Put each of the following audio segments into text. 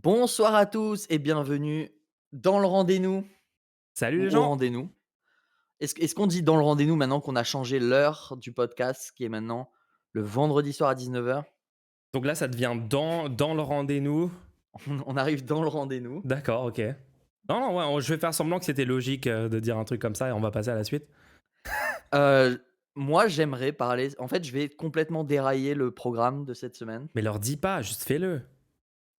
Bonsoir à tous et bienvenue dans le rendez-nous Salut ou les au gens! rendez-nous. Est-ce qu'on dit dans le rendez-nous maintenant qu'on a changé l'heure du podcast, qui est maintenant le vendredi soir à 19h? Donc là, ça devient dans le rendez-nous. On arrive dans le rendez-nous. D'accord, OK. Non, non, ouais, je vais faire semblant que c'était logique, de dire un truc comme ça et on va passer à la suite. Moi, j'aimerais parler en fait, je vais complètement dérailler le programme de cette semaine. Mais leur dis pas, juste fais-le.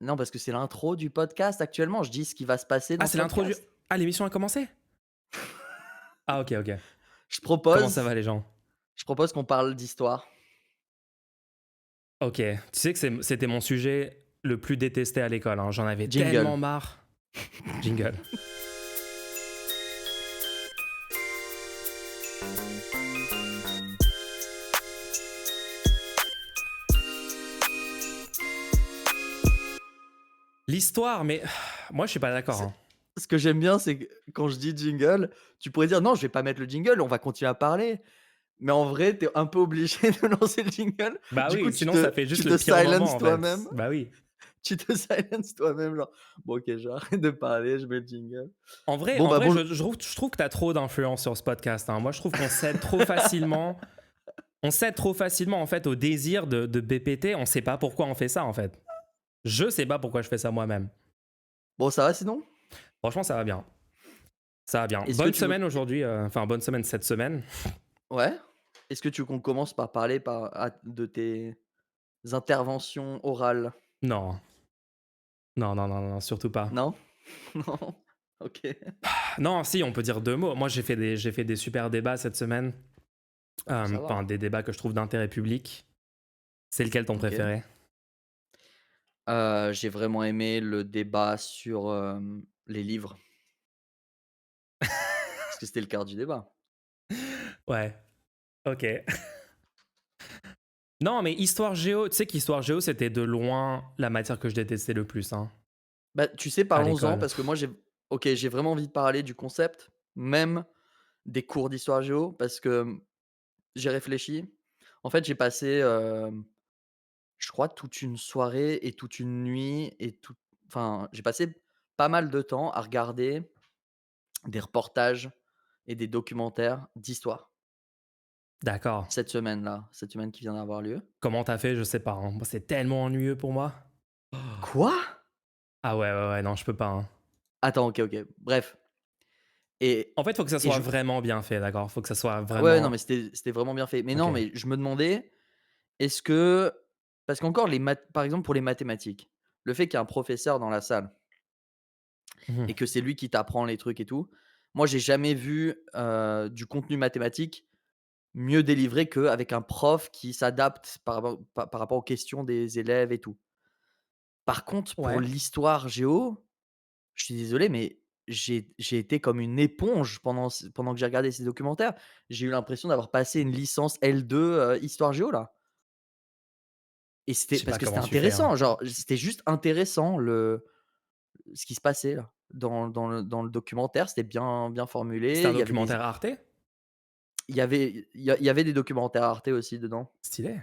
Non, parce que c'est l'intro du podcast actuellement, je dis ce qui va se passer Ah, dans ce c'est l'intro du podcast. ah, l'émission a commencé? Ah, OK, OK. Je Comment ça propose va les gens? je propose qu'on parle d'histoire. OK. Tu sais que c'était mon sujet le plus détesté à l'école, hein. J'en avais Jingle. tellement marre. Jingle. L'histoire, mais moi, je suis pas d'accord, hein. Ce que j'aime bien, c'est que quand je dis jingle, tu pourrais dire: «Non, je vais pas mettre le jingle, on va continuer à parler». Mais en vrai, tu es un peu obligé de lancer le jingle. Bah Du coup, oui, tu sinon ça te fait juste tu le te pire moment, silences en fait. toi-même. Bah oui. Tu te silences toi-même, genre: «Bon, OK, j'arrête de parler, je mets le jingle». En vrai Bon, en bah, vrai, bon, je trouve que tu as trop d'influence sur ce podcast, hein. Moi, je trouve qu'on cède trop facilement en fait, au désir de BPT. On sait pas pourquoi on fait ça, en fait. Je sais pas pourquoi je fais ça moi-même. bon, ça va sinon? Franchement, ça va bien. Ça va bien. Est-ce que Bonne tu veux semaine aujourd'hui, enfin, bonne semaine cette semaine. ouais? Est-ce que tu veux qu'on commence par parler de tes interventions orales? Non. Non, non, non, non, surtout pas. Non? Non? OK. Non, si, on peut dire 2 mots. Moi, j'ai fait des super débats cette semaine. Bon, ça Enfin, va. des débats que je trouve d'intérêt public. C'est lequel ton OK. préféré? J'ai vraiment aimé le débat sur, les livres, parce que c'était le cœur du débat. Ouais, OK. Non, mais histoire géo, tu sais qu'histoire géo, c'était de loin la matière que je détestais le plus, hein, Bah, tu sais, à parlons-en l'école. parce que moi j'ai vraiment envie de parler du concept, même des cours d'histoire géo parce que, j'ai réfléchi. En fait, j'ai passé, je crois toute une soirée et toute une nuit enfin, j'ai passé pas mal de temps à regarder des reportages et des documentaires d'histoire D'accord. cette semaine qui vient d'avoir lieu. Comment t'as fait? Je sais pas, hein. Moi, c'est tellement ennuyeux pour moi. Quoi? Ah ouais, ouais, ouais, non, je peux pas, hein. Attends, OK, OK. Bref et En fait, faut que ça et soit je vraiment bien fait, d'accord? Faut que ça soit ouais, non, vraiment mais c'était vraiment bien fait. Mais non, OK. mais je me demandais, est-ce que parce qu'encore les maths par exemple pour les mathématiques, le fait qu'il y a un professeur dans la salle Mmh. et que c'est lui qui t'apprend les trucs et tout, moi j'ai jamais vu, du contenu mathématique mieux délivré qu'avec un prof qui s'adapte par rapport aux questions des élèves et tout. Par contre, pour Ouais. l'histoire géo, je suis désolé, mais j'ai été comme une éponge pendant que j'ai regardé ces documentaires. J'ai eu l'impression d'avoir passé une licence L2, histoire géo là. Et Je c'était sais parce pas que c'était comment tu fais, hein. intéressant, genre, c'était juste intéressant ce qui se passait là, dans le documentaire, c'était bien C'était formulé. un documentaire Arte? Il y avait des documentaires Arte aussi dedans Stylé.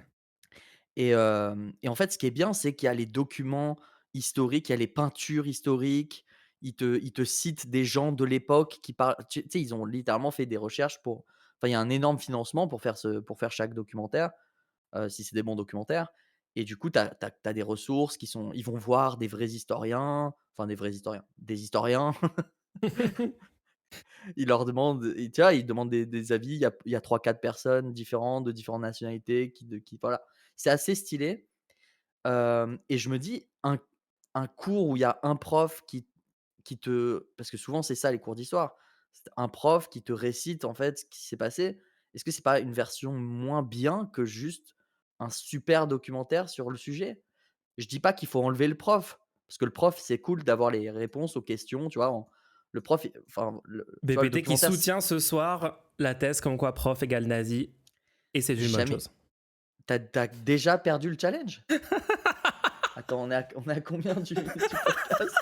et en fait, ce qui est bien, c'est qu'il y a les documents historiques, il y a les peintures historiques, ils te citent des gens de l'époque qui parlent tu sais, ils ont littéralement fait des recherches il y a un énorme financement pour faire chaque documentaire. Si c'est des bons documentaires et du coup, tu as des ressources ils vont voir des vrais historiens, enfin des historiens, ils leur demandent et tu vois, ils demandent des avis, il y a 3-4 personnes différentes, de différentes nationalités qui voilà. C'est assez stylé, et je me dis un cours où il y a un prof qui te parce que souvent c'est ça les cours d'histoire, c'est un prof qui te récite en fait ce qui s'est passé. Est-ce que c'est pas une version moins bien que juste un super documentaire sur le sujet? Je dis pas qu'il faut enlever le prof, parce que le prof, c'est cool d'avoir les réponses aux questions, tu vois? Le prof, enfin, tu vois, le BPT qui documentaire, soutient ce soir la thèse comme quoi prof égale nazi et c'est une bonne jamais chose. tu as déjà perdu le challenge? Attends, on est à combien du podcast?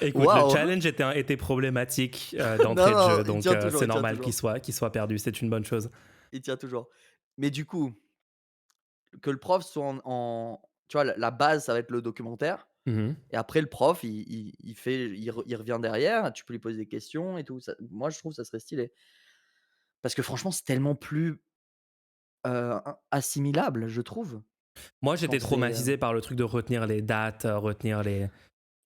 Écoute, le Waouh! challenge était problématique, Non, d'entrée de non, jeu, il donc tient toujours, c'est il tient normal qu'il toujours, soit perdu, c'est une bonne chose. il tient toujours. Mais du coup, que le prof soit tu vois, la base, ça va être le documentaire Mmh. et après le prof, il revient derrière, tu peux lui poser des questions et tout. Ça moi, je trouve ça serait stylé. Parce que franchement, c'est tellement plus, assimilable, je trouve, Moi, quand j'étais c'est, traumatisé par le truc de retenir les dates, retenir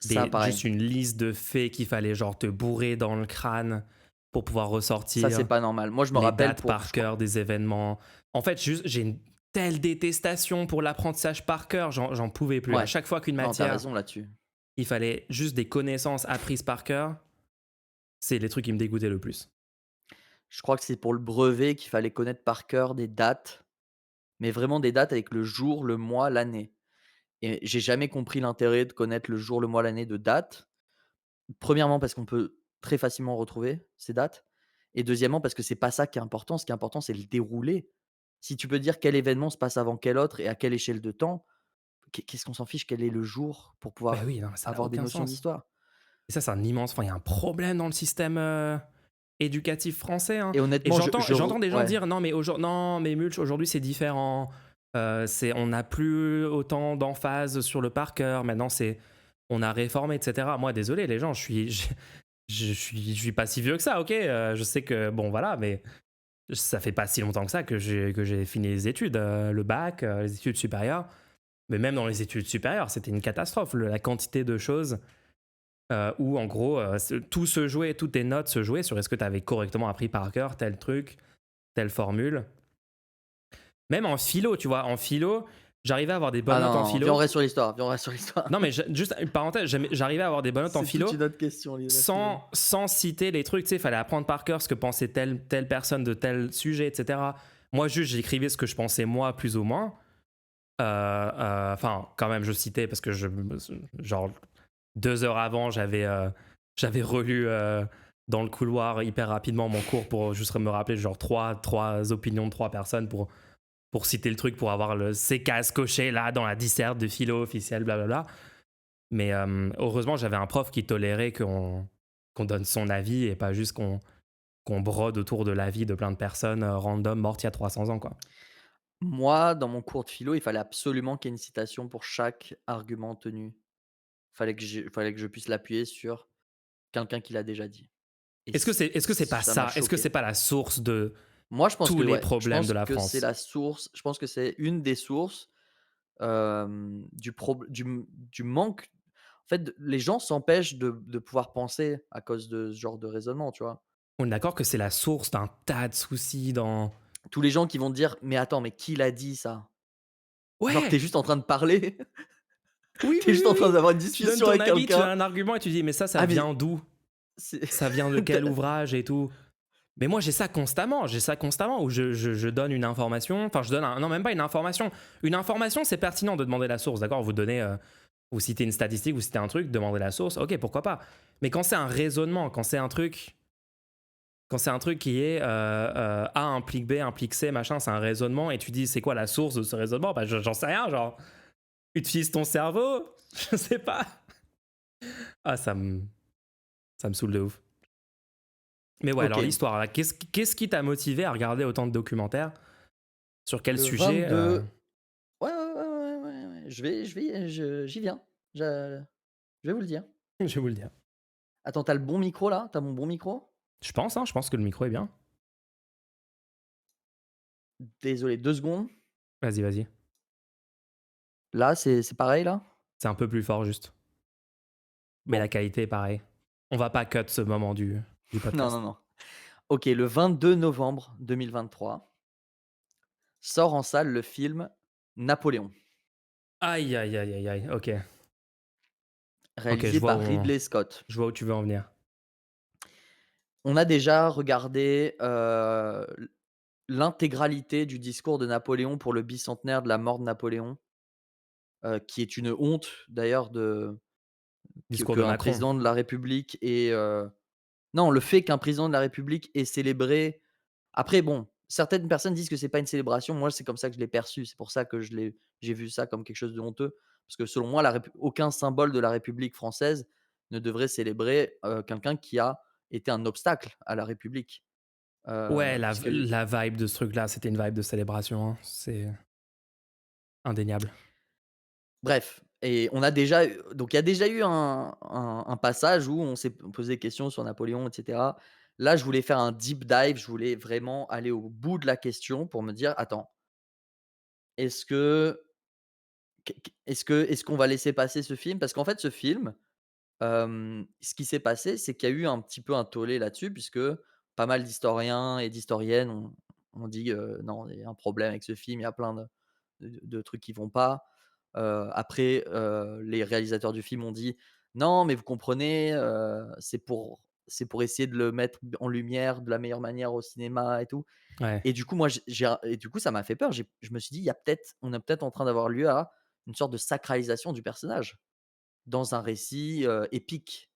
ça pareil. juste une liste de faits qu'il fallait genre te bourrer dans le crâne pour pouvoir Ça, c'est ressortir pas normal. Moi, je me les rappelle dates pour par je crois cœur des événements. En fait, juste, j'ai une telle détestation pour l'apprentissage par cœur, j'en pouvais plus. À ouais. chaque fois qu'une Non, tu as matière, raison là-dessus. il fallait juste des connaissances apprises par cœur, c'est les trucs qui me dégoûtaient le plus. Je crois que c'est pour le brevet qu'il fallait connaître par cœur des dates, mais vraiment des dates avec le jour, le mois, l'année et j'ai jamais compris l'intérêt de connaître le jour, le mois, l'année de dates. Premièrement parce qu'on peut très facilement retrouver ces dates et deuxièmement parce que c'est pas ça qui est important. Ce qui est important, c'est le déroulé. Si tu peux dire quel événement se passe avant quel autre et à quelle échelle de temps, qu'est-ce qu'on s'en fiche quel est le jour pour Ben pouvoir oui, non, mais ça n'a avoir des aucun notions sens. d'histoire? Et ça, c'est un immense. Enfin, il y a un problème dans le système éducatif français, hein. Et Et honnêtement, j'entends des gens ouais, dire non, mais Mulch, aujourd'hui, c'est différent. On n'a plus autant d'emphase sur le par cœur. Maintenant, on a réformé, etc. Moi, désolé, les gens, je suis pas si vieux que ça, ok. Je sais que, bon, voilà, mais ça fait pas si longtemps que ça que j'ai fini les études, le bac, les études supérieures. Mais même dans les études supérieures, c'était une catastrophe, la quantité de choses où en gros, tout se jouait, toutes tes notes se jouaient sur est-ce que tu avais correctement appris par cœur tel truc, telle formule. Même en philo, tu vois, en philo, j'arrivais à avoir des bonnes ah notes en non, non, viens, on philo. reste sur l'histoire, viens, on reste sur l'histoire. Non, mais juste une parenthèse, j'arrivais à avoir des bonnes notes en C'est toute philo une autre question, la philo. sans citer les trucs. Tu sais, il fallait apprendre par cœur ce que pensait telle personne de tel sujet, etc. Moi, juste, j'écrivais ce que je pensais moi, plus ou moins. Enfin, quand même, je citais parce que genre 2 heures avant, j'avais relu dans le couloir hyper rapidement mon cours pour juste me rappeler genre trois opinions de 3 personnes pour citer le truc, pour avoir ces cases cochées là dans la disserte de philo officielle, blablabla. Mais heureusement, j'avais un prof qui tolérait qu'on donne son avis et pas juste qu'on brode autour de l'avis de plein de personnes random mortes il y a 300 ans, quoi. Moi, dans mon cours de philo, il fallait absolument qu'il y ait une citation pour chaque argument tenu. Fallait que je puisse l'appuyer sur quelqu'un qui l'a déjà dit et Est-ce que c'est pas ça m'a ça? Est-ce que choqué. c'est pas la source de Moi, je pense tous que les ouais, je problèmes de pense la que c'est France? la source, je pense que c'est une des sources, du manque en fait, les gens s'empêchent de pouvoir penser à cause de ce genre de raisonnement, tu vois? On est d'accord que c'est la source d'un tas de soucis dans. Tous les gens qui vont te dire: «Mais attends, mais qui l'a dit ça?» Alors que tu es Ouais! juste en train de parler, Oui, tu es oui, juste oui, en train oui! d'avoir une Tu donnes discussion ton avec avis, tu donnes quelqu'un. un argument et tu dis: «Mais ça Ah mais vient d'où? c'est Ça vient de quel ouvrage et tout?» Mais moi, j'ai ça constamment où je donne une information, enfin, je donne non, même pas une information. Une information, c'est pertinent de demander la source, d'accord? Vous donnez, vous citez une statistique, vous citez un truc, demandez la source, ok, pourquoi pas. Mais quand c'est un raisonnement, quand c'est un truc qui est A implique B implique C, machin, c'est un raisonnement, et tu dis c'est quoi la source de ce raisonnement? Bah, j'en sais rien, genre, utilise ton cerveau, je sais pas. Ah, ça me saoule de ouf. Mais ouais, alors OK. l'histoire, là, qu'est-ce qui t'a motivé à regarder autant de documentaires? Sur quel Le sujet 22, ouais, ouais, ouais, ouais, ouais, ouais, j'y viens. Je vais vous le dire. Je vais vous le dire. Attends, tu as le bon micro là? Tu as mon bon micro? Je pense, hein, je pense que le micro est bien. Désolé, 2 secondes. Vas-y, vas-y. Là, c'est pareil là? C'est un peu plus fort juste. Mais la Bon, qualité est pareille. On va pas cut ce moment du non, non, podcast. non. OK, le 22 novembre 2023 sort en salle le film Napoléon, Aïe, aïe, aïe, aïe, aïe. Ok. Ok, réalisé par Ridley Scott. je vois où tu veux en venir. On a déjà regardé, l'intégralité du discours de Napoléon pour le bicentenaire de la mort de Napoléon, qui est une honte d'ailleurs de Discours de qu'un Macron. président de la République ait, non, le fait qu'un président de la République ait célébré après bon, certaines personnes disent que c'est pas une célébration. Moi, c'est comme ça que je l'ai perçu. C'est pour ça que j'ai vu ça comme quelque chose de honteux. Parce que selon moi, aucun symbole de la République française ne devrait célébrer, quelqu'un qui a été un obstacle à la République. Ouais, Parce que la vibe de ce truc-là, c'était une vibe de célébration, hein. Indéniable. Bref, et on a déjà eu donc il y a déjà eu un passage où on s'est posé des questions sur Napoléon et cetera. Là, je voulais faire un deep dive, je voulais vraiment aller au bout de la question pour me dire: «Attends, est-ce que est-ce qu'on va laisser passer ce film?» Parce qu'en fait, ce film, ce qui s'est passé, c'est qu'il y a eu un petit peu un tollé là-dessus puisque pas mal d'historiens et d'historiennes ont dit, «Non, il y a un problème avec ce film, il y a plein de trucs qui vont pas». Après, les réalisateurs du film ont dit: «Non, mais vous comprenez, c'est pour essayer de le mettre en lumière de la meilleure manière au cinéma et tout». Ouais. Et du coup, moi, et du coup, ça m'a fait peur. Je me suis dit: «Il y a peut-être on est peut-être en train d'avoir lieu à une sorte de sacralisation du personnage dans un récit, épique».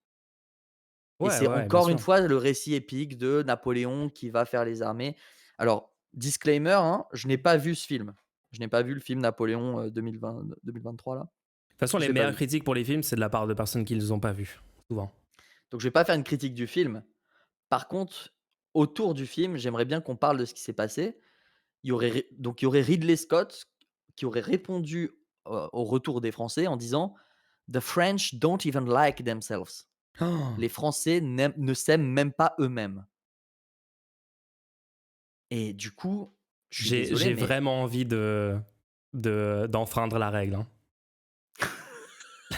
Et Ouais, c'est ouais, bien encore une sûr. fois le récit épique de Napoléon qui va faire les armées. Alors, disclaimer, hein, je n'ai pas vu ce film. Je n'ai pas vu le film Napoléon, 2023 là. De toute façon, Je les l'ai pas meilleures vu. critiques pour les films, c'est de la part de personnes qui ne les ont pas vus, souvent. Donc je vais pas faire une critique du film. Par contre, autour du film, j'aimerais bien qu'on parle de ce qui s'est passé. Il y aurait Ridley Scott qui aurait répondu, au retour des Français en disant: «The French don't even like themselves». Les Français ne s'aiment même pas eux-mêmes. Et du coup, je suis désolé, J'ai mais vraiment envie d'enfreindre la règle, hein.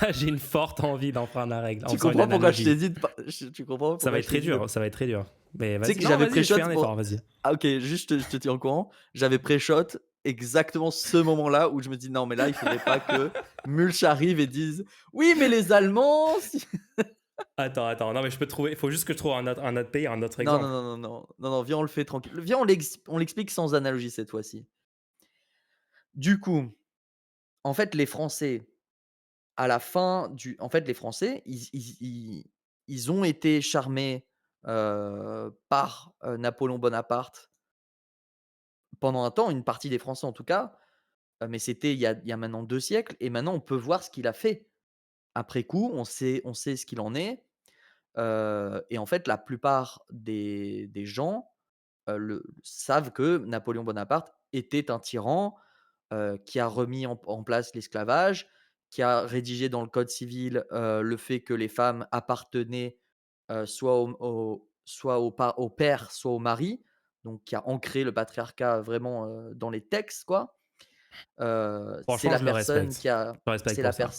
Là, j'ai une forte envie d'enfreindre la règle en tu faisant une comprends pourquoi je t'ai analogie. dit de pas tu comprends Ça va pourquoi être je t'ai très dit de dur, ça va être très dur. Mais tu sais vas-y, que non, j'avais vas-y, je pré-shot fais un effort, pour vas-y. ah OK, juste je te tiens au courant. J'avais pré-shot exactement ce moment-là où je me dis: «Non, mais là, il faudrait pas que Mulch arrive et dise: "Oui, mais les Allemands si"». Attends, non, mais je peux trouver, il faut juste que je trouve un autre pays, un autre Non, non, exemple. non, non, non, non, non, viens, on le fait tranquille. Viens, on l'explique sans analogie cette fois-ci. Du coup, en fait, les Français, à la fin du en fait, les Français, ils ont été charmés, par, Napoléon Bonaparte pendant un temps, une partie des Français en tout cas, mais c'était il y a maintenant 2 siècles et maintenant on peut voir ce qu'il a fait. Après coup, on sait ce qu'il en est, et en fait, la plupart des gens, le savent que Napoléon Bonaparte était un tyran, qui a remis en place l'esclavage, qui a rédigé dans le code civil, le fait que les femmes appartenaient, soit au père, soit au mari, donc qui a ancré le patriarcat vraiment, dans les textes quoi. C'est Franchement, la je le personne respecte. qui a Je le respecte c'est pour la ça. pers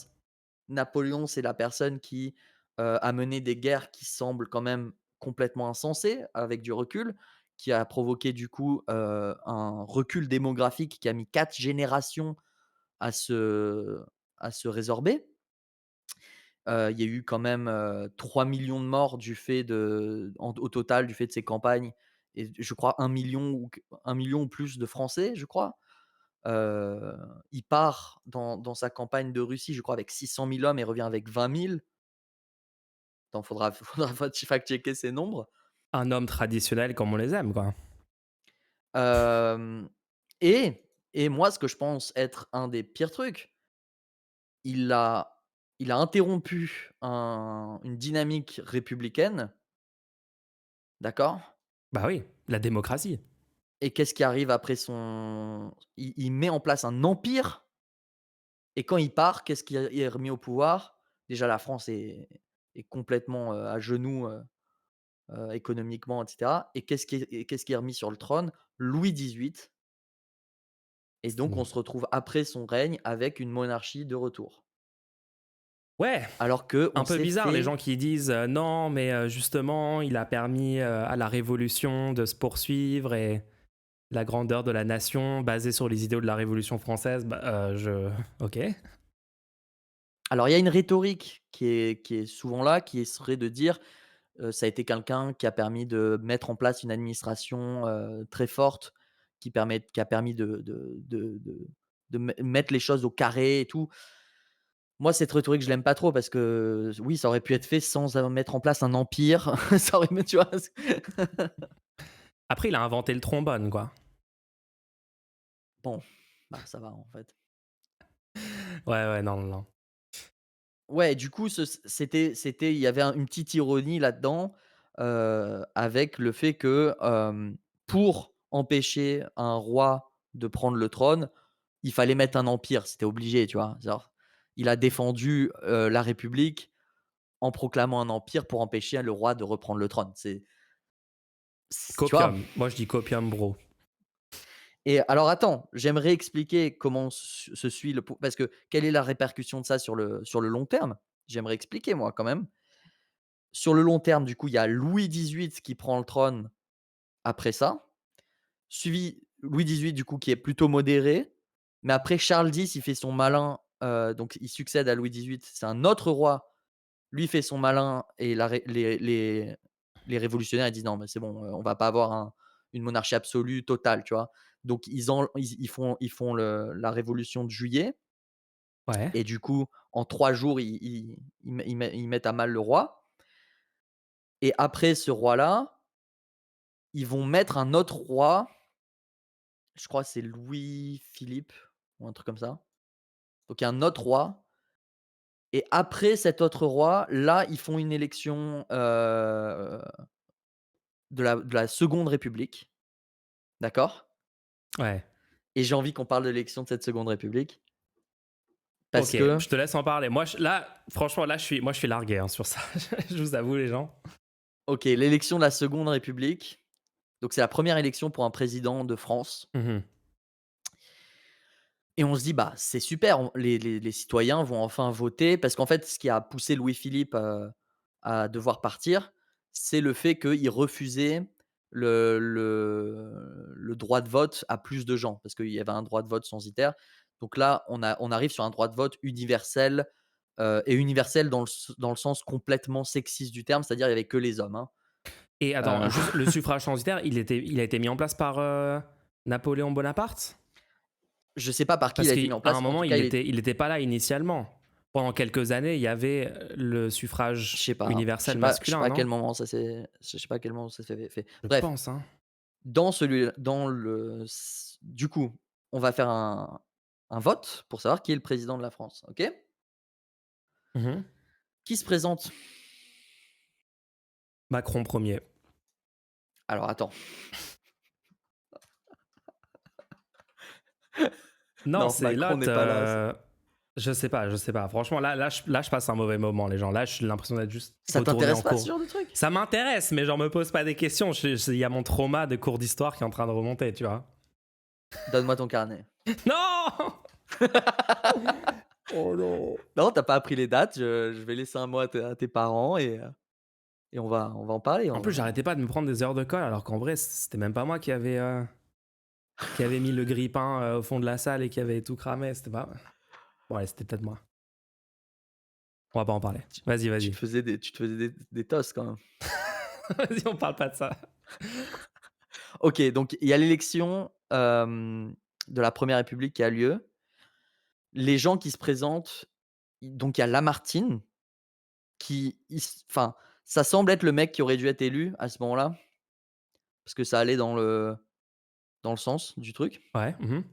Napoléon, c'est la personne qui, a mené des guerres qui semblent quand même complètement insensées avec du recul, qui a provoqué du coup, un recul démographique qui a mis 4 générations à se résorber. Il y a eu quand même, 3 000 000 de morts du fait au total du fait de ces campagnes et je crois 1 million ou plus de Français, je crois. Heu, il part dans sa campagne de Russie, je crois avec 600 000 hommes et revient avec 20 000. Attends, faudra fact-checker ces nombres. Un homme traditionnel comme on les aime, quoi. Hem et moi, ce que je pense être un des pires trucs, il a il a interrompu une dynamique républicaine, d'accord? Bah oui, la démocratie. Et qu'est-ce qui arrive après son il met en place un empire et quand il part, qu'est-ce qui est remis au pouvoir? Déjà la France est complètement, à genoux, économiquement et cetera et qu'est-ce qui est remis sur le trône? Louis XVIII. Et donc on Mmh. se retrouve après son règne avec une monarchie de retour. Ouais, Alors qu'on un peu s'est bizarre les fait gens qui disent non, mais justement, il a permis à la révolution de se poursuivre et la grandeur de la nation basée sur les idéaux de la Révolution française. Bah, ok. alors il y a une rhétorique qui est souvent là, qui serait de dire, ça a été quelqu'un qui a permis de mettre en place une administration, très forte, qui a permis de mettre les choses au carré et tout. Moi, cette rhétorique, je l'aime pas trop parce que oui, ça aurait pu être fait sans, mettre en place un empire. Ça aurait tu vois? Après, il a inventé le trombone, quoi. Bon, bah, ça va en fait. Ouais, non, non, non. Ouais, du coup, il y avait une petite ironie là-dedans, avec le fait que, pour empêcher un roi de prendre le trône, il fallait mettre un empire, c'était obligé, tu vois? Genre, il a défendu, la République en proclamant un empire pour empêcher le roi de reprendre le trône. Tu vois? Copium. Moi, je dis copium, bro. Et alors attends, j'aimerais expliquer comment se suit le pou parce que quelle est la répercussion de ça sur le long terme? J'aimerais expliquer moi quand même. Sur le long terme, du coup, il y a Louis XVIII qui prend le trône après ça, suivi Louis XVIII du coup qui est plutôt modéré, mais après Charles X il fait son malin, donc il succède à Louis XVIII, c'est un autre roi, lui fait son malin et la ré les révolutionnaires ils disent: «Non mais c'est bon, on va pas avoir une monarchie absolue totale», tu vois? Donc ils font la révolution de juillet Ouais. et du coup en 3 jours ils mettent à mal le roi et après ce roi-là, ils vont mettre un autre roi, je crois que c'est Louis-Philippe ou un truc comme ça. Donc il y a un autre roi et après cet autre roi, là, ils font une élection, de la seconde république, d'accord? Ouais. Et j'ai envie qu'on parle de l'élection de cette seconde république parce Ok, que je te laisse en parler. Moi, là, franchement, là, moi, je suis largué hein, sur ça. Je vous avoue, les gens. OK, l'élection de la seconde république, donc c'est la première élection pour un président de France Mhm. et on se dit: «Bah, c'est super, on les citoyens vont enfin voter» parce qu'en fait, ce qui a poussé Louis-Philippe, à devoir partir, c'est le fait qu'il refusait le droit de vote à plus de gens, parce qu'il y avait un droit de vote censitaire. Donc là, on arrive sur un droit de vote universel, et universel dans le sens complètement sexiste du terme, c'est-à-dire il y avait que les hommes, hein. Et attends, Heu, juste le suffrage censitaire, il a été mis en place par Napoléon Bonaparte. je sais pas par qui il Parce a qu'à été mis en un place, en moment, tout cas, il était pas là initialement. Pendant quelques années, il y avait le je suffrage sais pas, universel je sais masculin, pas à quel non? moment ça s'est je sais pas à quel moment ça s'est fait. Je Bref, pense, hein. dans le s du coup, on va faire un vote pour savoir qui est le président de la France, OK? Mhm. Qui se présente? Macron premier. Alors attends, Non, non, c'est Macron l'autre. n'est pas là. Je sais pas, je sais pas. Franchement, là, je passe un mauvais moment, les gens. Là, j'ai l'impression d'être juste Ça retourné t'intéresse en pas ce cours. genre de truc? Ça m'intéresse, mais genre, me pose pas des questions. Il y a mon trauma de cours d'histoire qui est en train de remonter, tu vois. Donne-moi ton carnet. Non. Oh non. Non, tu as pas appris les dates, je vais laisser un mot à tes parents et on va en parler, En on plus, va j'arrêtais pas de me prendre des heures de colle, alors qu'en vrai, c'était même pas moi qui avait mis le grille-pain au fond de la salle et qui avait tout cramé. C'était pas. Bon, allez, c'était peut-être moi. On va pas en parler. Vas-y, vas-y. tu te faisais des toasts quand même. Vas-y, on parle pas de ça. OK, donc il y a l'élection, de la première république qui a lieu. Les gens qui se présentent, donc il y a Lamartine qui enfin, ça semble être le mec qui aurait dû être élu à ce moment-là, parce que ça allait dans le sens du truc. Ouais. Mhm.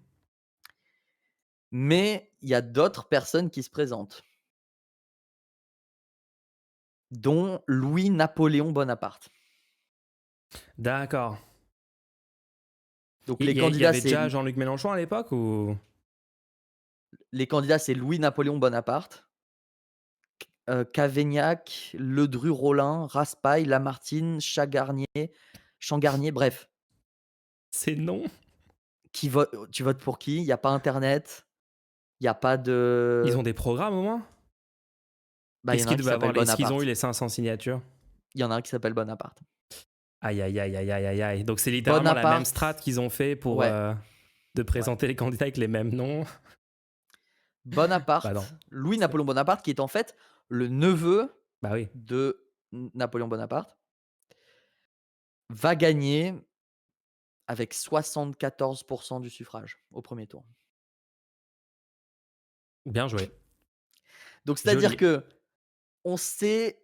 Mais il y a d'autres personnes qui se présentent, dont Louis-Napoléon Bonaparte. D'accord. Donc Il y avait déjà Jean-Luc Mélenchon à l'époque ou. les candidats, c'est Louis-Napoléon Bonaparte, Cavaignac, Ledru-Rollin, Raspail, Lamartine, Changarnier, bref. C'est non. Tu votes pour qui? Il y a pas internet, il y a pas Ils de ont des programmes au moins. bah, il y en a un qui s'appelle Est-ce qu'ils ont eu Bonaparte. les 500 signatures? Il y en a un qui s'appelle Bonaparte. Aïe, aïe, aïe, aïe, aïe, aïe, aïe. Donc c'est littéralement la même strat Bonaparte, qu'ils ont fait pour ouais, de ouais. présenter les candidats avec les mêmes noms. Bah non. Bonaparte, Louis-Napoléon Bonaparte, qui est en fait le neveu Bah oui. de Napoléon Bonaparte, va gagner avec 74 du suffrage au premier tour. Bien joué. Donc c'est-à-dire Joli. que on s'est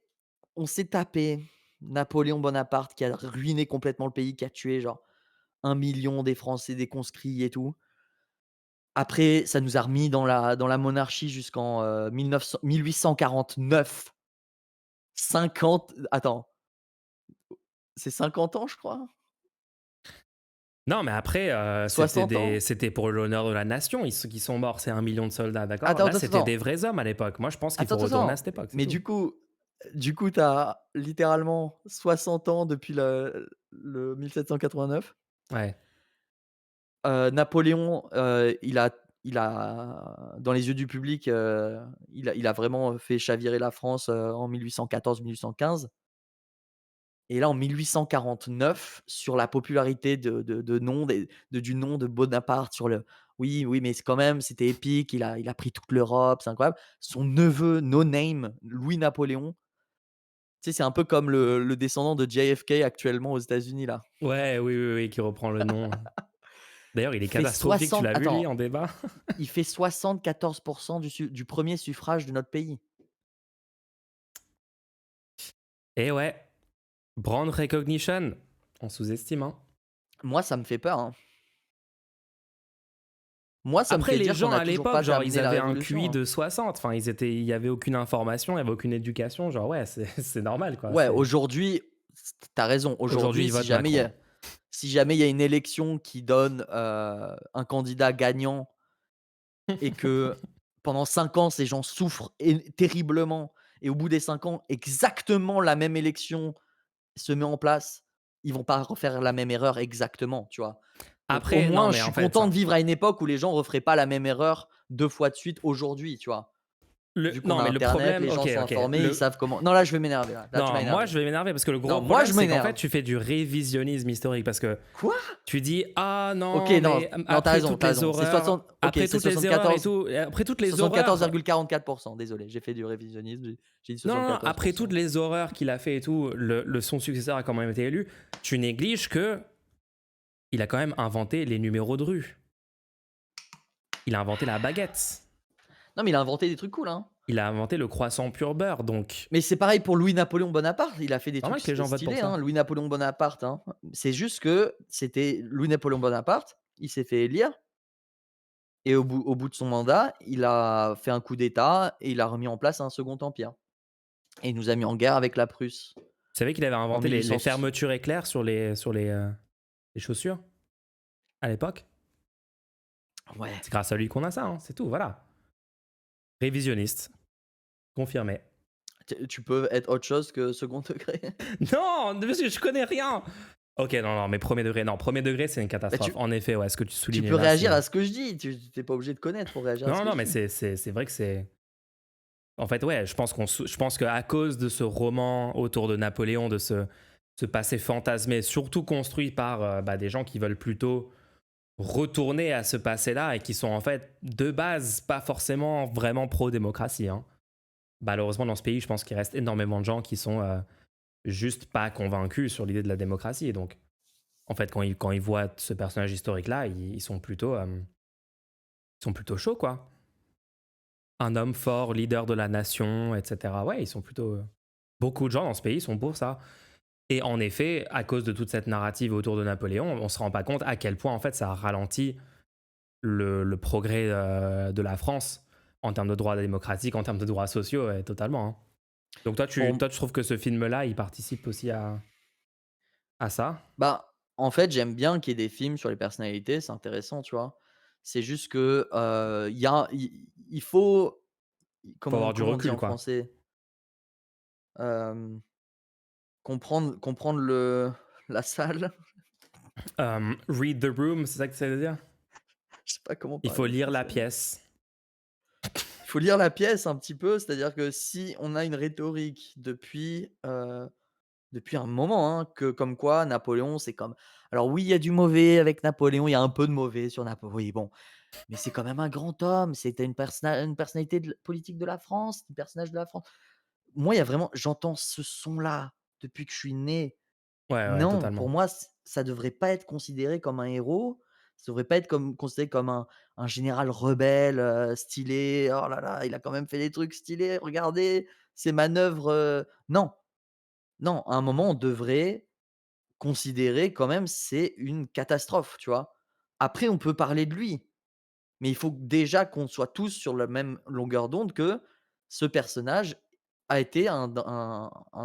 on s'est tapé Napoléon Bonaparte qui a ruiné complètement le pays, qui a tué genre 1 million des Français, des conscrits et tout. Après, ça nous a remis dans la monarchie jusqu'en, 1849. 50 attends, c'est 50 ans, je crois? Non, mais après, 60 ans? c'était pour l'honneur de la nation, ils qui sont morts, c'est 1 million de soldats, d'accord? Attends, Là, attends, c'était des attends. vrais hommes à l'époque. Moi, je pense qu'il Attends, faut attends, retourner à attends. cette époque, c'est Mais tout. du coup, tu as littéralement 60 ans depuis le 1789. Ouais. Napoléon, il a dans les yeux du public, il a vraiment fait chavirer la France, en 1814-1815. Et là, en 1849, sur la popularité de nom du nom de Bonaparte, sur le «Oui, oui, mais c'est quand même, c'était épique, il a pris toute l'Europe, c'est incroyable». Son neveu, no name, Louis-Napoléon, tu sais, c'est un peu comme le descendant de JFK actuellement aux États-Unis là. Ouais, oui, oui, oui, qui reprend le nom. D'ailleurs, il est Fait catastrophique, tu 60 l'as vu lui attends, en débat? il fait 74 du 1er suffrage de notre pays. Eh ouais, brand recognition, on sous-estime, hein. Moi, ça me fait peur, hein. Moi, ça me Après fait les dire qu'on gens n'a à toujours l'époque, pas genre ils terminé la avaient un révolution, QI hein. de 60, enfin il y avait aucune information, il y avait aucune éducation, genre ouais, c'est c'est normal quoi, Ouais, c'est aujourd'hui, tu as raison. aujourd'hui, Aujourd'hui, ils votent Macron. si jamais il y a une élection qui donne, un candidat gagnant et que pendant 5 ans, ces gens souffrent terriblement et au bout des 5 ans, exactement la même élection se met en place, ils vont pas refaire la même erreur exactement, tu vois? Donc au Après non moins, mais je en suis fait, content de vivre à une époque où les gens referaient pas la même erreur 2 fois de suite aujourd'hui, tu vois? le Vu qu'on non a mais le internet, problème les gens OK, sont OK, informés, ils le savent comment non, là, je vais m'énerver là. Là, tu non, m'as moi énervé. je vais m'énerver parce que le Non, gros moi, problème, je c'est qu'en fait, m'énerve. tu fais du révisionnisme historique parce que Quoi? tu dis: «Ah OK, non, non, mais non, après toutes tu as les raison. C'est horreurs 60 OK, après c'est toutes les erreurs et 74 tout, et après toutes les horreurs». 74,44 désolé, j'ai fait du révisionnisme, j'ai dit Non, non, non, 74 après toutes les horreurs qu'il a fait et tout, son successeur a quand même été élu. Tu négliges que il a quand même inventé les numéros de rue. Il a inventé la baguette. Non, mais il a inventé des trucs cool, hein. Il a inventé le croissant pur beurre. Donc, Mais c'est pareil pour Louis-Napoléon Bonaparte, il a fait des trucs normal que les gens votent pour stylés, hein, ça. Louis-Napoléon Bonaparte, hein. C'est juste que c'était Louis-Napoléon Bonaparte, il s'est fait élire et au bout de son mandat, il a fait un coup d'état et il a remis en place un second empire et il nous a mis en guerre avec la Prusse Vous savez qu'il avait en inventé les 1800 fermetures éclairs sur les chaussures à l'époque? ouais. C'est grâce à lui qu'on a ça, hein, c'est tout, voilà. Révisionniste, confirmé. Tu peux être autre chose que second degré. Non, monsieur, je connais rien. Ok, non, non, mais premier degré, non, premier degré, c'est une Bah, catastrophe. En effet, ouais, ce que tu tu soulignes peux là, réagir c'est. à ce que je dis, tu es pas obligé de connaître pour réagir à ce Non, que non, je mais dis. c'est vrai que c'est. En fait, ouais, je pense qu'à cause de ce roman autour de Napoléon, de ce passé fantasmé, surtout construit par bah, des gens qui veulent plutôt retourner à ce passé-là et qui sont en fait de base pas forcément vraiment pro-démocratie, hein. Malheureusement, dans ce pays, je pense qu'il reste énormément de gens qui sont juste pas convaincus sur l'idée de la démocratie. Et donc, en fait, quand ils voient ce personnage historique-là, ils sont plutôt chauds, quoi. Un homme fort, leader de la nation, etc. Ouais, ils sont plutôt. Beaucoup de gens dans ce pays sont pour ça. Et en effet, à cause de toute cette narrative autour de Napoléon, on se rend pas compte à quel point en fait ça a ralenti le progrès de la France en termes de droits démocratiques, en termes de droits sociaux, ouais, totalement, hein. Donc Pour toi, tu trouves que ce film-là, il participe aussi à ça? Bah, en fait, j'aime bien qu'il y ait des films sur les personnalités, c'est intéressant, tu vois? C'est juste que, il faut Faut comment avoir du comment on dit recul, en quoi. français? Hem, comprendre la salle? Read the room, c'est ça que ça veut dire? Je sais pas comment Il faut parler lire la français. pièce. Il faut lire la pièce un petit peu, c'est-à-dire que si on a une rhétorique depuis un moment, hein, que comme quoi Napoléon, c'est comme alors oui, il y a du mauvais avec Napoléon, il y a un peu de mauvais sur Napoléon. Oui, bon, mais c'est quand même un grand homme, c'était une personnalité politique de la France, un personnage de la France. Moi, il y a vraiment j'entends ce son-là depuis que je suis né. Ouais, ouais, Non, totalement. pour moi, ça devrait pas être considéré comme un héros, ça devrait pas être considéré comme un général rebelle, stylé. «Oh là là, il a quand même fait des trucs stylés, regardez ses manœuvres», non, non, à un moment, on devrait considérer quand même c'est une catastrophe, tu vois? Après, on peut parler de lui, mais il faut déjà qu'on soit tous sur la même longueur d'onde que ce personnage a été un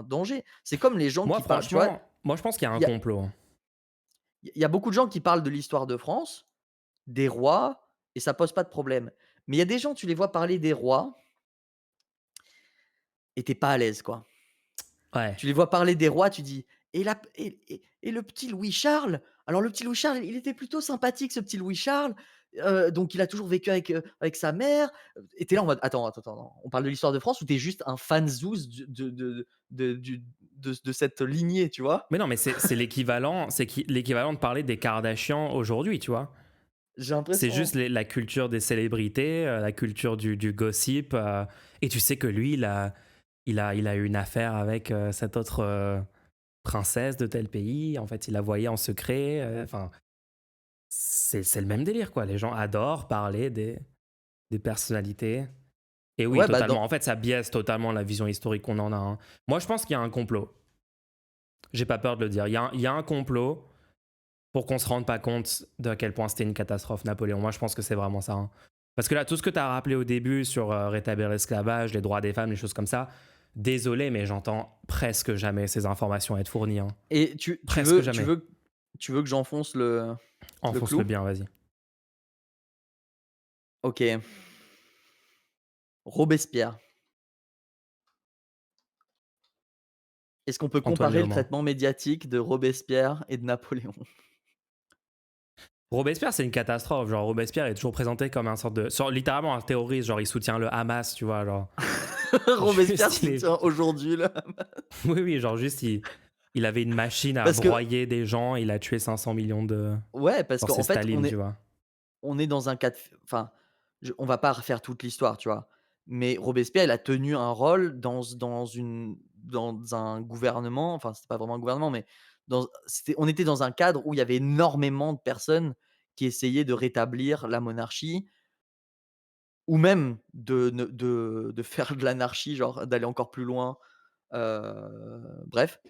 danger. C'est comme les gens Moi, qui parlent tu vois? franchement, moi, je pense qu'il y a un Il y a complot, hein. il y a beaucoup de gens qui parlent de l'histoire de France, des rois et ça pose pas de problème. Mais il y a des gens, tu les vois parler des rois et tu es pas à l'aise, quoi. Ouais. Tu les vois parler des rois, tu dis: «Et le petit Louis Charles? Alors le petit Louis Charles, il était plutôt sympathique ce petit Louis Charles, donc il a toujours vécu avec sa mère», et tu es là en mode: «Attends, attends, attends, on parle de l'histoire de France ou tu es juste un fanzous de cette lignée?» tu vois? Mais non, mais c'est l'équivalent, l'équivalent de parler des Kardashians aujourd'hui, tu vois. J'ai C'est l'impression, juste la culture des célébrités, la culture du gossip. Et tu sais que lui, il a eu une affaire avec cette autre princesse de tel pays. En fait, il la voyait en secret. Enfin, c'est le même délire, quoi. Les gens adorent parler des personnalités. Et oui, ouais, bah, totalement. dans En fait, ça biaise totalement la vision historique qu'on en a, hein. Moi, je pense qu'il y a un complot. J'ai pas peur de le dire. Il y a un complot pour qu'on se rende pas compte de à quel point c'était une catastrophe, Napoléon. Moi, je pense que c'est vraiment ça, hein. Parce que là, tout ce que tu as rappelé au début sur rétablir l'esclavage, les droits des femmes, les choses comme ça, désolé, mais j'entends presque jamais ces informations être fournies, hein. et tu Presque veux tu jamais. veux tu veux que j'enfonce le Enfonce-le clou? bien, vas-y. OK. Robespierre. Est-ce qu'on peut Antoine comparer le Léaumont. traitement médiatique de Robespierre et de Napoléon? Robespierre, c'est une catastrophe. Genre, Robespierre est toujours présenté comme un sorte de. Littéralement un terroriste. Genre, il soutient le Hamas, tu vois. Genre, Robespierre juste, il est. soutient aujourd'hui là. Oui, oui, genre, juste, il avait une machine à Parce que broyer des gens. Il a tué 500 millions de. ouais, parce Genre, c'est qu'en fait, Staline, tu vois. on est dans un cas de f enfin, on va pas refaire toute l'histoire, tu vois? Mais Robespierre, il a tenu un rôle dans un gouvernement, enfin, c'était pas vraiment un gouvernement, mais on était dans un cadre où il y avait énormément de personnes qui essayaient de rétablir la monarchie ou même de faire de l'anarchie, genre d'aller encore plus loin, bref.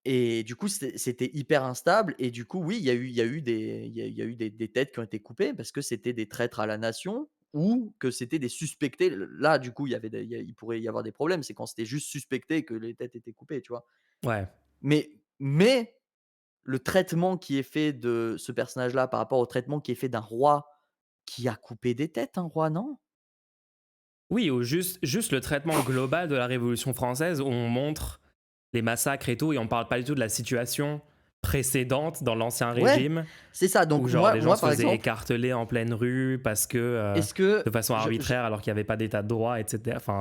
Et du coup, c'était hyper instable et du coup, oui, il y a eu des têtes qui ont été coupées parce que c'était des traîtres à la nation ou que c'était des suspectés. Là, du coup, il pourrait y avoir des problèmes. C'est quand c'était juste suspecté que les têtes étaient coupées, tu vois? Ouais. Mais le traitement qui est fait de ce personnage-là par rapport au traitement qui est fait d'un roi qui a coupé des têtes, un roi, non? Oui, ou juste le traitement global de la Révolution française où on montre les massacres et tout, et on parle pas du tout de la situation précédente dans l'Ancien Ouais, Régime, c'est ça. où Donc genre les gens moi, se par faisaient exemple, écarteler en pleine rue parce que est-ce que de façon je arbitraire alors qu'il n'y avait pas d'état de droit, etc. Enfin,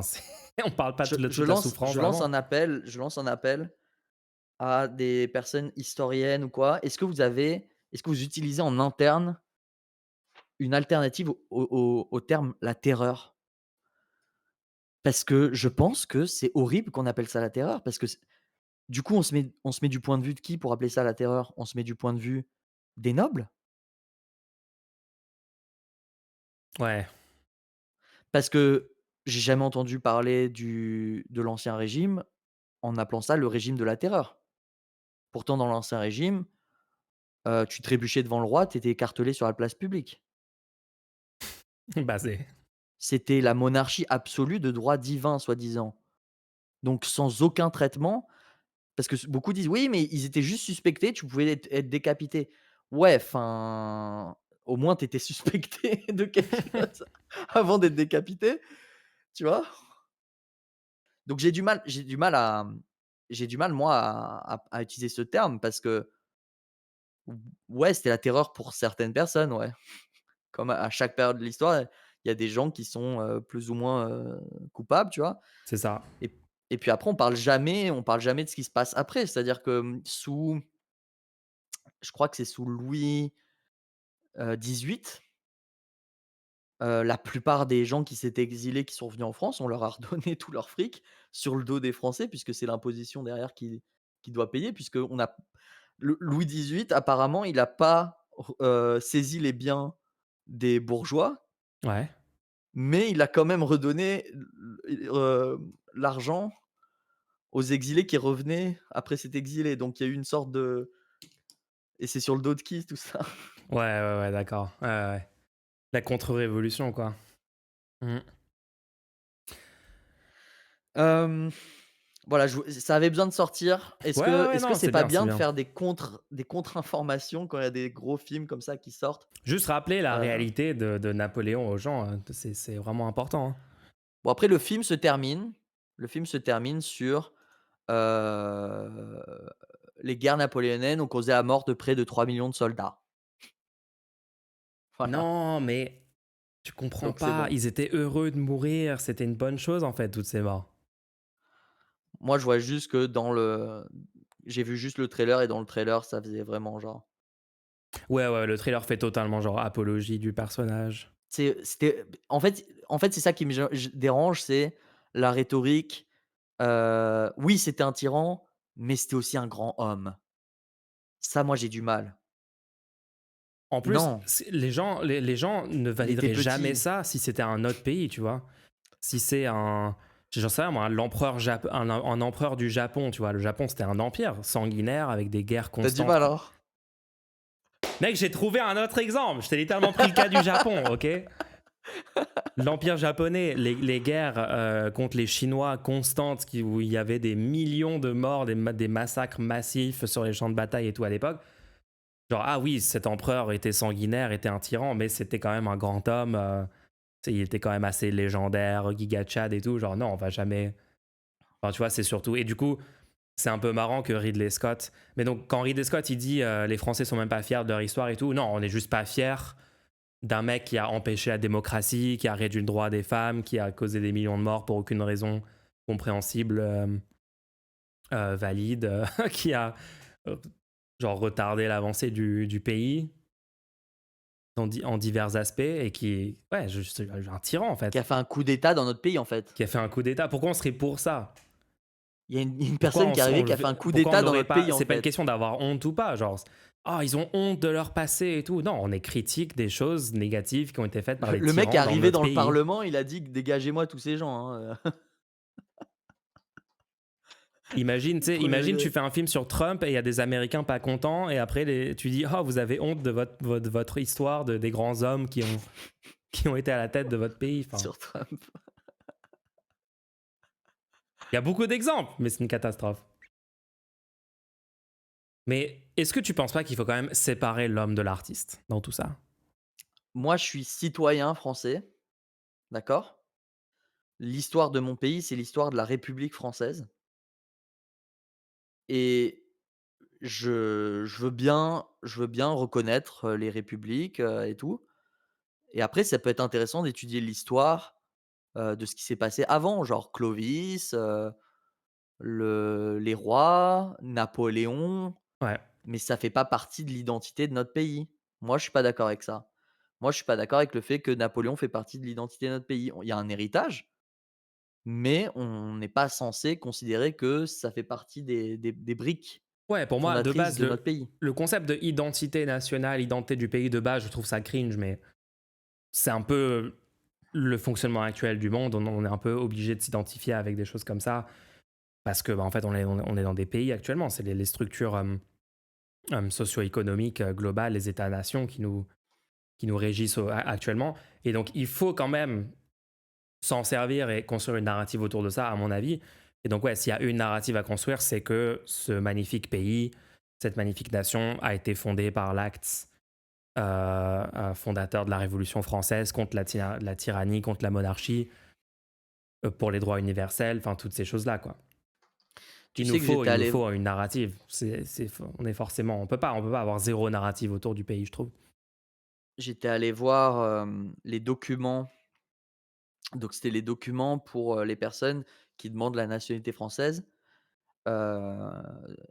on parle pas de toute la souffrance vraiment. je lance un appel à des personnes historiennes ou quoi, est-ce que vous utilisez en interne une alternative au terme «la terreur»? Parce que je pense que c'est horrible qu'on appelle ça la terreur parce que du coup, on se met du point de vue de qui pour appeler ça la terreur? On se met du point de vue des nobles? Ouais. Parce que j'ai jamais entendu parler de l'Ancien Régime en appelant ça le régime de la terreur. Pourtant dans l'Ancien Régime, tu trébuchais devant le roi, tu étais écartelé sur la place publique. Bah c'est. C'était la monarchie absolue de droit divin, soi-disant. Donc sans aucun traitement, parce que beaucoup disent: «Oui, mais ils étaient juste suspectés, tu pouvais être décapité». Ouais, enfin, au moins tu étais suspecté de quelque chose avant d'être décapité, tu vois? Donc j'ai du mal moi à utiliser ce terme parce que ouais, c'était la terreur pour certaines personnes, ouais. Comme à chaque période de l'histoire, il y a des gens qui sont, plus ou moins, coupables, tu vois? C'est ça. Et et puis après on parle jamais de ce qui se passe après. C'est-à-dire que, je crois que c'est sous Louis, 18, la plupart des gens qui s'étaient exilés, qui sont revenus en France, on leur a redonné tout leur fric sur le dos des Français puisque c'est l'imposition derrière qui doit payer puisqu'on a le Louis 18 apparemment il a pas saisi les biens des bourgeois, Ouais. mais il a quand même redonné l'argent aux exilés qui revenaient après s'être exilés. Donc il y a eu une sorte de et c'est sur le dos de qui tout ça? Ouais, ouais, ouais, d'accord. Ouais, ouais, ouais. La contre-révolution, quoi. Mm. Hem, voilà, ça avait besoin de sortir. Ouais, ouais, ouais, Est-ce que non, c'est c'est pas bien, c'est bien de bien. faire des contre-informations quand il y a des gros films comme ça qui sortent? Juste rappeler la Heu, réalité de Napoléon aux gens, c'est vraiment important, hein. bon après le film se termine sur, heu, les guerres napoléoniennes ont causé la mort de près de 3 millions de soldats. Voilà, Non, mais tu comprends donc c'est pas, bon. ils étaient heureux de mourir, c'était une bonne chose, en fait, toutes ces morts. Moi, je vois juste que j'ai vu juste le trailer et dans le trailer, ça faisait vraiment genre Ouais, ouais, le trailer fait totalement genre apologie du personnage. c'était en fait, c'est ça qui me dérange, c'est la rhétorique. Oui, c'était un tyran, mais c'était aussi un grand homme. Ça, moi, j'ai du mal. En plus, Non, les gens ne il était valideraient jamais petit. ça si c'était un autre pays, tu vois? Si c'est un j'en sais rien moi, un empereur du Japon, tu vois? Le Japon, c'était un empire sanguinaire avec des guerres Tu as du constantes. mal, hein? Mec, j'ai trouvé un autre exemple, je t'ai littéralement pris le cas du Japon, OK? L'empire japonais, les guerres, contre les Chinois constantes où il y avait des millions de morts, des massacres massifs sur les champs de bataille et tout à l'époque. Genre, ah oui, cet empereur était sanguinaire, était un tyran, mais c'était quand même un grand homme, tu sais, il était quand même assez légendaire, Giga Chad et tout. Genre, non, on va jamais. Enfin, tu vois, c'est surtout. Et du coup, c'est un peu marrant que Ridley Scott. Mais donc, quand Ridley Scott, il dit les Français sont même pas fiers de leur histoire et tout, non, on n'est juste pas fiers d'un mec qui a empêché la démocratie, qui a réduit le droit des femmes, qui a causé des millions de morts pour aucune raison compréhensible, valide, qui a euh, genre retardé l'avancée du pays en divers aspects et qui, ouais, juste un tyran en Qui a fait, fait un coup d'état dans notre pays, en fait. qui a fait un coup d'État. Pourquoi on serait pour ça? Il y a une Pourquoi personne qui est arrivée qui a fait un coup pourquoi on d'état dans l'aurait notre pas? pays, en C'est pas une fait. question d'avoir honte ou pas, genre, ah, ils ont honte de leur passé et tout. Non, on est critique des choses négatives qui ont été faites par les Le mec est tyrans dans arrivé notre dans le pays. parlement, il a dit: «Dégagez-moi tous ces gens», hein, Imagine, tu sais, premier imagine tu degré. fais un film sur Trump et il y a des Américains pas contents et après tu dis oh vous avez honte de votre histoire des grands hommes qui ont été à la tête de votre pays. Enfin, Sur Trump. il y a beaucoup d'exemples, mais c'est une catastrophe. Mais est-ce que tu penses pas qu'il faut quand même séparer l'homme de l'artiste dans tout ça? Moi, je suis citoyen français, d'accord? L'histoire de mon pays, c'est l'histoire de la République française et je veux bien reconnaître, les républiques, et tout et après ça peut être intéressant d'étudier l'histoire, de ce qui s'est passé avant, genre Clovis, les rois, Napoléon, Ouais. mais ça fait pas partie de l'identité de notre pays. Moi, je suis pas d'accord avec ça. Moi, je suis pas d'accord avec le fait que Napoléon fait partie de l'identité de notre pays. Il y a un héritage, mais on n'est pas censé considérer que ça fait partie des briques Ouais, pour moi, de fondatrices base, de notre pays. le concept de identité nationale, identité du pays de base, je trouve ça cringe, mais c'est un peu le fonctionnement actuel du monde. On est un peu obligé de s'identifier avec des choses comme ça parce que, bah, en fait, on est dans des pays actuellement. C'est les structures socio-économiques globales, les États-nations qui nous régissent actuellement. Et donc, il faut quand même s'en servir et construire une narrative autour de ça, à mon avis. Et donc, ouais, s'il y a une narrative à construire, c'est que ce magnifique pays, cette magnifique nation a été fondée par l'acte fondateur de la Révolution française contre la tyrannie, contre la monarchie, pour les droits universels, enfin, toutes ces choses-là, quoi. Tu sais que j'étais Il nous allé faut une narrative. On peut pas avoir zéro narrative autour du pays, je trouve. j'étais allé voir, les documents, donc c'était les documents pour, les personnes qui demandent la nationalité française, heu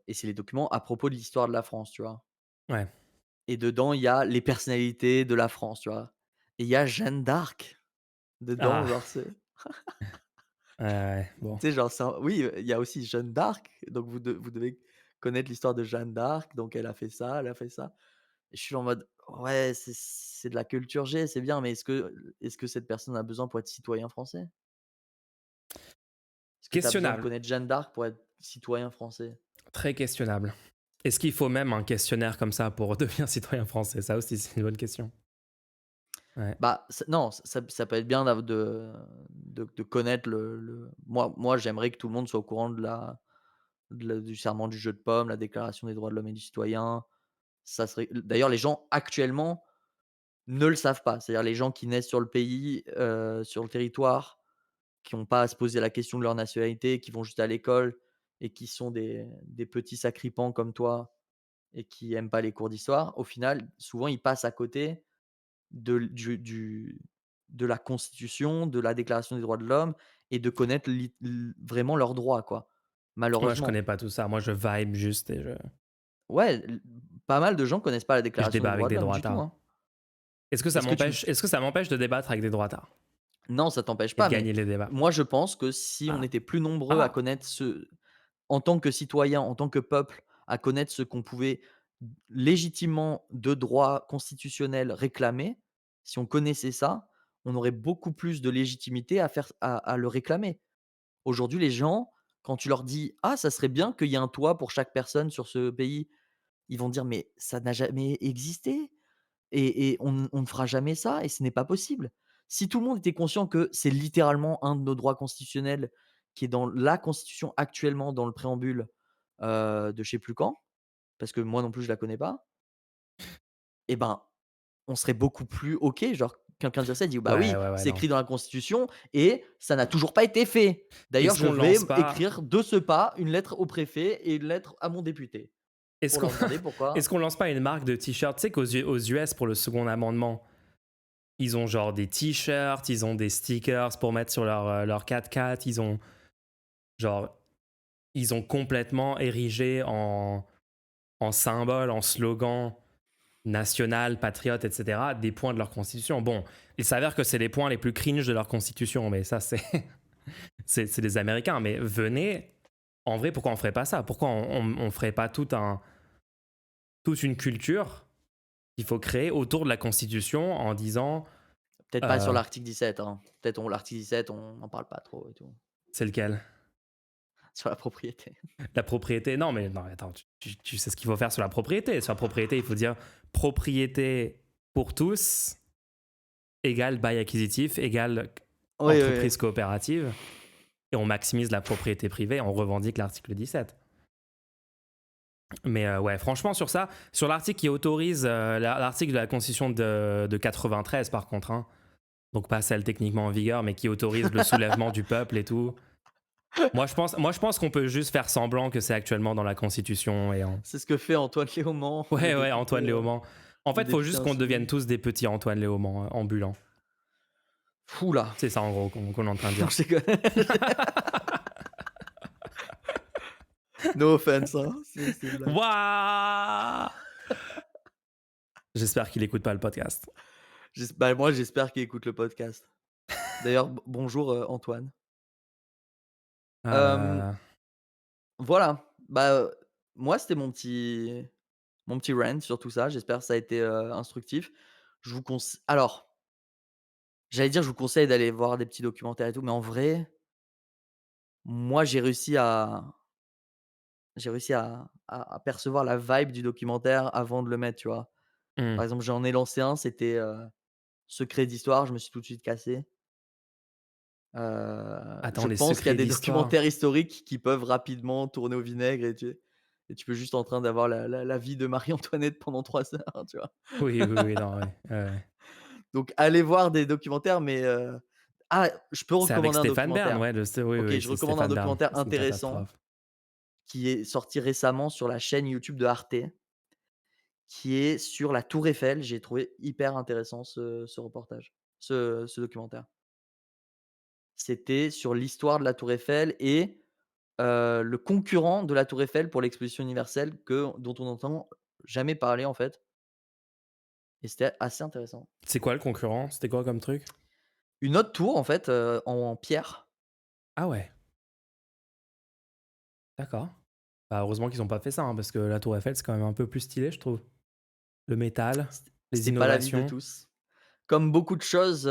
et c'est les documents à propos de l'histoire de la France, tu vois? Ouais. Et dedans, il y a les personnalités de la France, tu vois? Et il y a Jeanne d'Arc dedans, Ah, genre c'est ouais, bon. tu sais, genre oui, il y a aussi Jeanne d'Arc, donc vous devez connaître l'histoire de Jeanne d'Arc, donc elle a fait ça, elle a fait ça. Et je suis en mode: «Ouais, c'est de la culture G, c'est bien, mais est-ce que cette personne a besoin pour être citoyen français? Est-ce que tu as besoin de Questionnable, connaître Jeanne d'Arc pour être citoyen français?» très questionnable. Est-ce qu'il faut même un questionnaire comme ça pour devenir citoyen français? Ça aussi, c'est une bonne question. Ouais. Bah, non, ça peut être bien de connaître moi, j'aimerais que tout le monde soit au courant du serment du jeu de paume, la déclaration des droits de l'homme et du citoyen. Ça serait d'ailleurs, les gens actuellement ne le savent pas. C'est-à-dire les gens qui naissent sur le pays, sur le territoire, qui ont pas à se poser la question de leur nationalité, qui vont juste à l'école et qui sont des petits sacripants comme toi et qui aiment pas les cours d'histoire, au final, souvent, ils passent à côté de l du de la constitution, de la déclaration des droits de l'homme et de connaître vraiment leurs droits, quoi, Moi, je malheureusement. connais pas tout ça. Moi, je vibe juste et Ouais, pas mal de gens connaissent pas la je déclaration des débat avec droits de des l'homme du tout, droitards. hein. Est-ce que tu Est-ce que ça m'empêche de débattre avec des droitards Non, ça t'empêche et de pas, mais gagner les débats? moi, je pense que si on Ah. était plus nombreux à Ah! connaître en tant que citoyen, en tant que peuple, à connaître ce qu'on pouvait légitimement, de droit constitutionnel, réclamer, si on connaissait ça, on aurait beaucoup plus de légitimité à le réclamer. Aujourd'hui, les gens, quand tu leur dis: «Ah, ça serait bien qu'il y ait un toit pour chaque personne sur ce pays», ils vont dire: «Mais ça n'a jamais existé et on ne fera jamais ça et ce n'est pas possible». Si tout le monde était conscient que c'est littéralement un de nos droits constitutionnels qui est dans la constitution actuellement, dans le préambule, de je sais plus quand, parce que moi non plus je la connais pas, et ben, on serait beaucoup plus OK. Genre, quelqu'un dirait ça, il dit: «Bah Ouais, oui, ouais, ouais, c'est non. écrit dans la constitution et ça n'a toujours pas été fait. D'ailleurs, Est-ce je qu'on vais lance pas écrire de ce pas une lettre au préfet et une lettre à mon député est-ce pour qu'on leur demander pourquoi». est-ce qu'on lance pas une marque de t-shirt? Tu sais aux US, pour le second amendement, ils ont genre des t-shirts, ils ont des stickers pour mettre sur leur 4x4, genre ils ont complètement érigé en symbole, en slogan national, patriote, etc., des points de leur constitution. Bon, il s'avère que c'est les points les plus cringe de leur constitution, mais ça, c'est c'est des Américains. Mais venez, en vrai, pourquoi on ferait pas ça? Pourquoi on ferait pas toute une culture qu'il faut créer autour de la constitution en disant Peut-être pas sur euh, l'article 17, hein. Peut-être l'article 17, on n'en parle pas trop et tout. c'est lequel? Sur la propriété. La propriété. Non, mais non, attends, tu sais ce qu'il faut faire sur la propriété. Sur la propriété, il faut dire propriété pour tous égale bail acquisitif égale Oui, oui, oui. entreprise coopérative. Et on maximise la propriété privée, on revendique l'article 17. Mais ouais, franchement, sur ça, sur l'article qui autorise, l'article de la Constitution de 93, par contre, hein, donc pas celle techniquement en vigueur, mais qui autorise le soulèvement du peuple et tout. Moi, je pense qu'on peut juste faire semblant que c'est actuellement dans la Constitution. C'est ce que fait Antoine Léaumont, Ouais, ouais, Antoine Léaumont. En fait, le il faut député juste qu'on devienne insoumis. tous des petits Antoine Léaumont ambulants. Fou là! C'est ça, en gros, qu'on est en train de Non, dire. je déconne. No offense, hein, c'est une blague. Waouh. J'espère qu'il écoute pas le podcast. Bah, moi, j'espère qu'il écoute le podcast. D'ailleurs, bonjour, Antoine. Hem, Euh, voilà, bah, moi, c'était mon petit rant sur tout ça. J'espère que ça a été, instructif. Je vous conse alors, j'allais dire, je vous conseille d'aller voir des petits documentaires et tout, mais en vrai, moi, j'ai réussi à percevoir la vibe du documentaire avant de le mettre, tu vois? hmm. Par exemple, j'en ai lancé un, c'était, Secrets d'histoire, je me suis tout de suite cassé. Attends, Je les pense qu'il y a secrets des d'histoire. documentaires historiques qui peuvent rapidement tourner au vinaigre et tu peux juste en train d'avoir la vie de Marie-Antoinette pendant 3 heures, tu vois? Oui, oui, oui, non, ouais, ouais, ouais. Donc allez voir des documentaires, mais je peux C'est avec recommander un Stéphane Bern, documentaire. ouais, oui, OK, oui, je c'est recommande un Stéphane Bern. documentaire C'est une intéressant catastrophe. qui est sorti récemment sur la chaîne YouTube de Arte, qui est sur la tour Eiffel. J'ai trouvé hyper intéressant ce reportage, ce documentaire. C'était sur l'histoire de la tour Eiffel et le concurrent de la tour Eiffel pour l'exposition universelle dont on n'entend jamais parler, en fait, et c'était assez intéressant. C'est quoi le concurrent? C'était quoi comme truc? Une autre tour, en fait, en pierre. Ah ouais, d'accord. Bah, heureusement qu'ils ont pas fait ça, hein, parce que la Tour Eiffel, c'est quand même un peu plus stylé, je trouve. Le métal, les C'était pas l'avis de innovations. tous. Comme beaucoup de choses,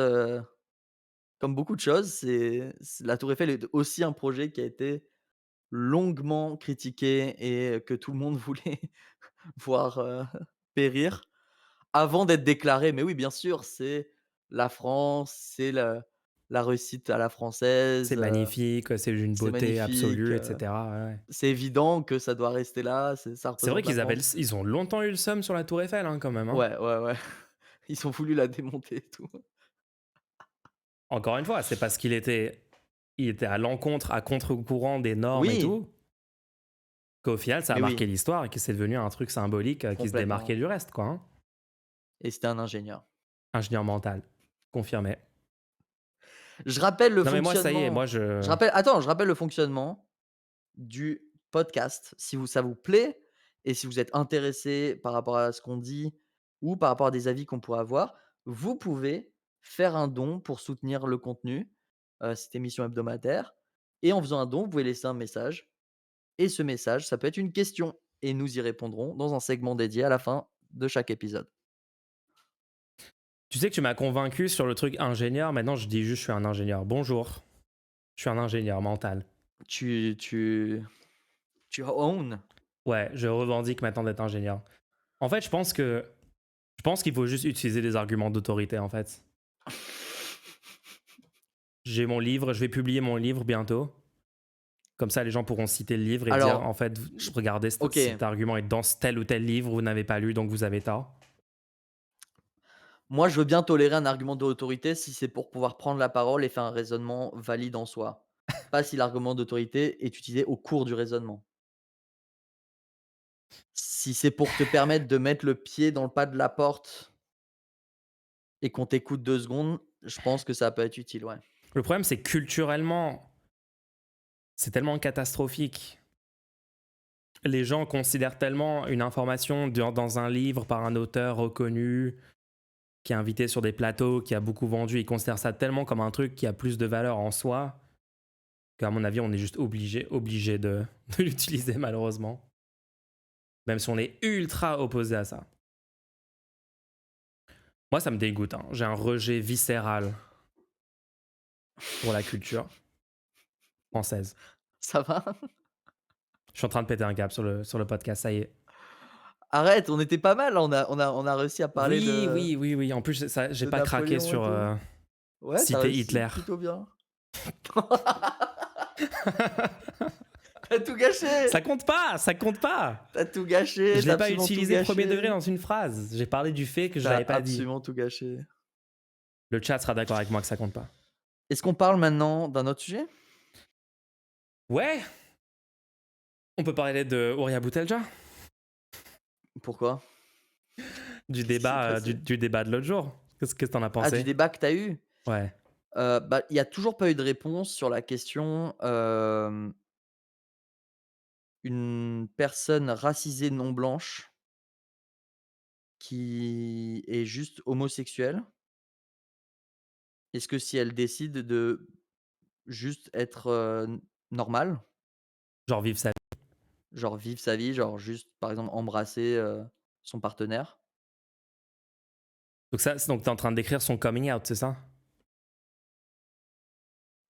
c'est la tour Eiffel est aussi un projet qui a été longuement critiqué et que tout le monde voulait voir, périr avant d'être déclaré. Mais oui, bien sûr, c'est la France, c'est le la réussite à la française, C'est magnifique, c'est d'une c'est beauté magnifique, absolue, et cetera, ouais, ouais. c'est évident que ça doit rester là, ça C'est vrai représente la qu'ils avaient France. ils ont longtemps eu le seum sur la tour Eiffel, hein, quand même, hein. Ouais, ouais, ouais. Ils ont voulu la démonter et tout. Encore une fois, c'est parce qu'il était à l'encontre, à contre-courant des normes et Oui, tout, qu'au final, ça a mais marqué oui, l'histoire et que c'est devenu un truc symbolique, qui se démarquait complètement, du reste, quoi, hein. et c'était un ingénieur. Ingénieur mental, confirmé. Je rappelle le Non mais moi ça y est, moi fonctionnement je rappelle le fonctionnement du podcast. Si vous ça vous plaît et si vous êtes intéressé par rapport à ce qu'on dit ou par rapport à des avis qu'on pourrait avoir, vous pouvez faire un don pour soutenir le contenu, cette émission hebdomadaire, et en faisant un don, vous pouvez laisser un message, et ce message, ça peut être une question et nous y répondrons dans un segment dédié à la fin de chaque épisode. tu sais que tu m'as convaincu sur le truc ingénieur, maintenant je dis juste je suis un ingénieur. Bonjour, je suis un ingénieur mental. Tu tu tu own. Ouais, je revendique maintenant d'être ingénieur. En fait, je pense qu'il faut juste utiliser des arguments d'autorité, en fait. J'ai mon livre, je vais publier mon livre bientôt. Comme ça, les gens pourront citer le livre et dire, en Alors, fait, regardez, OK. cet argument est dans tel ou tel livre, vous n'avez pas lu, donc vous avez tort. Moi, je veux bien tolérer un argument d'autorité si c'est pour pouvoir prendre la parole et faire un raisonnement valide en soi. Pas si l'argument d'autorité est utilisé au cours du raisonnement. Si c'est pour te permettre de mettre le pied dans le pas de la porte et qu'on t'écoute 2 secondes, je pense que ça peut être utile, ouais. Le problème, c'est que culturellement, c'est tellement catastrophique. Les gens considèrent tellement une information dans un livre par un auteur reconnu, qui est invité sur des plateaux, qui a beaucoup vendu, ils considèrent ça tellement comme un truc qui a plus de valeur en soi, qu'à mon avis, on est juste obligé de l'utiliser malheureusement. Même si on est ultra opposé à ça. Moi, ça me dégoûte, hein. J'ai un rejet viscéral pour la culture française. Ça va? Je suis en train de péter un câble sur le podcast, ça y est. Arrête, on était pas mal là, on a réussi à parler Oui, oui, oui, oui. En plus, j'ai de pas craqué Napoléon et sur tout. Ouais, tu as citer réussi Hitler. plutôt bien. Tu tout gâché! Ça compte pas, ça compte pas. Tu tout gâché, Je tu l'ai pas absolument tout utilisé premier degré gâché. dans une phrase. J'ai parlé du fait que je Tu l'avais pas dit. absolument tout gâché. Le chat sera d'accord avec moi que ça compte pas. Est-ce qu'on parle maintenant d'un autre sujet? Ouais, on peut parler de Ouria Boutelja, Pourquoi? du Qu'est-ce qui s'est débat, passé? du débat de l'autre jour. Qu'est-ce que t'en as Ah, du pensé? débat que tu as eu? Ouais. Bah, il y a toujours pas eu de réponse sur la question, une personne racisée non blanche qui est juste homosexuelle, est-ce que si elle décide de juste être, normale, Genre vivre sa vie. genre vivre sa vie, genre juste par exemple embrasser, son partenaire? Donc t'es en train de décrire son coming out, c'est ça?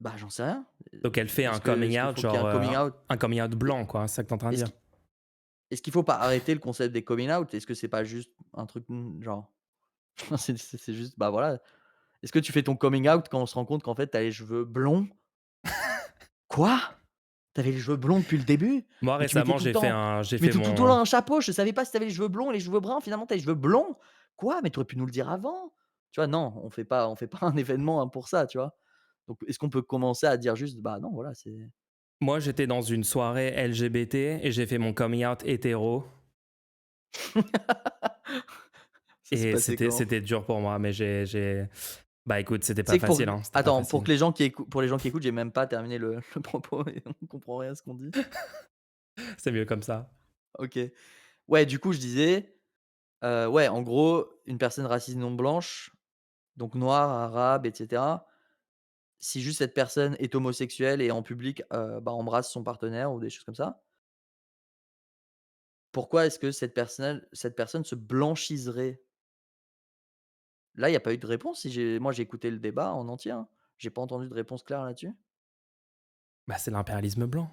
Bah, j'en sais rien. Donc elle fait un coming Est-ce qu'il out, faut qu'il y ait un genre coming out? un coming out Et blanc, quoi. C'est ça que t'es en train de est-ce dire. qu'il est-ce qu'il faut pas arrêter le concept des coming out? Est-ce que c'est pas juste un truc, genre c'est juste, bah, voilà. Est-ce que tu fais ton coming out quand on se rend compte qu'en fait tu as les cheveux blonds? Quoi? Tu avais les cheveux blonds depuis le début? Moi Mais tu mettais récemment, tout le j'ai fait temps un, j'ai tu fait mettais tout le temps mon, un chapeau, je savais pas si tu avais les cheveux blonds et les cheveux bruns, finalement tu as les cheveux blonds? Quoi? Mais tu aurais pu nous le dire avant. Tu vois? Non, on fait pas un événement, pour ça, tu vois? Donc est-ce qu'on peut commencer à dire juste: «Bah, non, voilà, c'est» Moi, j'étais dans une soirée LGBT et j'ai fait mon coming out hétéro. ça s'est Et passé comment? c'était dur pour moi, mais bah écoute, c'était Tu pas sais que facile, hein, c'était pas attends, facile. pour les gens qui écoutent, j'ai même pas terminé le propos et on comprend rien à ce qu'on dit. C'est mieux comme ça. OK. Ouais, du coup, je disais, ouais, en gros, une personne raciste non blanche, donc noire, arabe et cetera, si juste cette personne est homosexuelle et en public, bah, embrasse son partenaire ou des choses comme ça, pourquoi est-ce que cette personne se blanchiserait? Là, il y a pas eu de réponse. Si j'ai écouté le débat en entier, hein. J'ai pas entendu de réponse claire là-dessus. Bah c'est l'impérialisme blanc.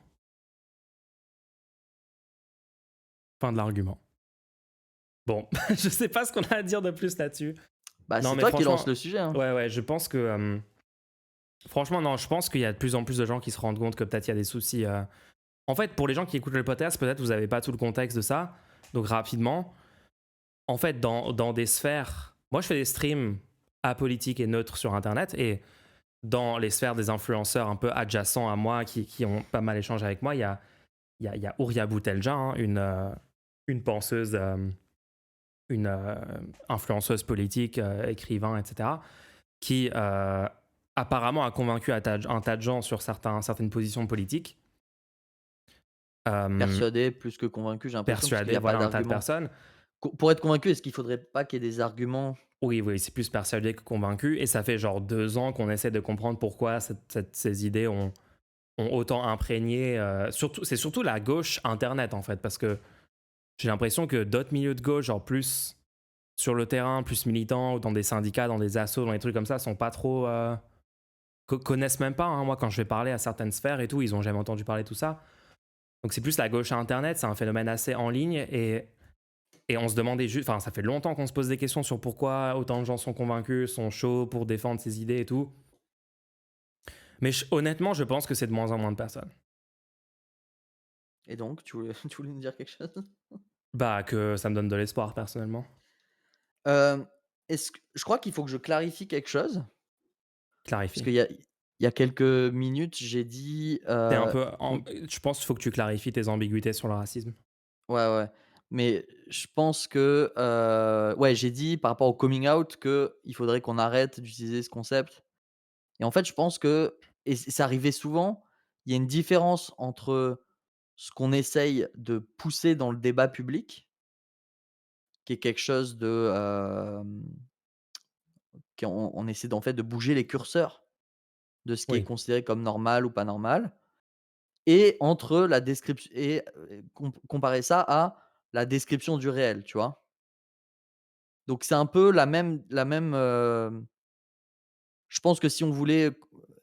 Fin de l'argument. Bon, je sais pas ce qu'on a à dire de plus là-dessus. Bah, Non, c'est mais toi qui lance franchement, le sujet, hein. ouais, ouais, je pense que Franchement, non, je pense qu'il y a de plus en plus de gens qui se rendent compte que peut-être il y a des soucis. En fait, pour les gens qui écoutent le podcast, peut-être vous n'avez pas tout le contexte de ça. Donc, rapidement, en fait, dans des sphères. Moi, je fais des streams apolitiques et neutres sur Internet. Et dans les sphères des influenceurs un peu adjacents à moi, qui ont pas mal échangé avec moi, il y a Ouria Boutelja, hein, une penseuse, une influenceuse politique, écrivain, etc., qui apparemment a convaincu un tas de gens sur certaines positions politiques. Euh, Persuadé plus que convaincu, j'ai l'impression, parce qu'il y Persuadé, a pas voilà, un tas de d'argument. personnes. Pour être convaincu, est-ce qu'il faudrait pas qu'il y ait des arguments? Oui, oui, c'est plus persuadé que convaincu. Et ça fait genre 2 ans qu'on essaie de comprendre pourquoi ces idées ont autant imprégné. C'est surtout la gauche Internet, en fait, parce que j'ai l'impression que d'autres milieux de gauche, genre plus sur le terrain, plus militants, ou dans des syndicats, dans des assos, dans des trucs comme ça, sont pas trop. Connaissent même pas. Hein. Moi, quand je vais parler à certaines sphères et tout, ils ont jamais entendu parler de tout ça. Donc c'est plus la gauche Internet, c'est un phénomène assez en ligne. Et on se demandait juste, enfin, ça fait longtemps qu'on se pose des questions sur pourquoi autant de gens sont convaincus, sont chauds pour défendre ces idées et tout. Mais honnêtement, je pense que c'est de moins en moins de personnes. Et donc, tu voulais me dire quelque chose? Bah, que ça me donne de l'espoir, personnellement. Hem, est-ce que je crois qu'il faut que je clarifie quelque chose, parce Clarifie. qu'il y a quelques minutes, j'ai dit, T'es un peu. qu'on Je pense qu'il faut que tu clarifies tes ambiguïtés sur le racisme. ouais, ouais, mais je pense que, ouais, j'ai dit par rapport au coming out qu'il faudrait qu'on arrête d'utiliser ce concept et en fait, je pense que et c'est arrivé souvent, il y a une différence entre ce qu'on essaye de pousser dans le débat public, qui est quelque chose de, on essaie en fait de bouger les curseurs de ce qui est Oui. considéré comme normal ou pas normal et entre la description et comparer ça à la description du réel, tu vois? Donc c'est un peu la même, je pense que si on voulait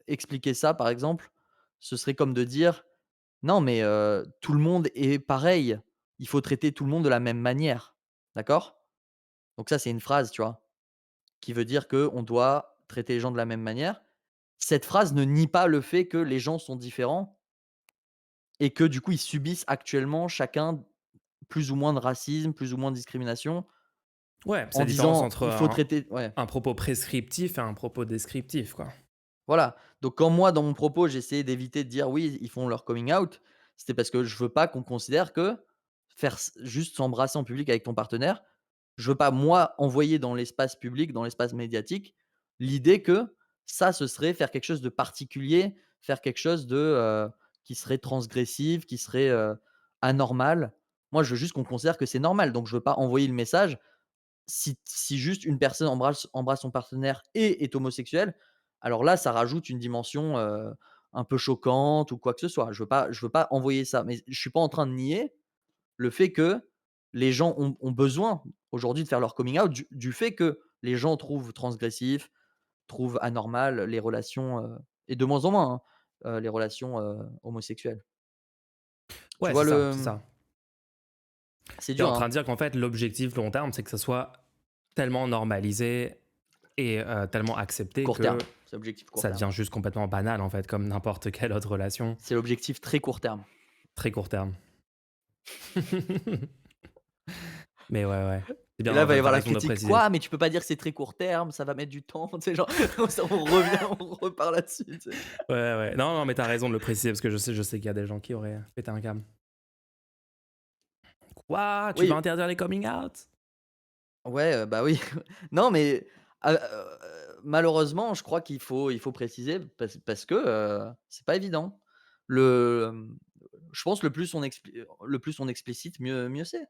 expliquer ça, par exemple, ce serait comme de dire: «Non mais tout le monde est pareil, il faut traiter tout le monde de la même manière». D'accord? Donc ça, c'est une phrase, tu vois? Qui veut dire qu'on doit traiter les gens de la même manière. Cette phrase ne nie pas le fait que les gens sont différents et que du coup, ils subissent actuellement chacun plus ou moins de racisme, plus ou moins de discrimination Ouais, c'est en la différence disant: entre «Il faut traiter» ouais. un propos prescriptif et un propos descriptif, quoi. Voilà, donc quand moi, dans mon propos, j'essayais d'éviter de dire: «Oui, ils font leur coming out», c'était parce que je veux pas qu'on considère que faire juste s'embrasser en public avec ton partenaire, je veux pas, moi, envoyer dans l'espace public, dans l'espace médiatique, l'idée que ça, ce serait faire quelque chose de particulier, faire quelque chose de, qui serait transgressif, qui serait, anormal. Moi, je veux juste qu'on considère que c'est normal, donc je veux pas envoyer le message si juste une personne embrasse son partenaire et est homosexuel, alors là, ça rajoute une dimension, un peu choquante ou quoi que ce soit. Je veux pas envoyer ça, mais je suis pas en train de nier le fait que les gens ont besoin aujourd'hui de faire leur coming out du fait que les gens trouvent transgressif, trouvent anormal les relations, et de moins en moins, hein, les relations, homosexuelles. Tu Ouais, vois c'est ça, le, c'est ça. c'est T'es dur, en train hein? de dire qu'en fait, l'objectif long terme, c'est que ça soit tellement normalisé et tellement accepté Court terme, que c'est objectif court ça terme. devient juste complètement banal, en fait, comme n'importe quelle autre relation. C'est l'objectif très court terme. Très court terme. Mais ouais, ouais. C'est Et bien, là, il non, va y t'as avoir la raison de le critique: préciser. «Quoi? Mais tu peux pas dire que c'est très court terme, ça va mettre du temps», tu sais, genre, on revient, on repart là-dessus, tu sais? Ouais, ouais. Non, non, mais t'as raison de le préciser parce que je sais qu'il y a des gens qui auraient pété un câble. Quoi? Tu vas Oui, interdire les coming out? ouais, bah, oui. Non, mais malheureusement, je crois qu'il faut préciser parce que, c'est pas évident. Le, je pense le plus on explicite, mieux c'est.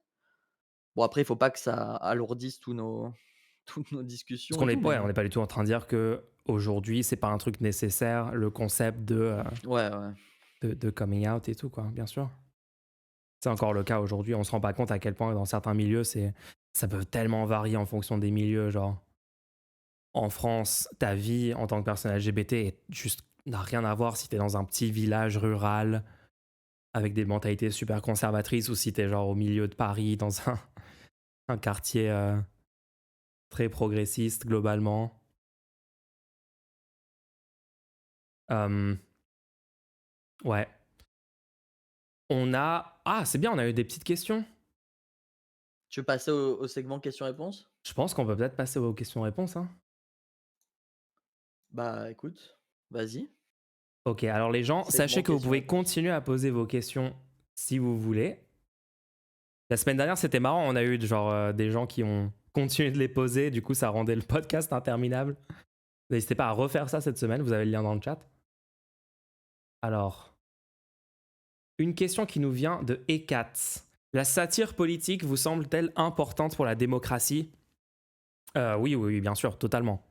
Bon, après, il faut pas que ça alourdisse toutes nos Parce discussions qu'on et n'est tout, pas, mais on n'est pas du tout en train de dire que aujourd'hui c'est pas un truc nécessaire, le concept ouais, ouais. de coming out et tout, quoi, bien sûr. C'est encore le cas aujourd'hui, on se rend pas compte à quel point dans certains milieux, ça peut tellement varier en fonction des milieux. Genre, en France, ta vie en tant que personne LGBT n'a rien à voir si t'es dans un petit village rural avec des mentalités super conservatrices ou si t'es genre au milieu de Paris dans un quartier très progressiste globalement. Euh, ouais. On a... Ah, c'est bien, on a eu des petites questions. Tu veux passer au segment questions-réponses? Je pense qu'on peut peut-être passer aux questions-réponses, hein. Bah, écoute, vas-y, Ok, alors les gens, sachez segment que vous pouvez questions-réponses. continuer à poser vos questions si vous voulez. La semaine dernière, c'était marrant, on a eu genre des gens qui ont continué de les poser, du coup ça rendait le podcast interminable. N'hésitez pas à refaire ça cette semaine, vous avez le lien dans le chat. Alors, une question qui nous vient de Ekats. La satire politique vous semble-t-elle importante pour la démocratie? Oui, oui, oui, bien sûr, totalement.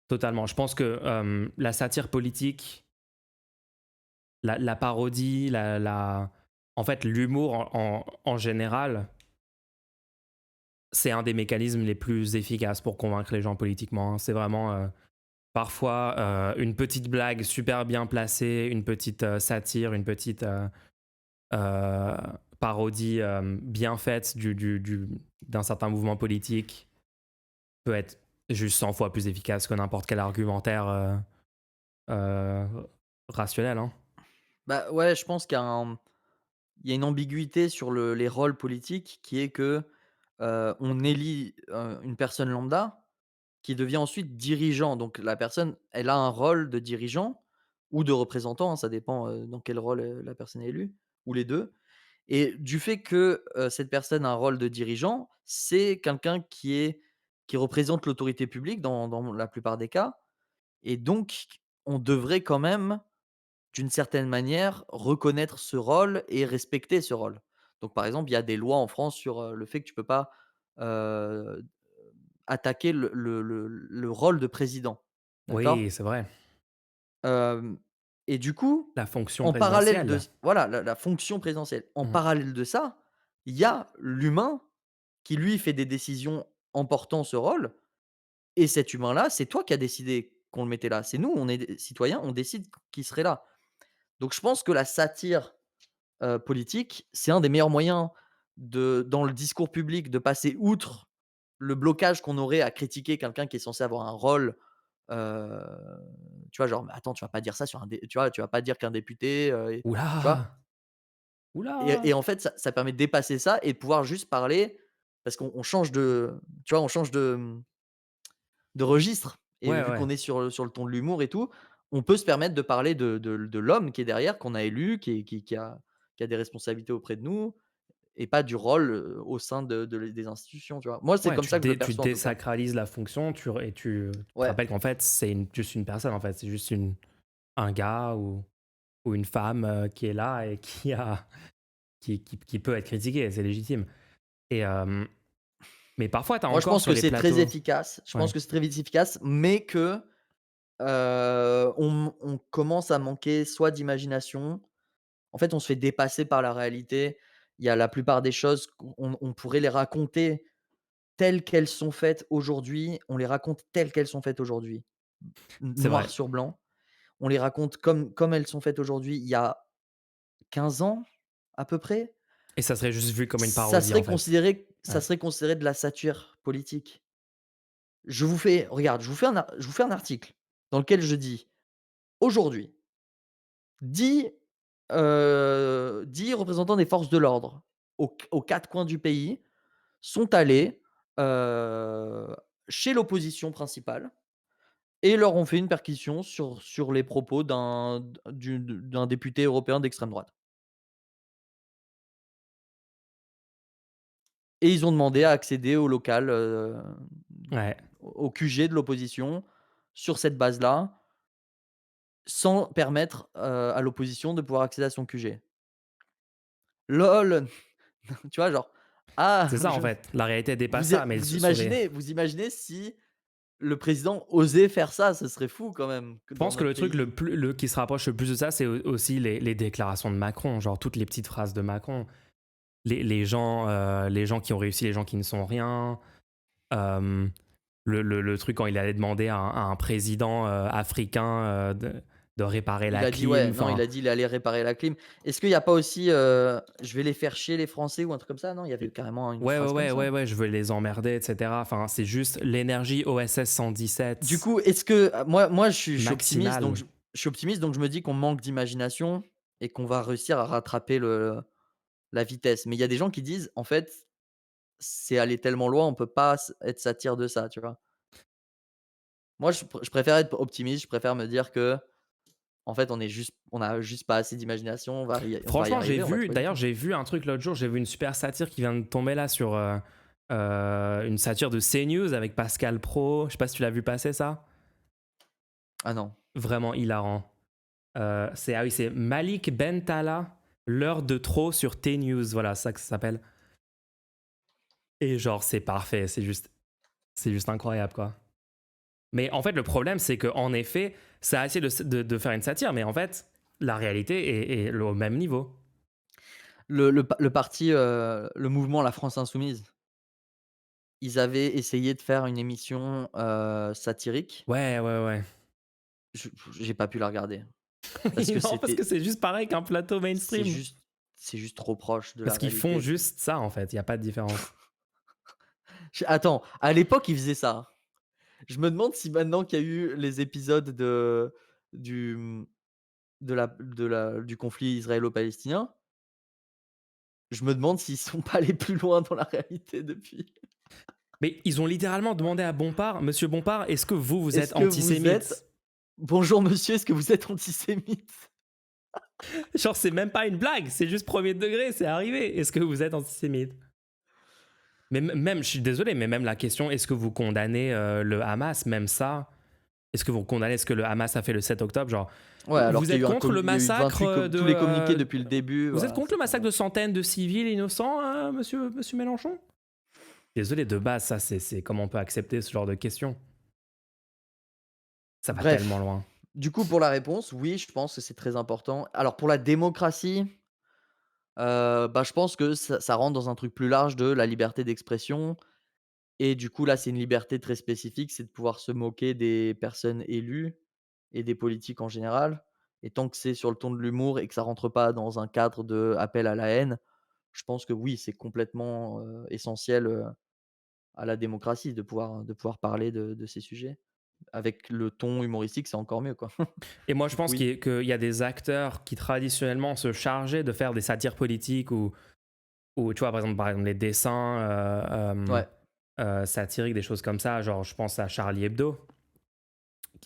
Totalement. Je pense que la satire politique, la parodie, en fait, l'humour en général, c'est un des mécanismes les plus efficaces pour convaincre les gens politiquement, hein. C'est vraiment parfois une petite blague super bien placée, une petite satire, une petite euh, parodie bien faite d'un certain mouvement politique peut être juste 100 fois plus efficace que n'importe quel argumentaire euh, rationnel, hein. Bah, ouais, je pense il y a une ambiguïté sur les rôles politiques qui est que, on élit, une personne lambda qui devient ensuite dirigeant. Donc la personne, elle a un rôle de dirigeant ou de représentant, hein, ça dépend, dans quel rôle, la personne est élue, ou les 2. Et du fait que, cette personne a un rôle de dirigeant, c'est quelqu'un qui représente l'autorité publique dans la plupart des cas et donc on devrait quand même, d'une certaine manière, reconnaître ce rôle et respecter ce rôle. Donc par exemple, il y a des lois en France sur, le fait que tu peux pas, heu, attaquer le rôle de président, Oui, d'accord? c'est vrai. Hem et du coup, La fonction en parallèle de présidentielle. ç voilà, la fonction présidentielle. En Mm. parallèle de ça, il y a l'humain qui lui fait des décisions en portant ce rôle et cet humain-là, c'est toi qui as décidé qu'on le mettait là. C'est nous, on est des citoyens, on décide qu'il serait là. Donc je pense que la satire, politique, c'est un des meilleurs moyens dans le discours public, de passer outre le blocage qu'on aurait à critiquer quelqu'un qui est censé avoir un rôle, heu, tu vois? Genre: «Mais attends, tu vas pas dire ça sur un dé», tu vois? Tu vas pas dire qu'un député, tu vois? Oula! Et Oula! en fait, ça permet de dépasser ça et de pouvoir juste parler parce qu'on change de, tu vois? On change de registre et Ouais, vu ouais. qu'on est sur le ton de l'humour et tout, on peut se permettre de parler de l'homme qui est derrière, qu'on a élu, qui a des responsabilités auprès de nous et pas du rôle, au sein des institutions, tu vois? Moi, c'est Ouais, comme ça que je le tu perçois en tout cas. désacralises la fonction et tu te Ouais, rappelles qu'en fait, c'est juste une personne, en fait. C'est juste un gars ou une femme qui est là et qui peut être critiqué, c'est légitime. Et, mais parfois, tu as moi je encore pense sur que les c'est très plateaux. efficace. Je Ouais, pense que c'est très efficace, mais que, on commence à manquer soit d'imagination. En fait, on se fait dépasser par la réalité. Il y a la plupart des choses on pourrait les raconter telles qu'elles sont faites aujourd'hui, on les raconte telles qu'elles sont faites aujourd'hui, c'est noir vrai. sur blanc. On les raconte comme elles sont faites aujourd'hui, il y a 15 ans, à peu près. Et ça serait juste vu comme une Ça parodie, serait en fait. considéré ça Ouais. serait considéré de la satire politique. Je vous fais regarde, je vous fais un article dans lequel je dis: «Aujourd'hui, 10 10 représentants des forces de l'ordre aux 4 coins du pays sont allés, heu, chez l'opposition principale et leur ont fait une perquisition sur les propos d'un député européen d'extrême droite et ils ont demandé à accéder au local, Ouais. au QG de l'opposition sur cette base-là, sans permettre, à l'opposition de pouvoir accéder à son QG. LOL! Tu vois? Genre, ah, C'est ça, en je fait. La réalité dépasse ça, mais sur les... vous imaginez si le président osait faire ça? Ce serait fou quand même que Je dans pense que notre le truc pays. qui se rapproche le plus de ça, c'est aussi les déclarations de Macron, genre toutes les petites phrases de Macron. Les gens qui ont réussi, les gens qui ne sont rien. Euh, le truc quand il allait demander à un président africain de réparer Il la a dit clim. ouais, non, il Enfin, a dit il allait réparer la clim. Est-ce qu'il y a pas aussi, «Je vais les faire chier les Français» ou un truc comme ça? Non, il y avait carrément une ouais, ouais, phrase comme ouais, ça. ouais, ouais, je veux les emmerder, etc. Enfin, c'est juste l'énergie OSS Du 117 coup, est-ce que moi je suis optimiste donc maximale. je suis optimiste, donc je me dis qu'on manque d'imagination et qu'on va réussir à rattraper la vitesse. Mais il y a des gens qui disent: «En fait, c'est aller tellement loin, on peut pas être satire de ça», tu vois? Moi, je préfère être optimiste, je préfère me dire que en fait, on a juste pas assez d'imagination, on va y Franchement, arriver, on va trouver des d'ailleurs, trucs. j'ai vu un truc l'autre jour, j'ai vu une super satire qui vient de tomber là sur une satire de CNews avec Pascal Pro. Je sais pas si tu l'as vu passer ça. Ah non. Vraiment hilarant. C'est ah oui, c'est Malik Bentala, l'heure de trop sur T-News. Voilà, c'est ça que ça s'appelle. Et genre, c'est parfait. C'est juste incroyable, quoi. Mais en fait, le problème, c'est qu'en effet, ça a essayé de faire une satire, mais en fait, la réalité est au même niveau. Le parti, le mouvement La France insoumise, ils avaient essayé de faire une émission, satirique. Ouais, ouais, ouais. Je j'ai pas pu la regarder parce Oui, que non, parce que c'est juste pareil qu'un plateau c'est mainstream. juste c'est juste trop proche de la Parce qu'ils font réalité. juste ça, en fait. Il n'y a pas de différence. Attends, à l'époque, ils faisaient ça. Je me demande si maintenant qu'il y a eu les épisodes du, mmh, du conflit israélo-palestinien, je me demande s'ils sont pas allés plus loin dans la réalité depuis. Mais ils ont littéralement demandé à Bompard, Monsieur Bompard, est-ce que vous Est-ce êtes que vous êtes antisémite? «Bonjour monsieur, est-ce que vous êtes antisémite?» Genre, c'est même pas une blague, c'est juste premier degré, c'est arrivé. Est-ce que vous êtes antisémite? Mais même, je suis désolé, mais même la question, est-ce que vous condamnez le Hamas, même ça, est-ce que vous condamnez ce que le Hamas a fait le 7 octobre? Genre, Ouais, alors vous qu'il y a êtes eu contre le il y a eu massacre 28 de. tous les communiqués depuis le début, Vous êtes voilà, contre c'est le pas massacre de centaines de civils innocents, monsieur Mélenchon? Désolé, de base, ça, c'est comment on peut accepter ce genre de questions? Ça va tellement bref, loin. du coup, pour la réponse, oui, je pense que c'est très important. Alors pour la démocratie, bah, je pense que ça rentre dans un truc plus large de la liberté d'expression et du coup, là, c'est une liberté très spécifique, c'est de pouvoir se moquer des personnes élues et des politiques en général et tant que c'est sur le ton de l'humour et que ça rentre pas dans un cadre d'appel à la haine, je pense que oui, c'est complètement, essentiel, à la démocratie de pouvoir parler de ces sujets. Avec le ton humoristique, c'est encore mieux, quoi. Et moi, je Donc pense oui. qu'il y a des acteurs qui traditionnellement se chargeaient de faire des satires politiques ou tu vois, par exemple les dessins Ouais. satiriques, des choses comme ça. Genre, je pense à Charlie Hebdo.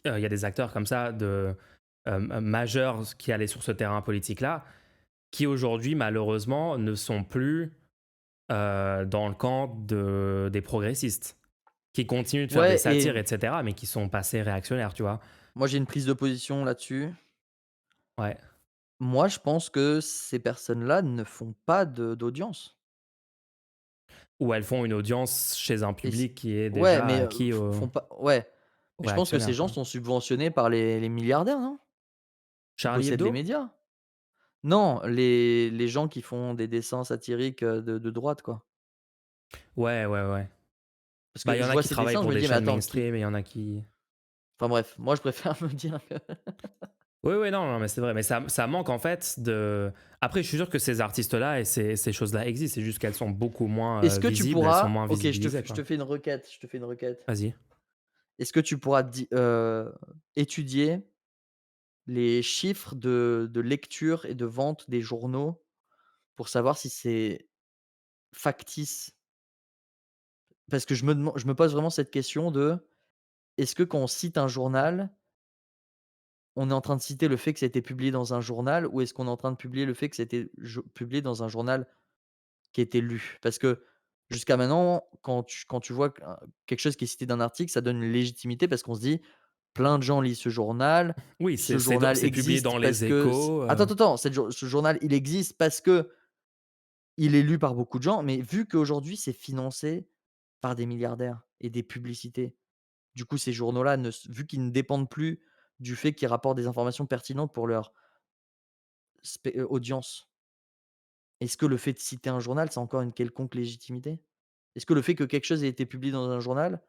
Il y a des acteurs comme ça majeurs qui allaient sur ce terrain politique-là, qui aujourd'hui, malheureusement, ne sont plus dans le camp des progressistes, qui continuent de faire des Ouais et satires, etc., mais qui sont passés réactionnaires, tu vois. moi, j'ai une prise de position là-dessus. Ouais. Moi, je pense que ces personnes-là ne font pas d'audience Ou elles font une audience chez un et c public qui est ouais, déjà mais acquis font pas ouais, aux mais je pense que ces réactionnaires, gens quoi. sont subventionnés par les milliardaires, non? Qui Charlie possèdent les Hebdo? médias? Non, les gens qui font des dessins satiriques, de droite, quoi. Ouais, ouais, ouais. Parce Bah, il que y en je a vois qui ces travaillent dessins, je pour me des dis: «Mais chaînes attends, qui» mainstream et il y en a qui. enfin bref, moi, je préfère me dire que Oui, oui, non, non, mais c'est vrai. Mais ça manque en fait de. Après, je suis sûr que ces artistes-là et ces choses-là existent. C'est juste qu'elles sont beaucoup moins est-ce que tu visibles, elles sont pourras moins OK, visibilisées, je quoi. te fais une requête, je te fais une requête. Vas-y. Est-ce que tu pourras étudier les chiffres de lecture et de vente des journaux pour savoir si c'est factice? Parce que je me pose vraiment cette question de: est-ce que quand on cite un journal, on est en train de citer le fait que ça a été publié dans un journal ou est-ce qu'on est en train de publier le fait que ça a été publié dans un journal qui a été lu? Parce que jusqu'à maintenant, quand tu vois quelque chose qui est cité dans un article, ça donne une légitimité parce qu'on se dit: «Plein de gens lisent ce journal, Oui, ce journal c'est publié existe dans parce les que» échos. attends, ce journal, il existe parce que il est lu par beaucoup de gens, mais vu qu'aujourd'hui c'est financé par des milliardaires et des publicités, du coup ces journaux-là vu qu'ils ne dépendent plus du fait qu'ils rapportent des informations pertinentes pour leur audience, est-ce que le fait de citer un journal, ça a encore une quelconque légitimité? Est-ce que le fait que quelque chose ait été publié dans un journal,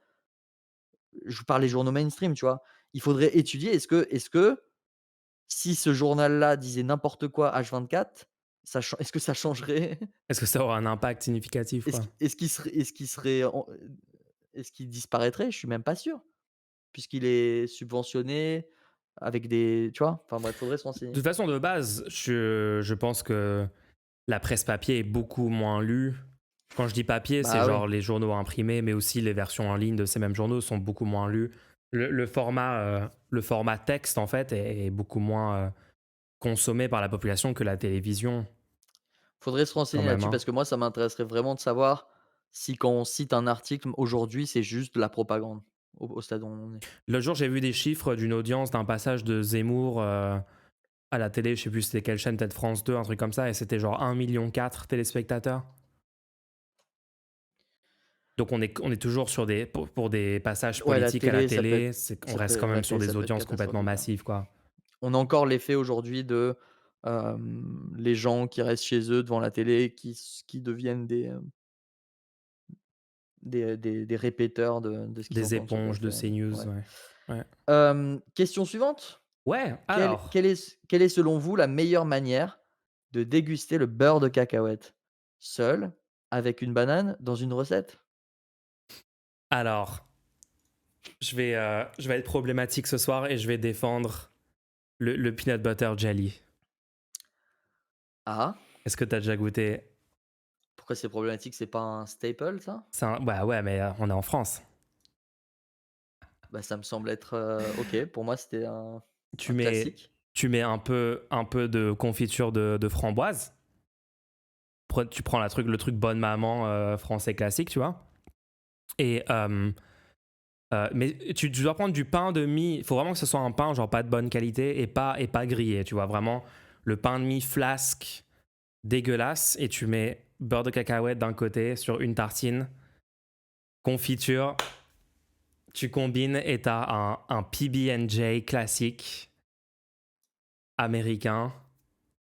je parle des journaux mainstream, tu vois? Il faudrait étudier, est-ce que si ce journal-là disait n'importe quoi H24, est-ce que ça changerait? Est-ce que ça aura un impact significatif, quoi? Est-ce qu'il disparaîtrait? Je suis même pas sûr, puisqu'il est subventionné, avec des, tu vois? Enfin bref, faudrait se De renseigner. toute façon, de base, je pense que la presse papier est beaucoup moins lue. Quand je dis papier, c'est Bah oui. genre les journaux imprimés, mais aussi les versions en ligne de ces mêmes journaux sont beaucoup moins lues. Le format texte, en fait, est beaucoup moins consommé par la population que la télévision, Faudrait se quand renseigner même, là-dessus hein. parce que moi, ça m'intéresserait vraiment de savoir si quand on cite un article aujourd'hui, c'est juste de la propagande au stade où on est. L'autre jour, j'ai vu des chiffres d'une audience d'un passage de Zemmour à la télé, je sais plus c'était quelle chaîne, peut-être France 2, un truc comme ça, et c'était genre 1,4 million téléspectateurs. Donc on est toujours sur pour des passages Ouais, la politiques à la télé, télé, on ça peut reste quand même la sur télé, ça des peut être audiences complètement catastrophique, hein. massives, quoi. On a encore l'effet aujourd'hui de, les gens qui restent chez eux devant la télé, qui deviennent des répéteurs de ce qu'ils Des entendent sur éponges de BFM. CNews, Ouais. ouais. Ouais. Question suivante. Ouais, Quelle alors. quelle est quelle est selon vous la meilleure manière de déguster le beurre de cacahuète? Seul, avec une banane, dans une recette? Alors, je vais être problématique ce soir et je vais défendre le peanut butter jelly. Ah, Est-ce que tu as déjà goûté? pourquoi c'est problématique? C'est pas un staple ça? Bah ouais, mais on est en France. Bah, ça me semble être, OK. Pour moi, c'était Tu un mets, classique. tu mets un peu de confiture de framboise. Tu prends le truc bonne maman français classique, tu vois. Et mais tu dois prendre du pain de mie. Il faut vraiment que ce soit un pain genre pas de bonne qualité et pas grillé, tu vois. Vraiment le pain de mie flasque dégueulasse et tu mets beurre de cacahuète d'un côté sur une tartine, confiture, tu combines et t'as un PB&J classique américain.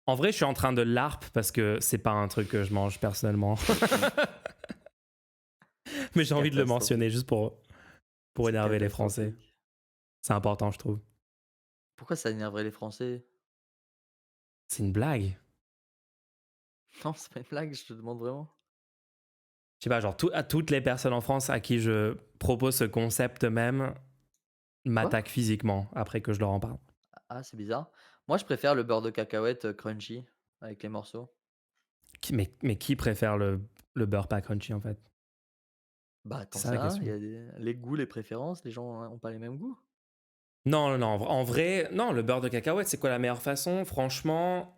En vrai, je suis en train de l'ARP parce que c'est pas un truc que je mange personnellement. Mais j'ai C'est envie de le mentionner catastrophique. juste pour C'est énerver les Français. catastrophique. C'est important, je trouve. Pourquoi ça énerverait les Français? C'est une blague. Non, c'est pas une blague, je te demande vraiment. Je sais pas, genre à toutes les personnes en France à qui je propose ce concept même Quoi? m'attaquent physiquement après que je leur en parle. Ah, c'est bizarre. Moi, je préfère le beurre de cacahuète, crunchy avec les morceaux. Mais qui préfère le beurre pas crunchy en fait? Bah, C'est t'en ça sais la rien, il y question. a les goûts, les préférences, les gens ont pas les mêmes goûts. Non, non, non. En vrai, non, le beurre de cacahuète, c'est quoi la meilleure façon? Franchement,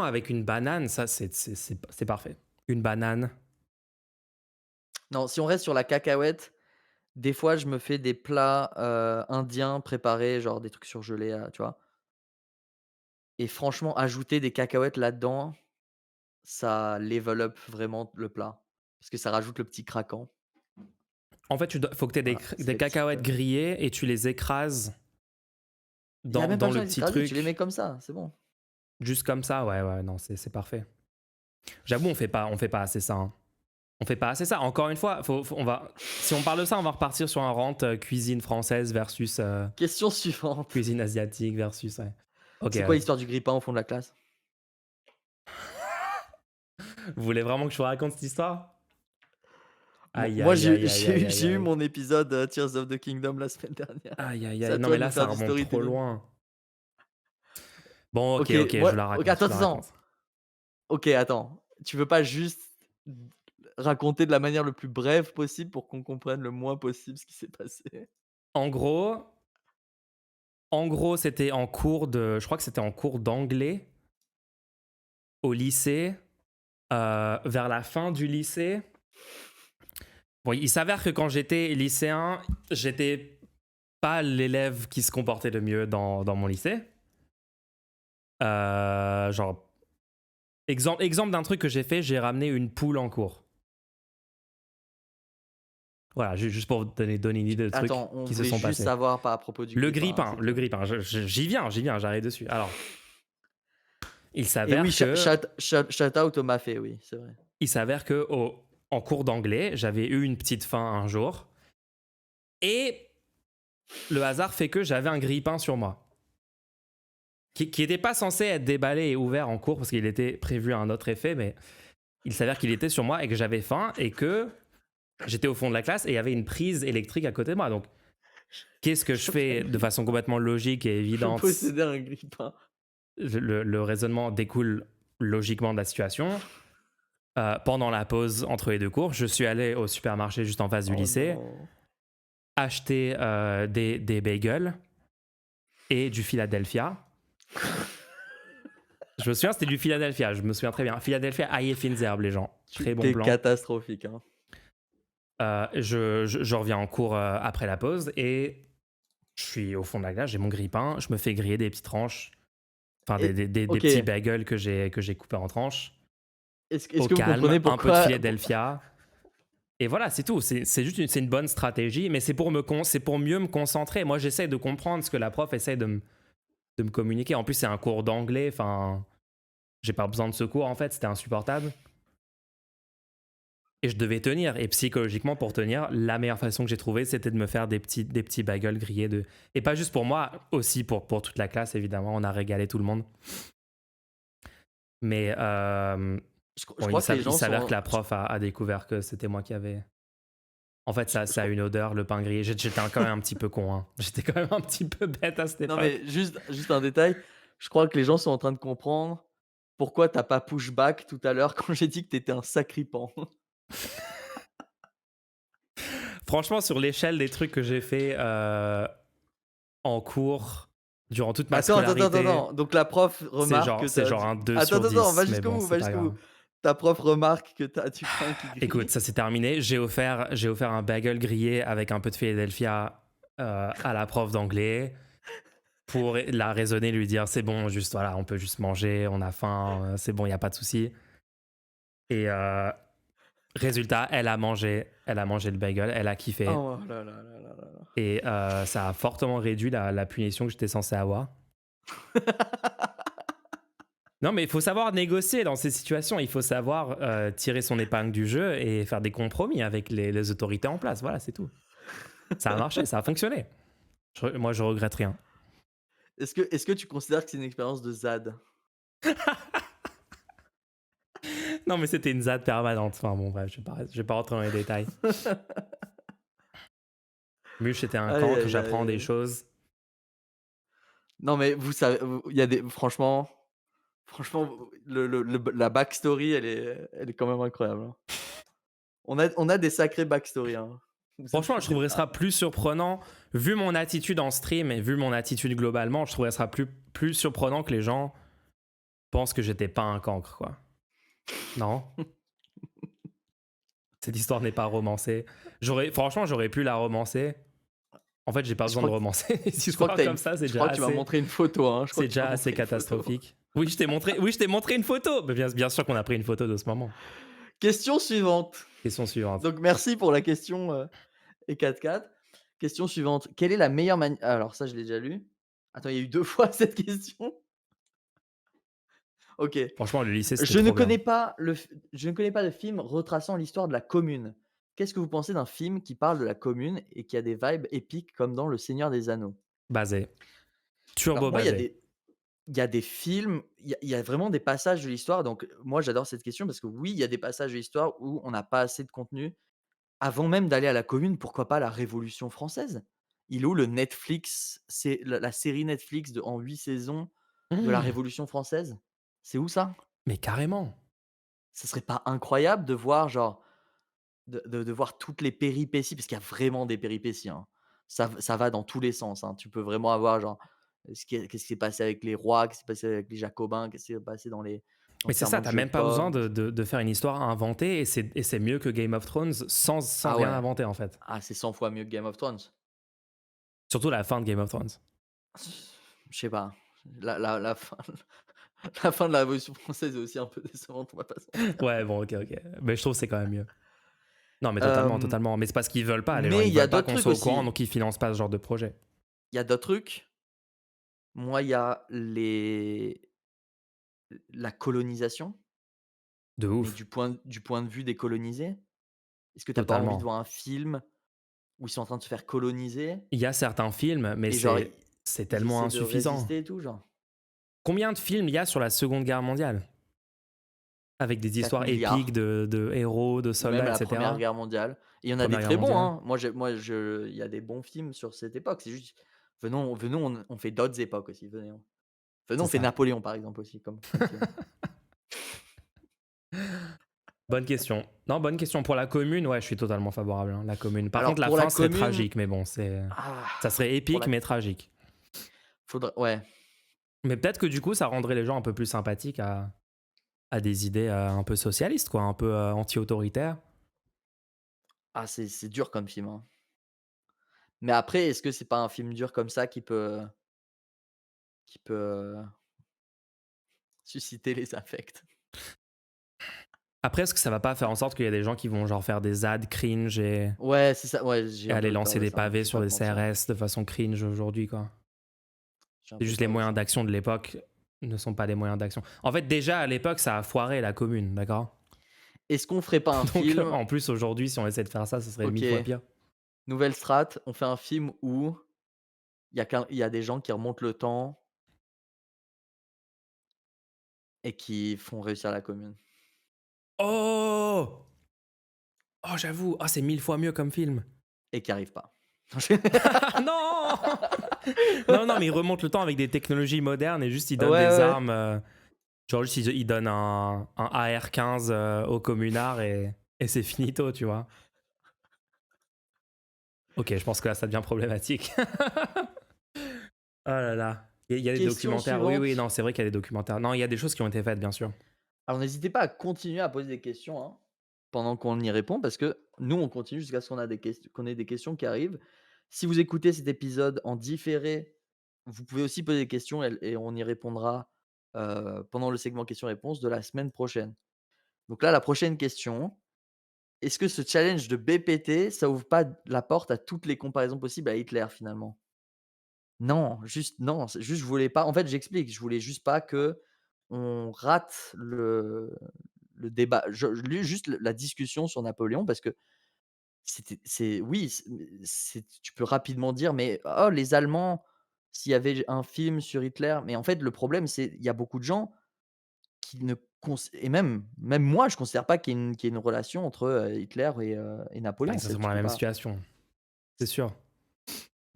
avec une banane, ça, c'est parfait. Une banane. Non, si on reste sur la cacahuète, des fois, je me fais des plats, indiens préparés, genre des trucs surgelés, tu vois? Et franchement, ajouter des cacahuètes là-dedans, ça level up vraiment le plat. Parce que ça rajoute le petit craquant. En fait, faut que tu aies Voilà, c'est des les petites, cacahuètes grillées et tu les écrases il y a même pas dans le besoin de les petit écraser, tu les mets truc. comme ça, c'est bon. Juste comme ça, ouais, ouais, non, c'est parfait. J'avoue, on fait pas assez ça, hein. On fait pas assez ça. Encore une fois, si on parle de ça, on va repartir sur un rant cuisine française versus Question suivante. cuisine asiatique versus. Ouais. Ok, C'est quoi vas-y. l'histoire du grille-pain au fond de la classe? Vous voulez vraiment que je vous raconte cette histoire? Aïe, Moi, aïe, aïe, aïe, j'ai aïe, eu aïe, j'ai eu aïe. mon épisode, Tears of the Kingdom la semaine dernière. Aïe, aïe, C'est aïe. à Non, toi mais de là, nous ça faire du remonte trop storytelling. loin. Bon, ok, OK, ok, je la OK, raconte, je attends, la attends. raconte. OK, attends. Tu veux pas juste raconter de la manière le plus brève possible pour qu'on comprenne le moins possible ce qui s'est passé? En gros, c'était en cours de. Je crois que c'était en cours d'anglais au lycée. Vers la fin du lycée. Bon, il s'avère que quand j'étais lycéen, j'étais pas l'élève qui se comportait le mieux dans mon lycée. Genre, exemple d'un truc que j'ai fait, j'ai ramené une poule en cours. Voilà, juste pour vous donner une idée de trucs Attends, on qui se voulait sont juste passés. savoir à propos du grille-pain, hein, c'est Le tout. grille-pain, j'y viens, j'arrive dessus. Alors, il Et oui, s'avère que, shout out au Mafé, oui, c'est vrai. il s'avère que en cours d'anglais, j'avais eu une petite faim un jour et le hasard fait que j'avais un grille-pain sur moi qui n'était pas censé être déballé et ouvert en cours parce qu'il était prévu à un autre effet, mais il s'avère qu'il était sur moi et que j'avais faim et que j'étais au fond de la classe et il y avait une prise électrique à côté de moi. Donc, Qu'est-ce que je Je fais de façon complètement logique et je évidente? possédais un grille-pain. Le raisonnement découle logiquement de la situation. Pendant la pause entre les deux cours, je suis allé au supermarché juste en face du Oh lycée, non. acheter des bagels et du Philadelphia. Je me souviens, c'était du Philadelphia, je me souviens très bien. Philadelphia Aïe et fines herbes, les gens. Très bon T'es plan. catastrophique, hein. Je reviens en cours après la pause et je suis au fond de la glace, j'ai mon grille-pain, je me fais griller des petites tranches, enfin Et des OK, petits bagels que j'ai coupés en tranches. est-ce Au que vous calme, comprenez un peu de pourquoi Philadelphia. Et voilà, c'est tout. C'est juste c'est une bonne stratégie, mais c'est pour mieux me concentrer. Moi, j'essaie de comprendre ce que la prof essaie de me communiquer. En plus, c'est un cours d'anglais. Enfin, j'ai pas besoin de ce cours, en fait. C'était insupportable. Et je devais tenir. Et psychologiquement, pour tenir, la meilleure façon que j'ai trouvée, c'était de me faire des petits bagels grillés. Et pas juste pour moi, aussi pour toute la classe, évidemment. On a régalé tout le monde. Mais je bon, crois que les il gens s'avère que sont la prof a découvert que c'était moi qui avais. En fait, je ça a crois une odeur, le pain grillé. J'étais quand même un petit peu con. Hein. J'étais quand même un petit peu bête à cette non époque. mais juste un détail, je crois que les gens sont en train de comprendre pourquoi tu as pas push back tout à l'heure quand j'ai dit que tu étais un sacripant. Franchement, sur l'échelle des trucs que j'ai fait en cours durant toute ma scolarité, Attends, donc la prof remarque que tu c'est as genre du un 2 attends, sur attends, attends, 10. Mais bon, c'est va pas jusqu'au bout. grave. Ta prof remarque que tu as du pain qui Écoute, grille. ça s'est terminé. J'ai offert un bagel grillé avec un peu de Philadelphia à la prof d'anglais pour la raisonner, lui dire c'est bon, juste voilà, on peut juste manger, on a faim, c'est bon, il n'y a pas de souci. Et résultat, elle a mangé le bagel, elle a kiffé. Oh là là là là là là. Et ça a fortement réduit la punition que j'étais censé avoir. Non, mais il faut savoir négocier dans ces situations. Il faut savoir tirer son épingle du jeu et faire des compromis avec les autorités en place. Voilà, c'est tout. Ça a marché, ça a fonctionné. Moi, je regrette rien. Est-ce que tu considères que c'est une expérience de ZAD? Non, mais c'était une ZAD permanente. Enfin bon, bref, je vais pas rentrer dans les détails. Muche, c'était un Aïe, cancre, aïe, aïe, j'apprends des aïe. choses. Non mais vous savez, il y a des franchement, le la backstory, elle est quand même incroyable, hein. On a des sacrés backstory, hein. Vous Franchement, je inquiétez trouverais pas. ça plus surprenant, vu mon attitude en stream et vu mon attitude globalement, je trouverais ça plus surprenant que les gens pensent que j'étais pas un cancre, quoi. Non? Cette histoire n'est pas romancée. Franchement, j'aurais pu la romancer. En fait, j'ai pas Je besoin de crois que romancer des je crois que histoires comme ça, je crois que tu m'as montré une photo, hein. Je crois c'est que tu déjà m'as assez montré une photo. catastrophique. Oui, je t'ai montré une photo. Mais bien sûr qu'on a pris une photo de ce moment. Question suivante. Question suivante. Donc merci pour la question, et 4-4. Question suivante. Quelle est la meilleure manière alors ça, je l'ai déjà lu. Attends, il y a eu 2 fois cette question? OK. Franchement, le lycée, c'était Je ne trop bien. connais pas je ne connais pas de film retraçant l'histoire de la commune. Qu'est-ce que vous pensez d'un film qui parle de la commune et qui a des vibes épiques comme dans Le Seigneur des Anneaux? Basé. Alors Turbo moi, basé. il y a des films, il y a vraiment des passages de l'histoire, donc moi j'adore cette question parce que oui, il y a des passages de l'histoire où on n'a pas assez de contenu. Avant même d'aller à la commune, pourquoi pas la Révolution française? Il est où le Netflix, c'est la série Netflix en 8 saisons de la Mmh, Révolution française? C'est où ça? mais carrément. Ce serait pas incroyable de voir genre de voir toutes les péripéties? Parce qu'il y a vraiment des péripéties, hein. Ça va dans tous les sens, hein. Tu peux vraiment avoir genre, qu'est-ce qui s'est passé avec les rois? Qu'est-ce qui s'est passé avec les jacobins? Qu'est-ce qui s'est passé dans Mais le c'est ça, serment de t'as même pas besoin Joconde? de faire une histoire inventée et c'est mieux que Game of Thrones sans Ah rien ouais. inventer en fait. Ah, c'est 100 fois mieux que Game of Thrones. Surtout la fin de Game of Thrones. Je sais pas. La fin la fin de la Révolution française est aussi un peu décevante, on va pas se mentir. Ouais, bon, ok. Mais je trouve que c'est quand même mieux. Non, mais totalement, Hem, totalement. Mais c'est parce qu'ils veulent pas, les gens. mais Ils il y a veulent pas d'autres qu'on trucs soit au courant, aussi. donc ils financent pas ce genre de projet. Il y a d'autres trucs. Moi, il y a la colonisation, De mais ouf. du point de vue des colonisés. Est-ce que tu as pas envie de Totalement. voir un film où ils sont en train de se faire coloniser Il y a certains films, mais et genre c'est ils tellement essaient de insuffisant. résister et tout, genre? Combien de films il y a sur la Seconde Guerre mondiale? Avec des 4 histoires épiques milliards de héros, de ou même soldats, et la Première cetera. Guerre mondiale et il y en a des Première Guerre très bons, mondiale. hein. Moi, il y a des bons films sur cette époque. C'est juste venons, on fait d'autres époques aussi, venons, C'est on fait ça. Napoléon, par exemple, aussi comme film. Bonne question. Non, bonne question. Pour la commune, ouais, je suis totalement favorable, hein, la commune. Par contre, Alors la pour la fin serait commune, tragique, mais bon, ah, ça serait pour épique, la mais tragique. ouais. Mais peut-être que du coup, ça rendrait les gens un peu plus sympathiques à des idées un peu socialistes, quoi, un peu anti-autoritaires. Ah, c'est dur comme film, hein. Mais après, est-ce que c'est pas un film dur comme ça qui peut susciter les affects? Après, est-ce que ça va pas faire en sorte qu'il y a des gens qui vont genre faire des ads cringe Ouais, c'est ça, ouais, et j'ai un aller peu peur lancer de des ça, hein, pavés je vais sur pas des te mentir. CRS de façon cringe aujourd'hui, quoi? J'ai un C'est peu juste les peur de moyens ça. d'action de l'époque ne sont pas des moyens d'action. En fait, déjà à l'époque, ça a foiré la commune, d'accord? Est-ce qu'on ferait pas un Donc film en plus aujourd'hui, si on essaie de faire ça, ce serait mille fois OK, pire. nouvelle strat, on fait un film où il y a des gens qui remontent le temps et qui font réussir la commune Oh! Oh, j'avoue, ah, c'est mille fois mieux comme film. et qui arrivent pas. Non! Non, non, mais ils remontent le temps avec des technologies modernes et juste ils Ouais, donnent des ouais. armes. Genre juste ils donnent un AR-15 au communard et c'est finito, tu vois. Ok, je pense que là ça devient problématique. Oh là là. Il y a des Question documentaires. Oui, oui, suivante. non, c'est vrai qu'il y a des documentaires. Non, il y a des choses qui ont été faites, bien sûr. Alors n'hésitez pas à continuer à poser des questions, hein, pendant qu'on y répond parce que nous, on continue jusqu'à ce qu'on ait des questions qui arrivent. Si vous écoutez cet épisode en différé, vous pouvez aussi poser des questions et on y répondra, pendant le segment questions-réponses de la semaine prochaine. Donc là, la prochaine question: est-ce que ce challenge de BPT, ça ouvre pas la porte à toutes les comparaisons possibles à Hitler, finalement? Non, juste non, c'est juste je voulais pas en fait, j'explique, je voulais juste pas qu'on rate le débat, lu juste la discussion sur Napoléon parce que c'est oui, c'est tu peux rapidement dire: «Mais oh les Allemands, s'il y avait un film sur Hitler», mais en fait le problème c'est il y a beaucoup de gens qui ne cons et même moi je considère pas qu'il y ait une relation entre, Hitler et C'est pas Napoléon, c'est exactement tu la peux même pas. situation, c'est sûr.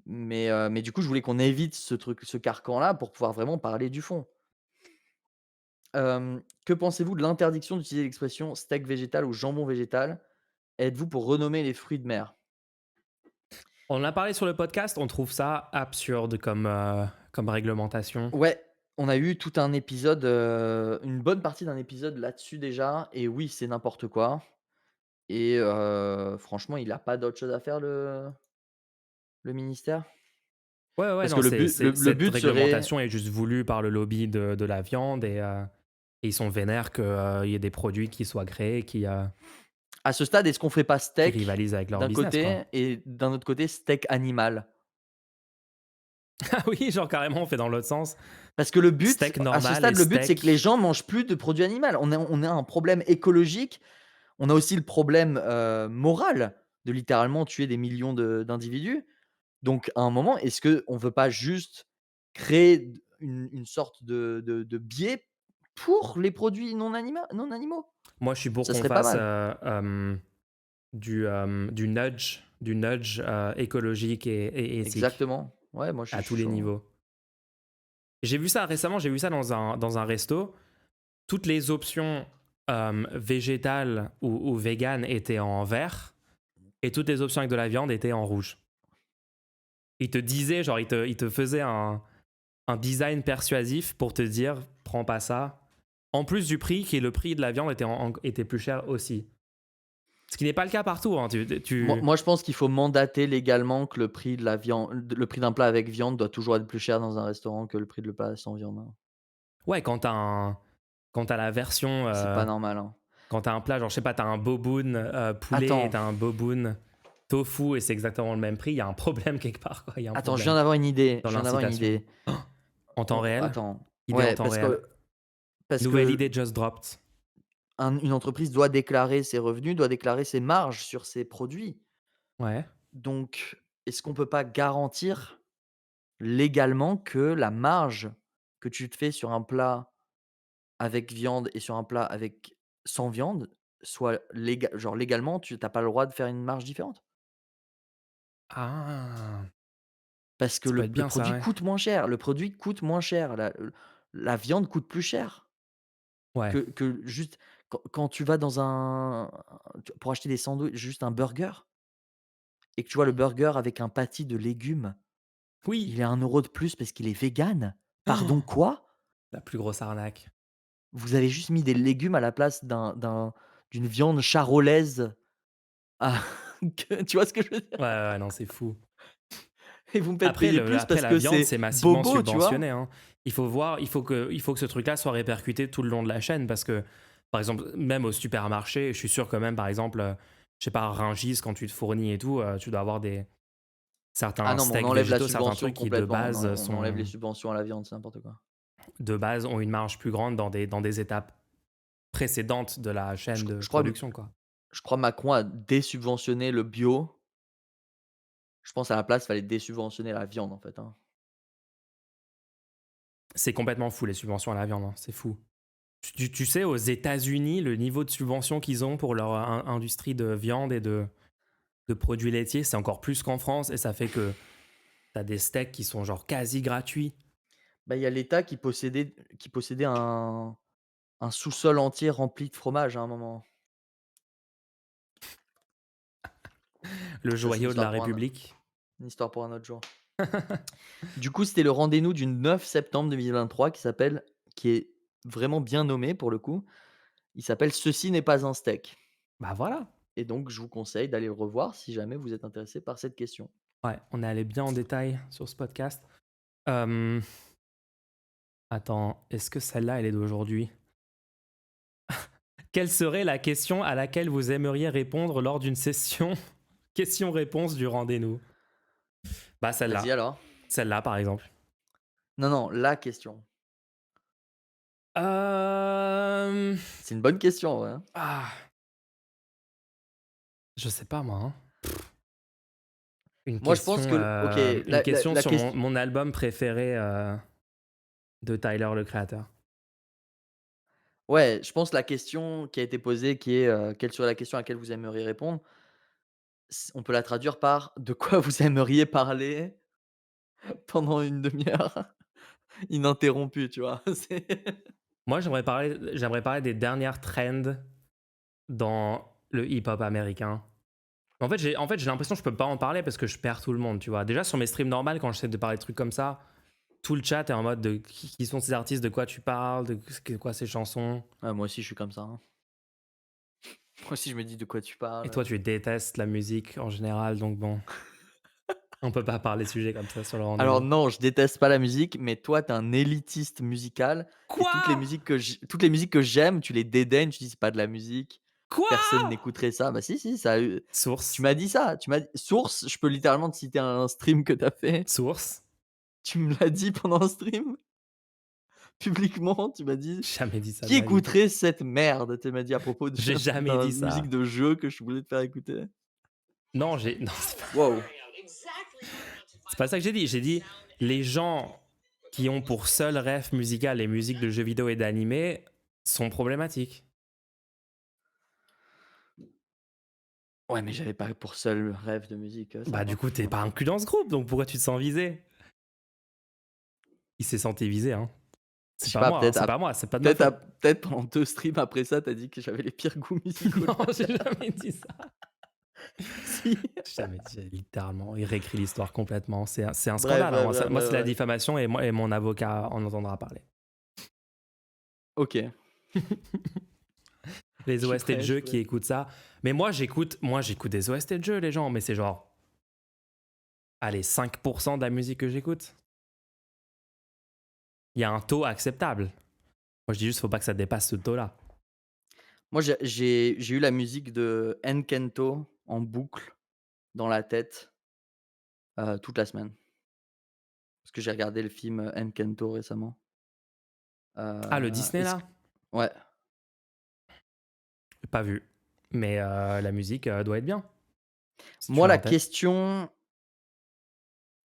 Mais du coup je voulais qu'on évite ce carcan-là pour pouvoir vraiment parler du fond. Que pensez-vous de l'interdiction d'utiliser l'expression steak végétal ou jambon végétal? Êtes-vous pour renommer les fruits de mer? On en a parlé sur le podcast, on trouve ça absurde comme réglementation. Ouais, on a eu tout un épisode, une bonne partie d'un épisode là-dessus déjà et oui, c'est n'importe quoi et franchement, il a pas d'autre chose à faire le ministère? Ouais, ouais, Parce non, que le cette but serait réglementation est juste voulue par le lobby de la viande et ils sont vénères qu'il y ait des produits qui soient créés à ce stade, est-ce qu'on ferait pas qui steak rivalisent avec leur d'un business, quoi. côté et d'un autre côté steak animal? Ah oui, genre carrément, on fait dans l'autre sens. Parce que le but, Steak à ce normal et stade, le but, c'est que les steak. gens mangent plus de produits animaux. On a un problème écologique, on a aussi le problème, moral de littéralement tuer des millions d'individus. Donc à un moment, est-ce qu'on veut pas juste créer une sorte de biais pour les produits non animaux? Moi, je suis pour Ça qu'on serait pas fasse mal. du nudge écologique et éthique Exactement. Ouais, moi je à suis tous les chaud. niveaux. J'ai vu ça récemment, j'ai vu ça dans un resto. Toutes les options végétales ou véganes étaient en vert et toutes les options avec de la viande étaient en rouge. Il te disait, genre, il te faisait un design persuasif pour te dire, prends pas ça. En plus du prix, qui est le prix de la viande était plus cher aussi. Ce qui n'est pas le cas partout, hein. Moi, je pense qu'il faut mandater légalement que le prix d'un plat avec viande doit toujours être plus cher dans un restaurant que le prix de le plat sans viande, hein. Ouais, quand t'as la version, C'est pas normal, hein. quand t'as un plat, genre, je sais pas, t'as un boboon poulet et Attends, t'as un boboon tofu et c'est exactement le même prix, il y a un problème quelque part, quoi. Il y a un attends, problème je dans viens d'avoir une l'incitation. idée. En temps On réel, attends, idée en ouais, temps réel. parce Nouvelle que idée just dropped. une entreprise doit déclarer ses revenus, doit déclarer ses marges sur ses produits. Ouais. Donc, est-ce qu'on peut pas garantir légalement que la marge que tu te fais sur un plat avec viande et sur un plat avec sans viande soit légalement, tu as pas le droit de faire une marge différente. Ah! Parce que Ça peut le être le bien ça, produit ouais. coûte moins cher, le produit coûte moins cher, la viande coûte plus cher Ouais. que juste quand tu vas dans un pour acheter des sandwichs, juste un burger et que tu vois le burger avec un patty de légumes, il Oui! est à 1 € de plus parce qu'il est vegan. Pardon, quoi? La plus grosse arnaque. Vous avez juste mis des légumes à la place d'une viande charolaise, ah, que tu vois ce que je veux dire? Ouais, ouais, non, c'est fou. Et vous me faites Après payer le plus après parce la que viande, c'est c'est massivement bobo, tu vois? subventionné, hein. Il faut que ce truc-là soit répercuté tout le long de la chaîne parce que, par exemple, même au supermarché, je suis sûr que même, par exemple, je sais pas, Rungis, quand tu te fournis et tout, tu dois avoir des Ah certains non, mais on steaks enlève la végétaux, certains subvention trucs qui de complètement, base, on enlève les subventions à la viande, c'est n'importe quoi. ont une marge plus grande dans des étapes précédentes de la Je chaîne de je crois production, quoi. je crois Macron a désubventionné le bio. Je pense à la place, il fallait désubventionner la viande, en fait, hein. C'est complètement fou les subventions à la viande, hein, c'est fou. Tu sais, aux États-Unis, le niveau de subvention qu'ils ont pour leur industrie de viande et de produits laitiers, c'est encore plus qu'en France et ça fait que t'as des steaks qui sont genre quasi gratuits. Bah, il y a l'État qui possédait un sous-sol entier rempli de fromage à un moment. Le Ça, c'est joyau de la République. une histoire pour un autre jour. Du coup, c'était le rendez-nous du 9 septembre 2023 qui est vraiment bien nommé pour le coup. Il s'appelle «Ceci n'est pas un steak» Bah voilà. et donc je vous conseille d'aller le revoir si jamais vous êtes intéressé par cette question. Ouais, on est allé bien en détail sur ce podcast. Euh, Attends, est-ce que celle-là, elle est d'aujourd'hui? Quelle serait la question à laquelle vous aimeriez répondre lors d'une session question-réponse du rendez-vous? Bah Vas-y celle-là. alors. Celle-là, par exemple. Non, non, la question. Euh... C'est une bonne question en vrai, hein. Ah, je sais pas moi, hein. Moi je pense que OK, Une la la question la sur ques mon album préféré de Tyler, le créateur. ouais, je pense la question qui a été posée qui est, quelle serait la question à laquelle vous aimeriez répondre? On peut la traduire par: «De quoi vous aimeriez parler pendant une demi heure ininterrompue?» tu vois? C'est Moi, j'aimerais parler des dernières trends dans le hip-hop américain. En fait, j'ai l'impression que je peux pas en parler parce que je perds tout le monde, tu vois. Déjà, sur mes streams normales, quand j'essaie de parler de trucs comme ça, tout le chat est en mode de qui sont ces artistes, de quoi tu parles, de quoi ces chansons. ah moi aussi je suis comme ça, hein. Moi aussi je me dis: «De quoi tu Et parles?» toi, tu détestes la musique en général, donc bon, on peut pas parler de sujets comme ça sur le Alors rendez-vous. non, je déteste pas la musique, mais toi tu es un élitiste musical et Quoi? toutes les musiques que j'aime, tu les dédaignes, tu dis: «C'est pas de la musique, personne Quoi? n'écouterait ça». Bah si, si, ça a eu tu Source. m'as dit ça, tu m'as source, je peux littéralement te citer un stream que tu as fait. Source. Tu me l'as dit pendant un stream, publiquement, tu m'as dit: J'ai jamais dit ça de «Qui ma vie. écouterait cette merde?» Tu m'as dit à propos J'ai jamais d'un dit musique ça. de jeu que je voulais te faire écouter. Non, non, Waouh! c'est pas ça que j'ai dit. J'ai dit les gens qui ont pour seul rêve musical les musiques de jeux vidéo et d'animé sont problématiques. Ouais, mais j'avais pas pour seul rêve de musique, ça Bah du par coup, contre, t'es hein. pas inclus dans ce groupe, donc pourquoi tu te sens visé? Il s'est senti visé, hein. Je C'est sais pas pas, moi, hein, peut-être c'est ap pas moi, c'est pas de ma peut-être faute. ap peut-être pendant 2 streams après ça, tu as dit que j'avais les pires goûts musicaux de Non, la j'ai terre. jamais dit ça. Si. J'ai jamais dit, j'ai littéralement réécrit l'histoire complètement. C'est un Bref, scandale, hein. bref, Moi, bref, moi bref, c'est la bref. diffamation et mon avocat en entendra parler. OK, Les je suis OST de prêt, je suis jeux qui prêt. écoutent ça. Mais moi j'écoute des OST de jeux, les gens, mais c'est genre, allez, 5% de la musique que j'écoute. Il y a un taux acceptable. Moi, je dis juste, faut pas que ça dépasse ce taux-là. Moi, j'ai eu la musique de Enkento en boucle dans la tête, toute la semaine. Parce que j'ai regardé le film, Enkento récemment. Ah, le Disney, Est-ce que là? ouais. J'ai pas vu. Mais la musique doit être bien, si tu Moi, l'as la en tête. question,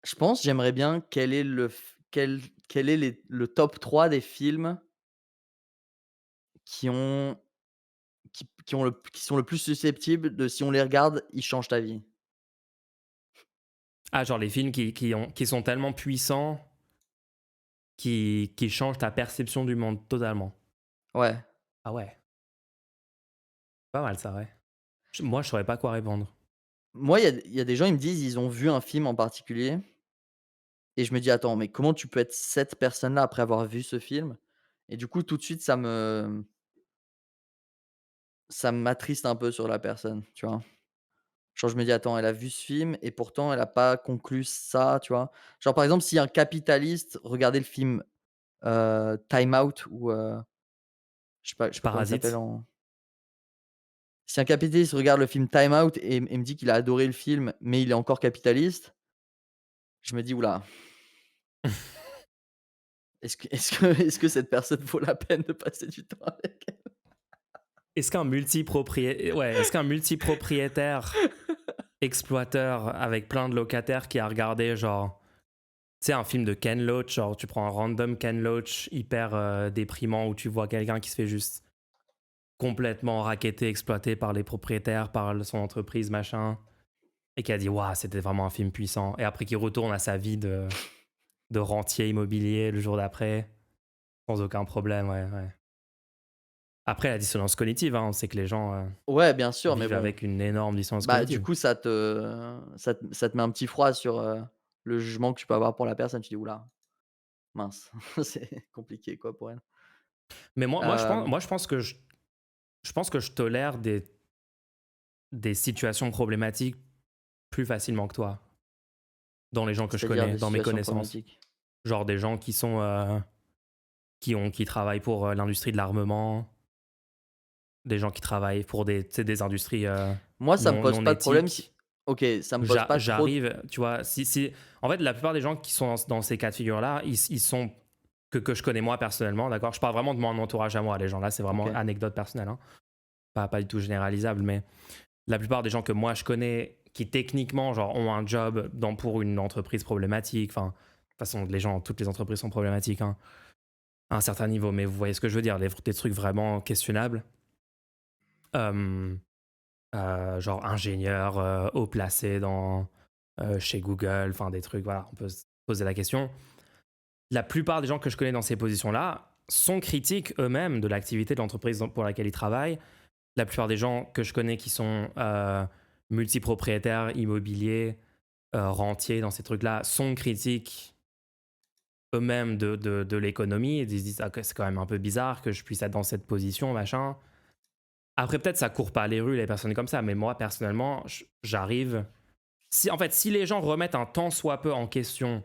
je pense, j'aimerais bien quel est le top 3 des films qui ont qui sont le plus susceptibles de si on les regarde, ils changent ta vie. Ah, genre les films qui sont tellement puissants, qui changent ta perception du monde totalement. Ouais. Ah ouais, pas mal ça, ouais. Moi, je saurais pas quoi répondre. Moi, il y a des gens, ils me disent, ils ont vu un film en particulier et je me dis: «Attends, mais comment tu peux être cette personne-là après avoir vu ce film?» Et du coup, tout de suite, ça m'attriste un peu sur la personne, tu vois? Genre, je me dis: «Attends, elle a vu ce film et pourtant elle a pas conclu ça», tu vois? Genre, par exemple, si un capitaliste regardait le film, Time Out ou, je sais pas comment il s'appelle Parasite. en si un capitaliste regarde le film Time Out et me dit qu'il a adoré le film, mais il est encore capitaliste, je me dis: «Ouh là, est-ce que cette personne vaut la peine de passer du temps avec elle?» Est-ce qu'un multipropriétaire exploiteur avec plein de locataires qui a regardé genre, tu sais, un film de Ken Loach, genre tu prends un random Ken Loach hyper déprimant où tu vois quelqu'un qui se fait juste complètement racketté, exploité par les propriétaires, par son entreprise, machin, et qui a dit waouh, c'était vraiment un film puissant. Et après qui retourne à sa vie de rentier immobilier le jour d'après, sans aucun problème, ouais, ouais. Après la dissonance cognitive, hein, on sait que les gens Ouais, bien sûr, mais vivent bon, avec une énorme dissonance bah, du cognitive. coup, ça te met un petit froid sur, le jugement que tu peux avoir pour la personne. Tu dis: «Ouh là, mince, c'est compliqué quoi pour elle». Mais Hem, moi, je pense que je tolère des situations problématiques plus facilement que toi, dans les gens que je C'est-à-dire connais, des dans mes situations connaissances. problématiques. Genre des gens qui travaillent pour l'industrie de l'armement, des gens qui travaillent pour des, tu sais, des industries Moi, ça me pose non pas de problème si éthiques. OK, ça me pose pas trop d J'arrive, tu vois, en fait, la plupart des gens qui sont dans ces cas de figure-là, ils sont, que je connais moi personnellement, d'accord. Je parle vraiment de mon entourage à moi, les gens là, c'est vraiment OK. anecdote personnelle, hein. Pas du tout généralisable, mais la plupart des gens que moi je connais qui techniquement genre ont un job pour une entreprise problématique, enfin, de toute façon, toutes les entreprises sont problématiques, hein, à un certain niveau, mais vous voyez ce que je veux dire, des trucs vraiment questionnables. Euh, Genre ingénieur haut placé chez Google, enfin des trucs, voilà, on peut se poser la question. La plupart des gens que je connais dans ces positions-là sont critiques eux-mêmes de l'activité de l'entreprise pour laquelle ils travaillent. La plupart des gens que je connais qui sont multipropriétaires immobiliers, rentiers dans ces trucs-là, sont critiques eux-mêmes de l'économie. Ils se disent ah, que c'est quand même un peu bizarre que je puisse être dans cette position, machin. Après, peut-être ça court pas les rues, les personnes comme ça, mais moi, personnellement, j'arrive. En fait, si les gens remettent un tant soit peu en question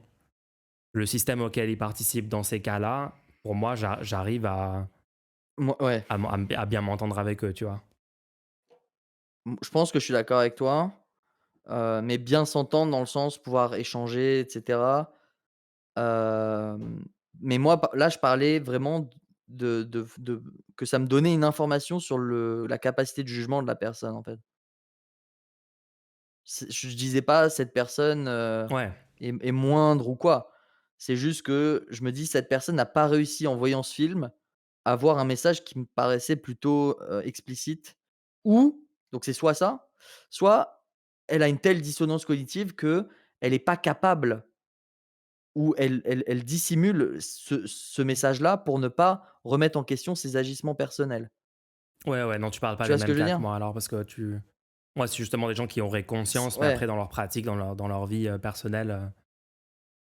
le système auquel ils participent dans ces cas-là, pour moi, j'arrive Moi ouais, à bien m'entendre avec eux, tu vois. je pense que je suis d'accord avec toi, mais bien s'entendre dans le sens pouvoir échanger et cetera. Mais moi, là, je parlais vraiment de que ça me donnait une information sur la capacité de jugement de la personne, en fait. Je disais pas cette personne, Ouais, est moindre ou quoi. C'est juste que je me dis: «Cette personne n'a pas réussi en voyant ce film à avoir un message qui me paraissait plutôt, explicite» ou donc c'est soit ça, soit elle a une telle dissonance cognitive qu'elle est pas capable ou elle dissimule ce message-là pour ne pas remettre en question ses agissements personnels. ouais, ouais, non, tu parles pas Tu des vois ce que mêmes je veux cas que dire? moi alors parce que moi, c'est justement des gens qui auraient conscience, mais Ouais, après, dans leur pratique, dans leur vie personnelle,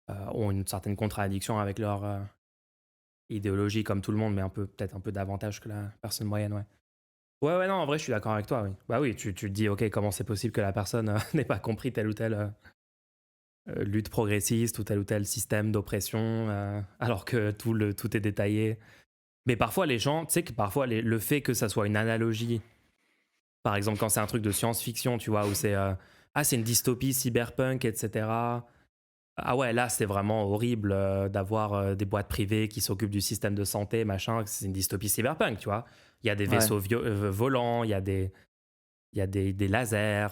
ont une certaine contradiction avec leur idéologie, comme tout le monde, mais peut-être un peu davantage que la personne moyenne, ouais. Ouais, ouais, non, en vrai, je suis d'accord avec toi, oui. Bah oui, tu te dis, ok, comment c'est possible que la personne n'ait pas compris telle ou telle lutte progressiste ou tel système d'oppression, alors que tout est détaillé. Mais parfois, les gens, tu sais que parfois, le fait que ça soit une analogie, par exemple, quand c'est un truc de science-fiction, tu vois, où c'est une dystopie cyberpunk, etc. Ah ouais, là, c'est vraiment horrible d'avoir des boîtes privées qui s'occupent du système de santé, machin. C'est une dystopie cyberpunk, tu vois. Il y a des ouais, vaisseaux volants, il y a des lasers.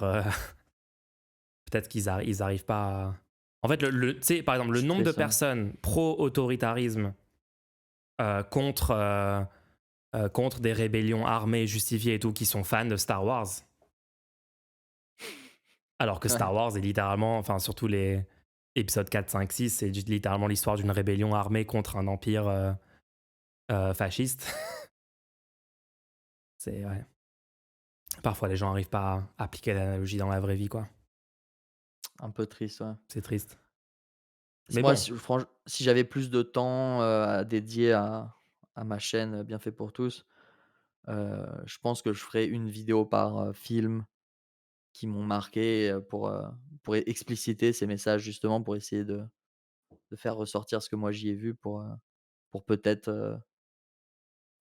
Peut-être ils arrivent pas à... En fait, tu sais, par exemple, je le suis nombre de triste, ouais. personnes pro-autoritarisme contre contre des rébellions armées justifiées et tout qui sont fans de Star Wars. Alors que Ouais. Star Wars est littéralement, enfin surtout les épisodes 4, 5, 6, c'est littéralement l'histoire d'une rébellion armée contre un empire fasciste. C'est ouais. Parfois les gens n'arrivent pas à appliquer l'analogie dans la vraie vie, quoi. Un peu triste, ouais. C'est triste. S Mais moi, bon, si j'avais plus de temps, à dédier à ma chaîne, Bien fait pour tous, je pense que je ferais une vidéo par, film qui m'ont marqué, pour expliciter ces messages justement, pour essayer de faire ressortir ce que moi j'y ai vu pour peut-être,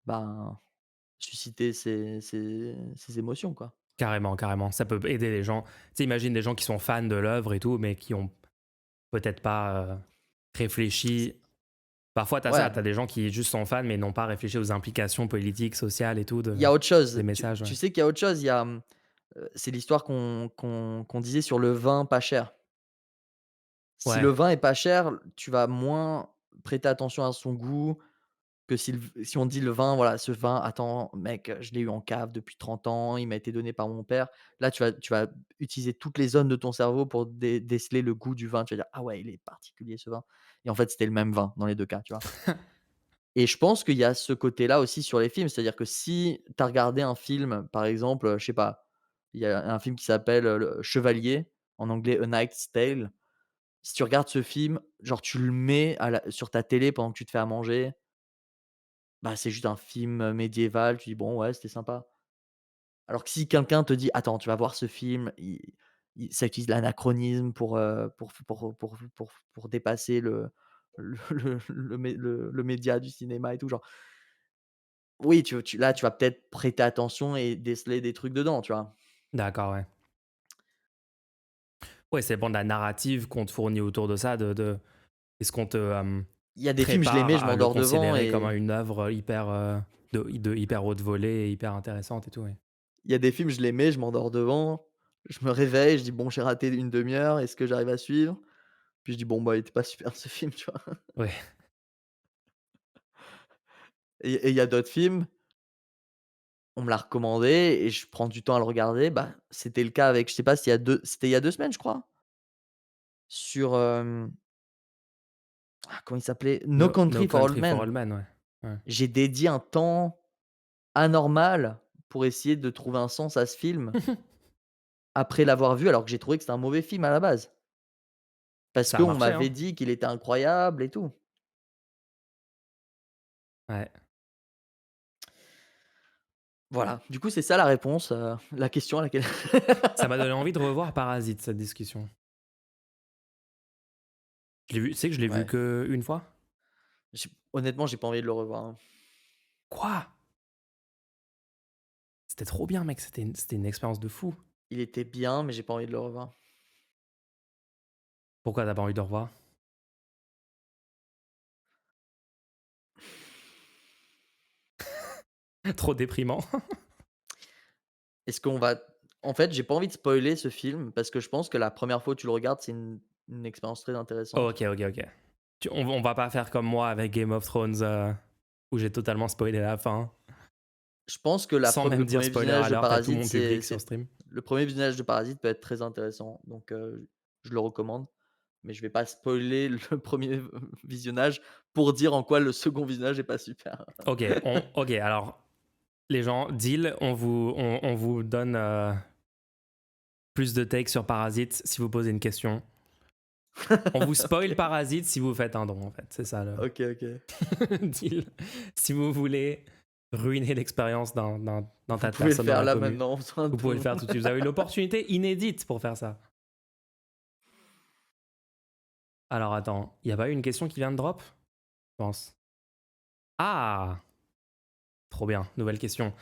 ben, susciter ces émotions, quoi. carrément, carrément. Ça peut aider les gens. Tu sais, imagine des gens qui sont fans de l'œuvre et tout, mais qui ont peut-être pas réfléchi. Parfois, t'as ça, Ouais, t'as des gens qui juste sont fans, mais n'ont pas réfléchi aux implications politiques, sociales et tout il y a autre des chose. Tu messages. Ouais. tu sais qu'il y a autre chose? Il y a, c'est l'histoire qu'on disait sur le vin pas cher. Si le Ouais. vin est pas cher, tu vas moins prêter attention à son goût que si on dit le vin, voilà, ce vin, attends mec, je l'ai eu en cave depuis 30 ans, il m'a été donné par mon père. Là, tu vas utiliser toutes les zones de ton cerveau pour déceler le goût du vin. Tu vas dire: «Ah ouais, il est particulier ce vin» et en fait, c'était le même vin dans les 2 cas, tu vois? Et je pense qu'il y a ce côté-là aussi sur les films. C'est-à-dire que si tu as regardé un film, par exemple, je sais pas, il y a un film qui s'appelle, le Chevalier, en anglais A Knight's Tale. Si tu regardes ce film, genre tu le mets sur ta télé pendant que tu te fais à manger, bah, c'est juste un film, médiéval, tu dis: «Bon ouais, c'était sympa». Alors que si quelqu'un te dit: «Attends, tu vas voir ce film, il ça utilise l'anachronisme pour dépasser le média du cinéma et tout», genre, oui, tu vas peut-être prêter attention et déceler des trucs dedans, tu vois? D'accord, ouais. Ouais, c'est bon de la narrative qu'on te fournit autour de ça, est-ce qu'on te Il y a des films, je les prépare mets, je à le m'endors devant considérer comme et une œuvre hyper de hyper haute volée et hyper intéressante et tout, ouais. il y a des films, je les mets, je m'endors devant, je me réveille, je dis: «Bon, j'ai raté une demi heure, est-ce que j'arrive à suivre?» Puis je dis: «Bon, bah, il était pas super ce film», tu vois? Ouais, Et il y a d'autres films, on me l'a recommandé et je prends du temps à le regarder. Bah, c'était le cas avec, je sais pas s'il y a 2, c'était il y a 2 semaines, je crois, sur, comment il s'appelait? No No Country for Old Country for Old Men. Men, ouais. Ouais. J'ai dédié un temps anormal pour essayer de trouver un sens à ce film, après l'avoir vu, alors que j'ai trouvé que c'était un mauvais film à la base. Parce Ça a qu'on marché, m'avait hein? dit qu'il était incroyable et tout. Ouais. Voilà, du coup, c'est ça la réponse, la question à laquelle Ça m'a donné envie de revoir Parasite, cette discussion. Je l'ai vu, tu sais que je l'ai vu ouais, que une fois? honnêtement, j'ai pas envie de le revoir, hein. Quoi? C'était trop bien, mec, c'était une expérience de fou. Il était bien, mais j'ai pas envie de le revoir. Pourquoi t'as pas envie de le revoir? Trop déprimant. Est-ce qu'on va En fait, j'ai pas envie de spoiler ce film parce que je pense que la première fois où tu le regardes, c'est une expérience très intéressante. OK, OK, OK. On va pas faire comme moi avec Game of Thrones, où j'ai totalement spoilé la fin, Je pense que sans même le dire premier spoiler visionnage de alert à tout Parasite, mon public sur stream. le premier visionnage de Parasite peut être très intéressant, donc je le recommande, mais je vais pas spoiler le premier visionnage pour dire en quoi le second visionnage est pas super. OK, alors les gens, deal, on vous donne, plus de takes sur Parasite si vous posez une question. On vous spoil OK. Parasite si vous faites un don, en fait, c'est ça le OK, OK. deal. Si vous voulez ruiner l'expérience d'un Vous tas de pouvez le personnes dans faire la là commu, maintenant en faisant un vous pouvez le don. faire tout de suite. Vous avez une opportunité inédite pour faire ça. Alors attends, il y a pas eu une question qui vient de drop? Je pense. Ah! Trop bien, nouvelle question.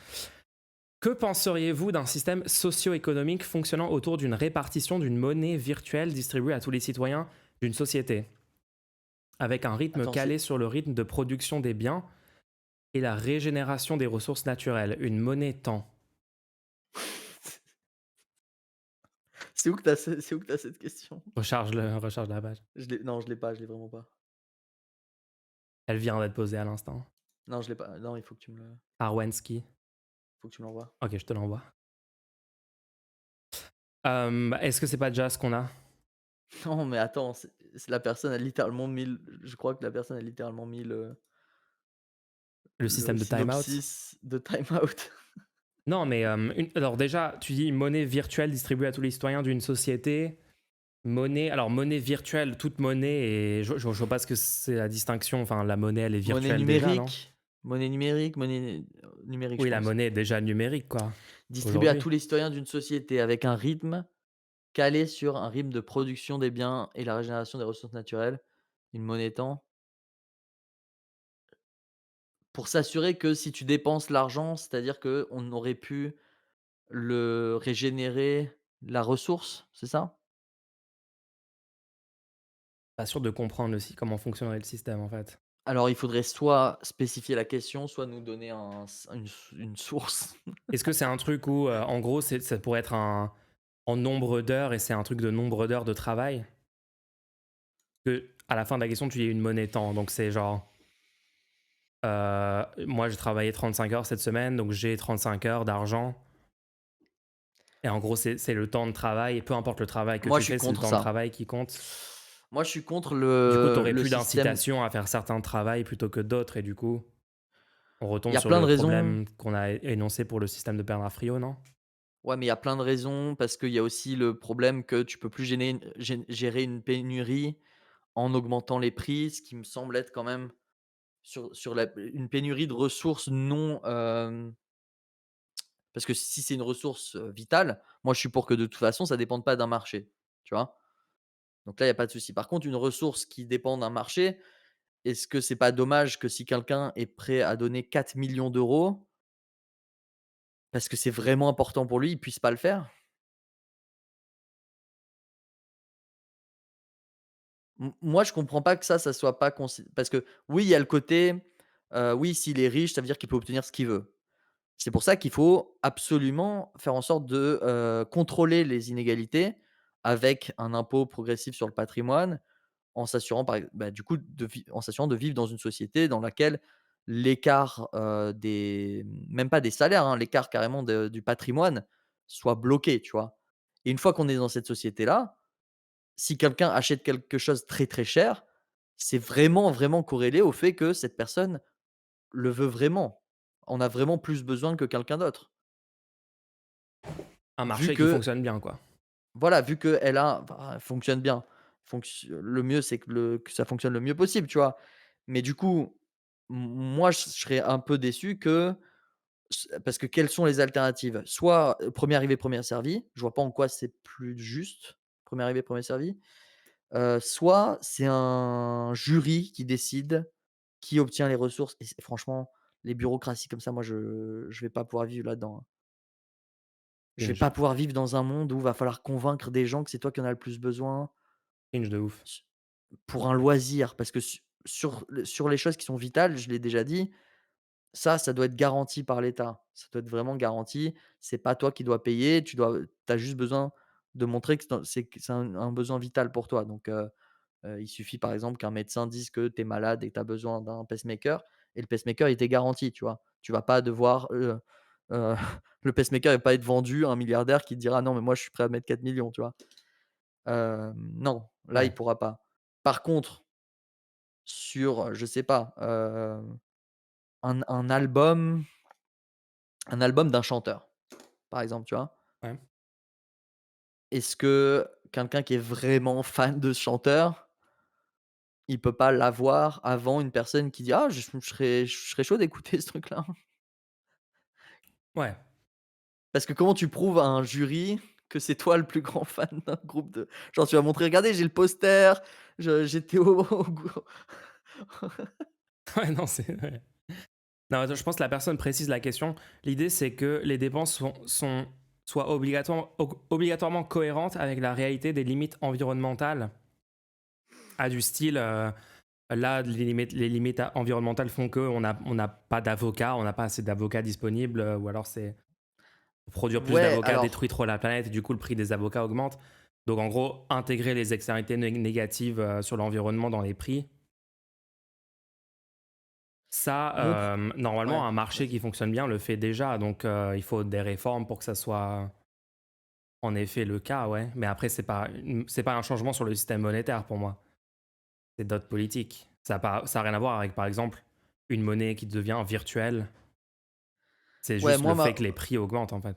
Que penseriez-vous d'un système socio-économique fonctionnant autour d'une répartition d'une monnaie virtuelle distribuée à tous les citoyens d'une société, avec un rythme Attends, calé sur le rythme de production des biens et la régénération des ressources naturelles, une monnaie temps? c'est où que tu cette question? Recharge la page. Non, je l'ai pas, je l'ai vraiment pas. Elle vient d'être posée à l'instant. Non, je l'ai pas. Non, il Arwenski. faut que tu me l'envoies. Ok, je te l'envoie. Est-ce que c'est pas déjà ce qu'on a? Non, mais attends, c'est la personne a littéralement mis je crois que la personne a littéralement mis Le le système de timeout? synopsis de Time Out. Non, mais alors déjà, tu dis monnaie virtuelle distribuée à tous les citoyens d'une société. Monnaie, alors monnaie virtuelle, toute monnaie, et je vois pas ce que c'est la distinction. Enfin, la monnaie, elle est Monnaie virtuelle déjà, non? numérique, monnaie numérique, je Oui, la pense. monnaie est déjà numérique, quoi, Distribuée à aujourd'hui. tous les citoyens d'une société avec un rythme calé sur un rythme de production des biens et la régénération des ressources naturelles. Une monnaie étant pour s'assurer que si tu dépenses l'argent, c'est-à-dire qu'on aurait pu le régénérer la ressource, c'est ça? Pas sûr de comprendre aussi comment fonctionnerait le système, en fait. Alors il faudrait soit spécifier la question, soit nous donner une source. Est-ce que c'est un truc où, en gros, ça pourrait être en nombre d'heures et c'est un truc de nombre d'heures de travail? Que à la fin de la question, tu dis une monnaie temps. Donc c'est genre, moi j'ai travaillé 35 heures cette semaine, donc j'ai 35 heures d'argent. Et en gros, c'est le temps de travail. Et peu importe le travail que Moi, tu je suis fais, c'est le contre temps de ça. travail qui compte. Moi, je suis contre Du coup, tu aurais le plus système. d'incitation à faire certains travails plutôt que d'autres. Et du coup, on Il retombe y a sur plein de le raisons. problème qu'on a énoncé pour le système de Bernard Friot, non? Ouais, mais il y a plein de raisons parce qu'il y a aussi le problème que tu peux plus gérer une pénurie en augmentant les prix, ce qui me semble être quand même sur une pénurie de ressources non, parce que si c'est une ressource, vitale, moi je suis pour que de toute façon ça dépende pas d'un marché, tu vois? Donc là, il y a pas de souci. Par contre, une ressource qui dépend d'un marché, est-ce que c'est pas dommage que si quelqu'un est prêt à donner 4 millions d'euros parce que c'est vraiment important pour lui, il puisse pas le faire? Moi, je comprends pas que ça soit pas parce que oui, il y a le côté, oui, s'il est riche, ça veut dire qu'il peut obtenir ce qu'il veut. C'est pour ça qu'il faut absolument faire en sorte de, contrôler les inégalités avec un impôt progressif sur le patrimoine, en s'assurant du coup en s'assurant de vivre dans une société dans laquelle l'écart, même pas des salaires, hein, l'écart carrément du patrimoine soit bloqué, tu vois? Et une fois qu'on est dans cette société-là, si quelqu'un achète quelque chose très, très cher, c'est vraiment, vraiment corrélé au fait que cette personne le veut vraiment. On a vraiment plus besoin que quelqu'un d'autre. Un Vu marché qui que fonctionne bien, quoi. voilà, vu qu'elle a enfin, elle fonctionne bien. Le mieux, c'est que ça fonctionne le mieux possible, tu vois? Mais du coup, moi, je serais un peu déçu parce que quelles sont les alternatives? Soit, 1er arrivé, 1er servi, je vois pas en quoi c'est plus juste, 1er arrivé, 1er servi. Soit c'est un jury qui décide qui obtient les ressources et franchement, les bureaucraties comme ça, moi je vais pas pouvoir vivre là-dedans, hein. Je vais Cringe. pas pouvoir vivre dans un monde où va falloir convaincre des gens que c'est toi qui en as le plus besoin Cringe de ouf. s pour un loisir. Parce que sur les choses qui sont vitales, je l'ai déjà dit, ça doit être garanti par l'État. Ça doit être vraiment garanti. C'est pas toi qui dois payer, tu as juste besoin de montrer que c'est un besoin vital pour toi. Donc il suffit par exemple qu'un médecin dise que tu es malade et que tu as besoin d'un pacemaker et le pacemaker il t'est garanti, tu vois? Tu vas pas devoir, heu, le pacemaker il va pas être vendu à un milliardaire qui te dira: «Non mais moi je suis prêt à mettre 4 millions», tu vois? Non, là il Ouais, pourra pas. Par contre, sur, je sais pas, un un album un album d'un chanteur, par exemple, tu vois? ouais. Est-ce que quelqu'un qui est vraiment fan de ce chanteur, il peut pas l'avoir avant une personne qui dit: «Ah je serais chaud d'écouter ce truc-là»? Ouais. Parce que comment tu prouves à un jury que c'est toi le plus grand fan d'un groupe de genre tu vas montrer: «Regardez, j'ai le poster, j'étais au gou» Ouais, non, c'est ouais. Non, attends, je pense que la personne précise la question. L'idée, c'est que les dépenses soient obligatoirement cohérentes avec la réalité des limites environnementales. À du style, là, les limites environnementales font qu'on n'a pas d'avocats, on n'a pas assez d'avocats disponibles, ou alors c'est produire plus Ouais, d'avocats alors détruit trop la planète et du coup le prix des avocats augmente. Donc en gros, intégrer les externalités négatives sur l'environnement dans les prix. Mon pro Normalement, Ouais, un marché vas-y. qui fonctionne bien le fait déjà, donc il faut des réformes pour que ça soit en effet le cas, ouais. Mais après, c'est pas un changement sur le système monétaire pour moi. C'est d'autres politiques. Ça a rien à voir avec, par exemple, une monnaie qui devient virtuelle. C'est Ouais, juste le moi, fait que les prix augmentent, en fait.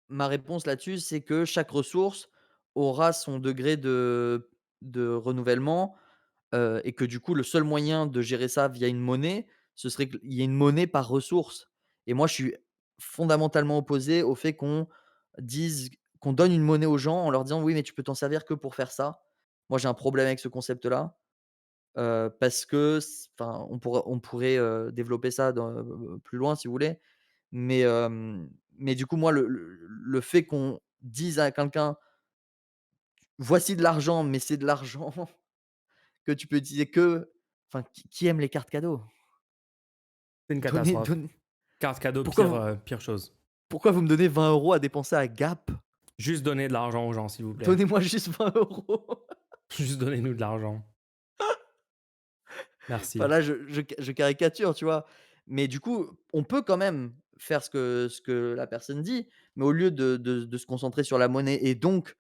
ma réponse là-dessus, c'est que chaque ressource aura son degré de renouvellement, et que du coup, le seul moyen de gérer ça via une monnaie, ce serait qu'il y ait une monnaie par ressource. Et moi, je suis fondamentalement opposé au fait dise qu'on donne une monnaie aux gens en leur disant: «Oui, mais tu peux t'en servir que pour faire ça». Moi, j'ai un problème avec ce concept-là, parce que enfin, on pourrait, développer ça plus loin si vous voulez. Mais, mais du coup, moi, le fait qu'on dise à quelqu'un: «Voici de l'argent, mais c'est de l'argent que tu peux utiliser que» enfin, qui aime les cartes cadeaux? C'est une Donnez catastrophe. donnez Carte cadeau, pourquoi vous pire chose. pourquoi vous me donnez 20 € à dépenser à Gap? Juste donner de l'argent aux gens, s'il vous plaît. Donnez-moi juste 20 €. Juste donnez-nous de l'argent. Enfin Merci. là, je caricature, tu vois? Mais du coup, on peut quand même faire ce que la personne dit, mais au lieu de se concentrer sur la monnaie et donc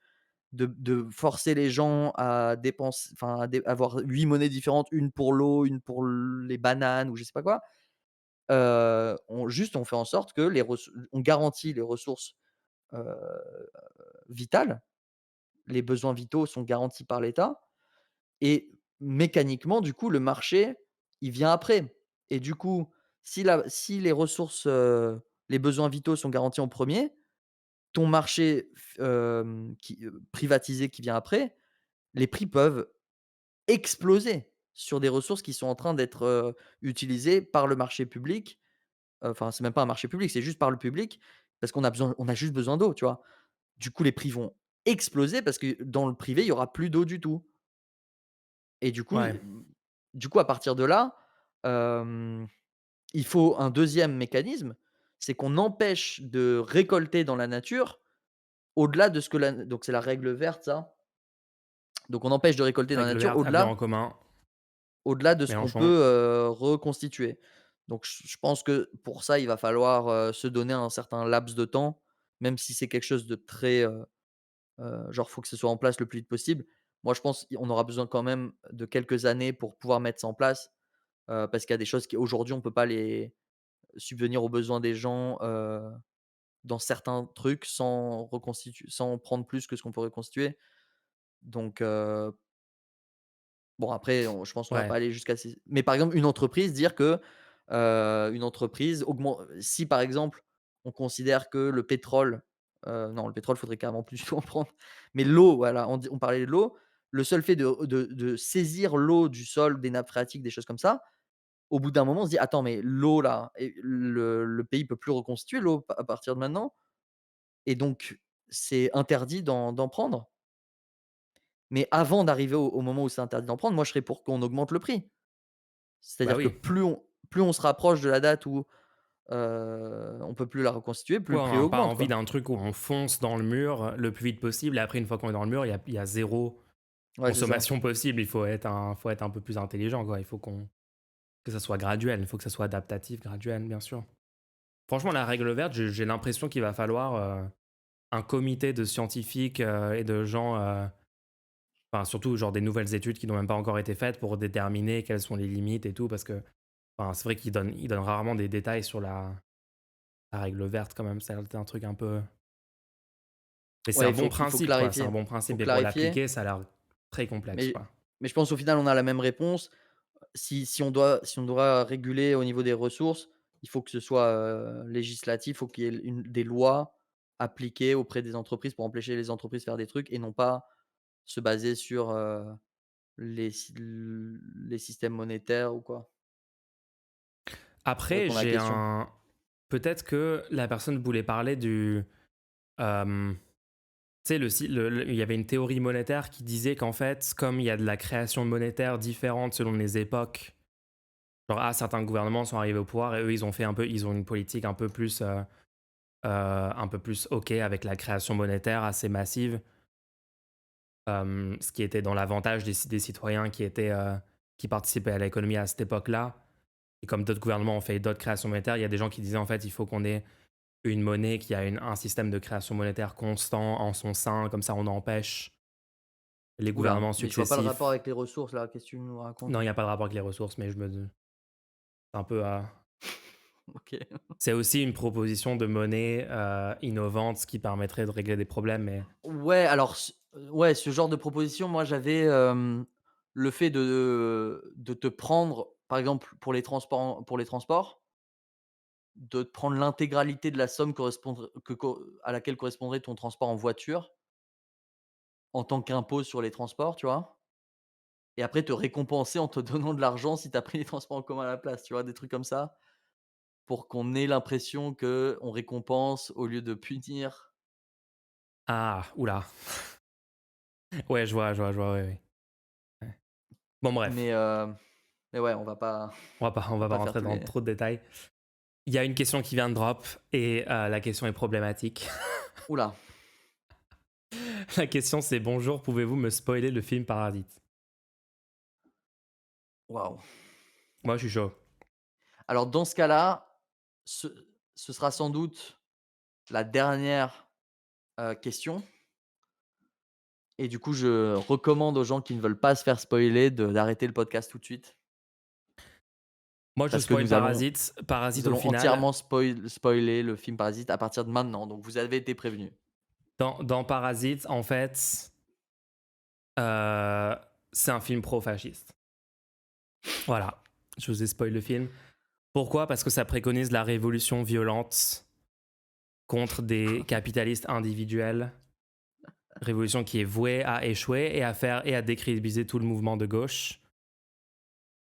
de forcer les gens à dépenser enfin à avoir 8 monnaies différentes, une pour l'eau, une pour les bananes ou je sais pas quoi. On fait en sorte que on garantit les ressources, heu, vitales. Les besoins vitaux sont garantis par l'État et mécaniquement, du coup, le marché, il vient après et du coup, si les ressources, les besoins vitaux sont garantis en premier, ton marché privatisé qui vient après, les prix peuvent exploser sur des ressources qui sont en train d'être, utilisées par le marché public. Enfin, c'est même pas un marché public, c'est juste par le public parce on a juste besoin d'eau, tu vois? Du coup, les prix vont exploser parce que dans le privé, il y aura plus d'eau du tout et Ouais. du coup, à partir de là, hem, il faut un deuxième mécanisme, c'est qu'on empêche de récolter dans la nature au-delà de ce que la donc c'est la règle verte ça. Donc on empêche de récolter dans la Règle nature verte, avenir en commun, au-delà de ce qu'on Mélenchon. peut, reconstituer. Donc je pense que pour ça, il va falloir, se donner un certain laps de temps, même si c'est quelque chose de très, genre, faut que ce soit en place le plus vite possible. Moi, je pense qu'on aura besoin quand même de quelques années pour pouvoir mettre ça en place, parce qu'il y a des choses qui aujourd'hui on peut pas les subvenir aux besoins des gens, dans certains trucs sans prendre plus que ce qu'on peut reconstituer. Donc bon après je pense qu'on va Ouais. pas aller jusqu'à ces mais par exemple une entreprise dire que, une entreprise si par exemple on considère que le pétrole, non le pétrole faudrait carrément plus du tout en prendre, mais l'eau voilà, on parlait de l'eau, le seul fait de saisir l'eau du sol, des nappes phréatiques, des choses comme ça, au bout d'un moment on se dit: «Attends mais l'eau là et le pays peut plus reconstituer l'eau à partir de maintenant et donc c'est interdit d'en prendre». Mais avant d'arriver au moment où c'est interdit d'en prendre, moi je serais pour qu'on augmente le prix. Bah C'est-à-dire que oui. plus on se rapproche de la date où, on peut plus la reconstituer, plus le Quoi, on prix n'a pas augmente, envie quoi. d'un truc où on fonce dans le mur le plus vite possible et après, une fois qu'on est dans le mur, il y a 0 Ouais, c'est ça. consommation possible. Faut être un peu plus intelligent, quoi. Il faut que ça soit graduel, il faut que ça soit adaptatif, graduel, bien sûr. Franchement, la règle verte, j'ai l'impression qu'il va falloir, un comité de scientifiques, et de gens, enfin, surtout, genre, des nouvelles études qui n'ont même pas encore été faites pour déterminer quelles sont les limites et tout parce que, enfin, c'est vrai qu'ils donnent rarement des détails sur la règle verte quand même. C'est un truc un peu. Mais c'est Ouais, un bon il faut principe, quoi. C'est un clarifier. bon Il faut principe, mais pour clarifier, l'appliquer, ça a l'air très complexe, mais quoi. mais je pense au final on a la même réponse. Si on doit réguler au niveau des ressources, il faut que ce soit, législatif, il faut qu'il y ait des lois appliquées auprès des entreprises pour empêcher les entreprises de faire des trucs et non pas se baser sur, les systèmes monétaires ou quoi. Pour Après, répondre à la j'ai question. un peut-être que la personne voulait parler du, hem, tu sais, il y avait une théorie monétaire qui disait qu'en fait, comme il y a de la création monétaire différente selon les époques, genre, certains gouvernements sont arrivés au pouvoir et eux, ils ont une politique un peu plus OK avec la création monétaire assez massive, ce qui était dans l'avantage des citoyens qui participaient à l'économie à cette époque-là. Et comme d'autres gouvernements ont fait d'autres créations monétaires, il y a des gens qui disaient en fait il faut qu'on ait une monnaie qui a un système de création monétaire constant en son sein, comme ça on empêche les Oula, gouvernements mais je vois pas le rapport successifs. avec les ressources là, qu'est-ce que tu nous racontes? Non, il n'y a pas de rapport avec les ressources, mais c'est un peu OK. c'est aussi une proposition de monnaie innovante qui permettrait de régler des problèmes, mais Ouais, alors ouais, ce genre de proposition, moi j'avais, le fait de te prendre, par exemple pour les transports, de te prendre l'intégralité de la somme correspondre que co à laquelle correspondrait ton transport en voiture, en tant qu'impôt sur les transports, tu vois? Et après te récompenser en te donnant de l'argent si tu as pris les transports en commun à la place, tu vois? Des trucs comme ça, pour qu'on ait l'impression qu'on récompense au lieu de punir. ah, oula. Ouais, je vois, ouais, ouais. Ouais. Bon, bref, Mais, mais ouais, on on va va pas pas faire rentrer tous dans les trop de détails. Il y a une question qui vient de drop et la question est problématique. ouh là, La question c'est bonjour, pouvez-vous me spoiler le film Parasite? waouh. Moi, je suis chaud. Alors dans ce cas-là, ce ce sera sans doute la dernière, question et du coup, je recommande aux gens qui ne veulent pas se faire spoiler d'arrêter le podcast tout de suite Moi, je parce que spoil Parasite. nous Parasite, au allons final, entièrement spoiler le film Parasite à partir de maintenant, donc vous avez été prévenus. dans Parasite, en fait, euh, c'est un film pro-fasciste. Voilà, je vous ai spoil le film. Pourquoi? Parce que ça préconise la révolution violente contre des capitalistes individuels. Révolution qui est vouée à échouer et à faire et à décrédibiliser tout le mouvement de gauche,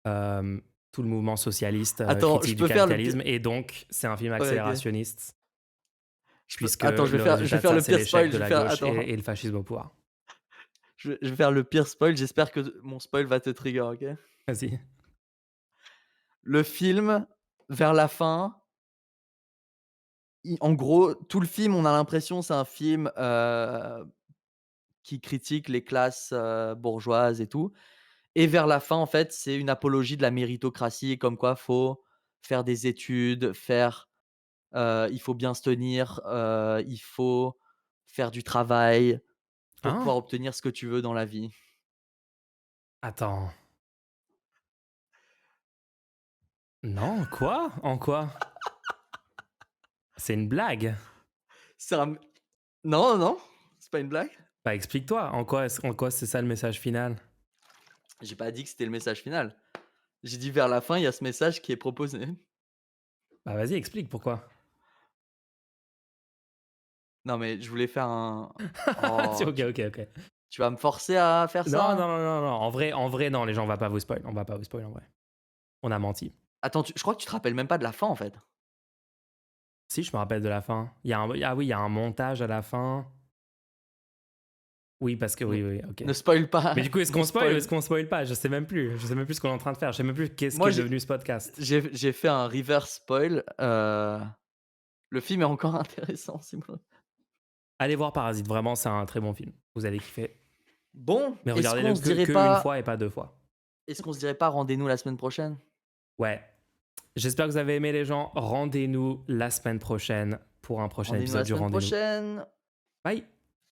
euh, tout le mouvement socialiste Attends, je critique du peux faire le pire capitalisme. Et donc, c'est un film ouais, OK. accélérationniste, puisque Attends, le je vais résultat de faire ça, le c'est pire l'échec spoil, de je vais la faire gauche attends, et le fascisme au pouvoir. je vais faire le pire spoil, j'espère que mon spoil va te trigger, OK? Vas-y. Le film, vers la fin, i en gros, tout le film, on a l'impression c'est un film, qui critique les classes, bourgeoises et tout et vers la fin, en fait, c'est une apologie de la méritocratie, comme quoi faut faire des études, il faut bien se tenir, il faut faire du travail pour Hein? pouvoir obtenir ce que tu veux dans la vie. Attends. Non, quoi? En quoi? C'est une blague. C'est un non, non, c'est pas une blague. Bah, explique-toi. En quoi c'est ça le message final? J'ai pas dit que c'était le message final. J'ai dit vers la fin, il y a ce message qui est proposé. Bah, vas-y, explique pourquoi. Non, mais je voulais faire un oh, Ok, ok, ok. tu vas me forcer à faire Non, non, ça? non, non, non. En vrai, non, les gens, on va pas vous spoil. On va pas vous spoil en vrai. On a menti. Attends, je crois que tu te rappelles même pas de la fin, en fait. Si, je me rappelle de la fin. Ah oui, il y a un montage à la fin. Oui, parce que Ne oui, oui, ok. ne spoil pas, Mais du coup, est-ce ne qu'on spoil ou spoil est-ce qu'on spoil pas? Je sais même plus. Je sais même plus ce qu'on est en train de faire. Je sais même plus qu'est-ce moi, qu'est devenu ce podcast. j'ai fait un reverse spoil, le film est encore intéressant, si vous Allez voir Parasite. Vraiment, c'est un très bon film. Vous allez kiffer. bon, Mais regardez-le que une fois et pas deux fois. est-ce qu'on se dirait pas rendez-nous la semaine prochaine? Ouais. J'espère que vous avez aimé les gens. Rendez-nous la semaine prochaine pour un prochain Rendez-nous la épisode du semaine Rendez-nous. prochaine. Bye!